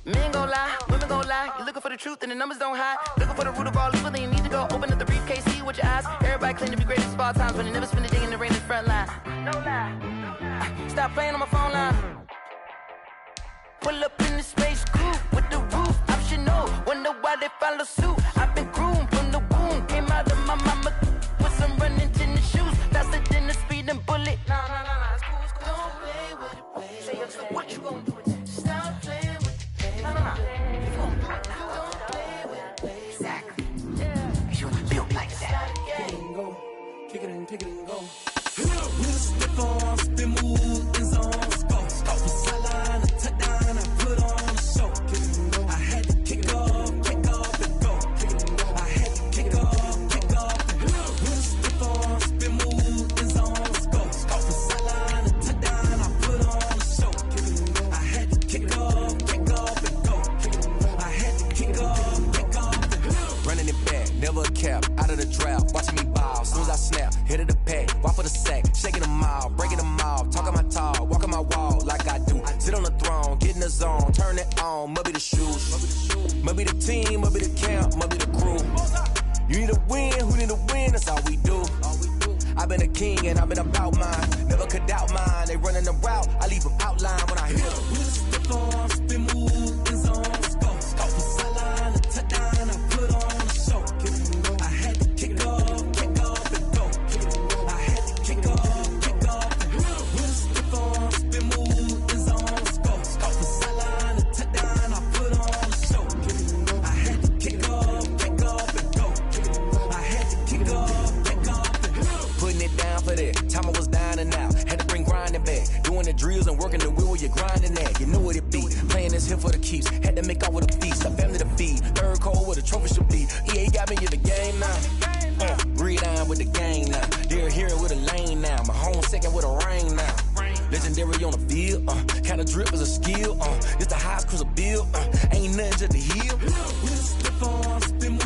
Men gon' lie, women gon' lie. You're looking for the truth and the numbers don't hide. Looking for the root of all evil, then you need to go open up the briefcase, see with your eyes. Everybody claim to be greatest of all times, but they never spend a day in the rain in the front line. No lie. Stop playing on my phone line. Pull up in the space coupe with the roof optional. Wonder why they follow suit. I've been groomed from the womb. Came out of my mama with some running tennis shoes. Faster than a speeding bullet. No, it's cool, it's cool. Don't play with it, play. Say what you gon' do with that? Stop playing. No. You gon' do it now. Don't play with it. Exactly. Yeah. You're not built like that. Kick it and go. With a stiff on, spin move, in zone, go. Off the sideline, a touchdown, I put on a show. I had to kick off and go. I had to kick off and go. With a stiff on, spin move, in zone, go. Off the sideline, a touchdown, I put on a show. I had to kick off and go. I had to kick off and go. Running it back, never a cap, out of the draft, watching me ball, soon as I snap, hit of the pack, walk for the sack, shaking them all, breaking them all, talking my talk, walking my wall like I do, sit on the throne, get in the zone, turn it on, must be the shoes, must be the team, must be the camp, must be the crew, you need a win, who need a win, that's all we do, I've been a king and I've been about mine, never could doubt mine, they running the route, I leave them outline when I hit them. With a stiff on, spin move, in zone, go. Off the sideline, a touchdown, I put on a show. I had to kick off and go. I had to kick off and go. With a stiff on, spin move, in zone, go. Off the sideline, a touchdown, I put on a show. I had to kick off and go. I had to kick off and go. Putting it down for that, time I was down and out, had to bring grinding back, doing the drills and working the wheel where you're grinding at, you know what it be, playing this here for the keeps, had to make off with a feast, a family to feed, third cold where the trophy should be, EA got me in the game now, breathe on with the gang now, they're here with a lane now, my home second with a rain now, legendary on the field, kind of drip is a skill, it's the highest cruiser bill, ain't nothing to the hill. With a stiff on, spin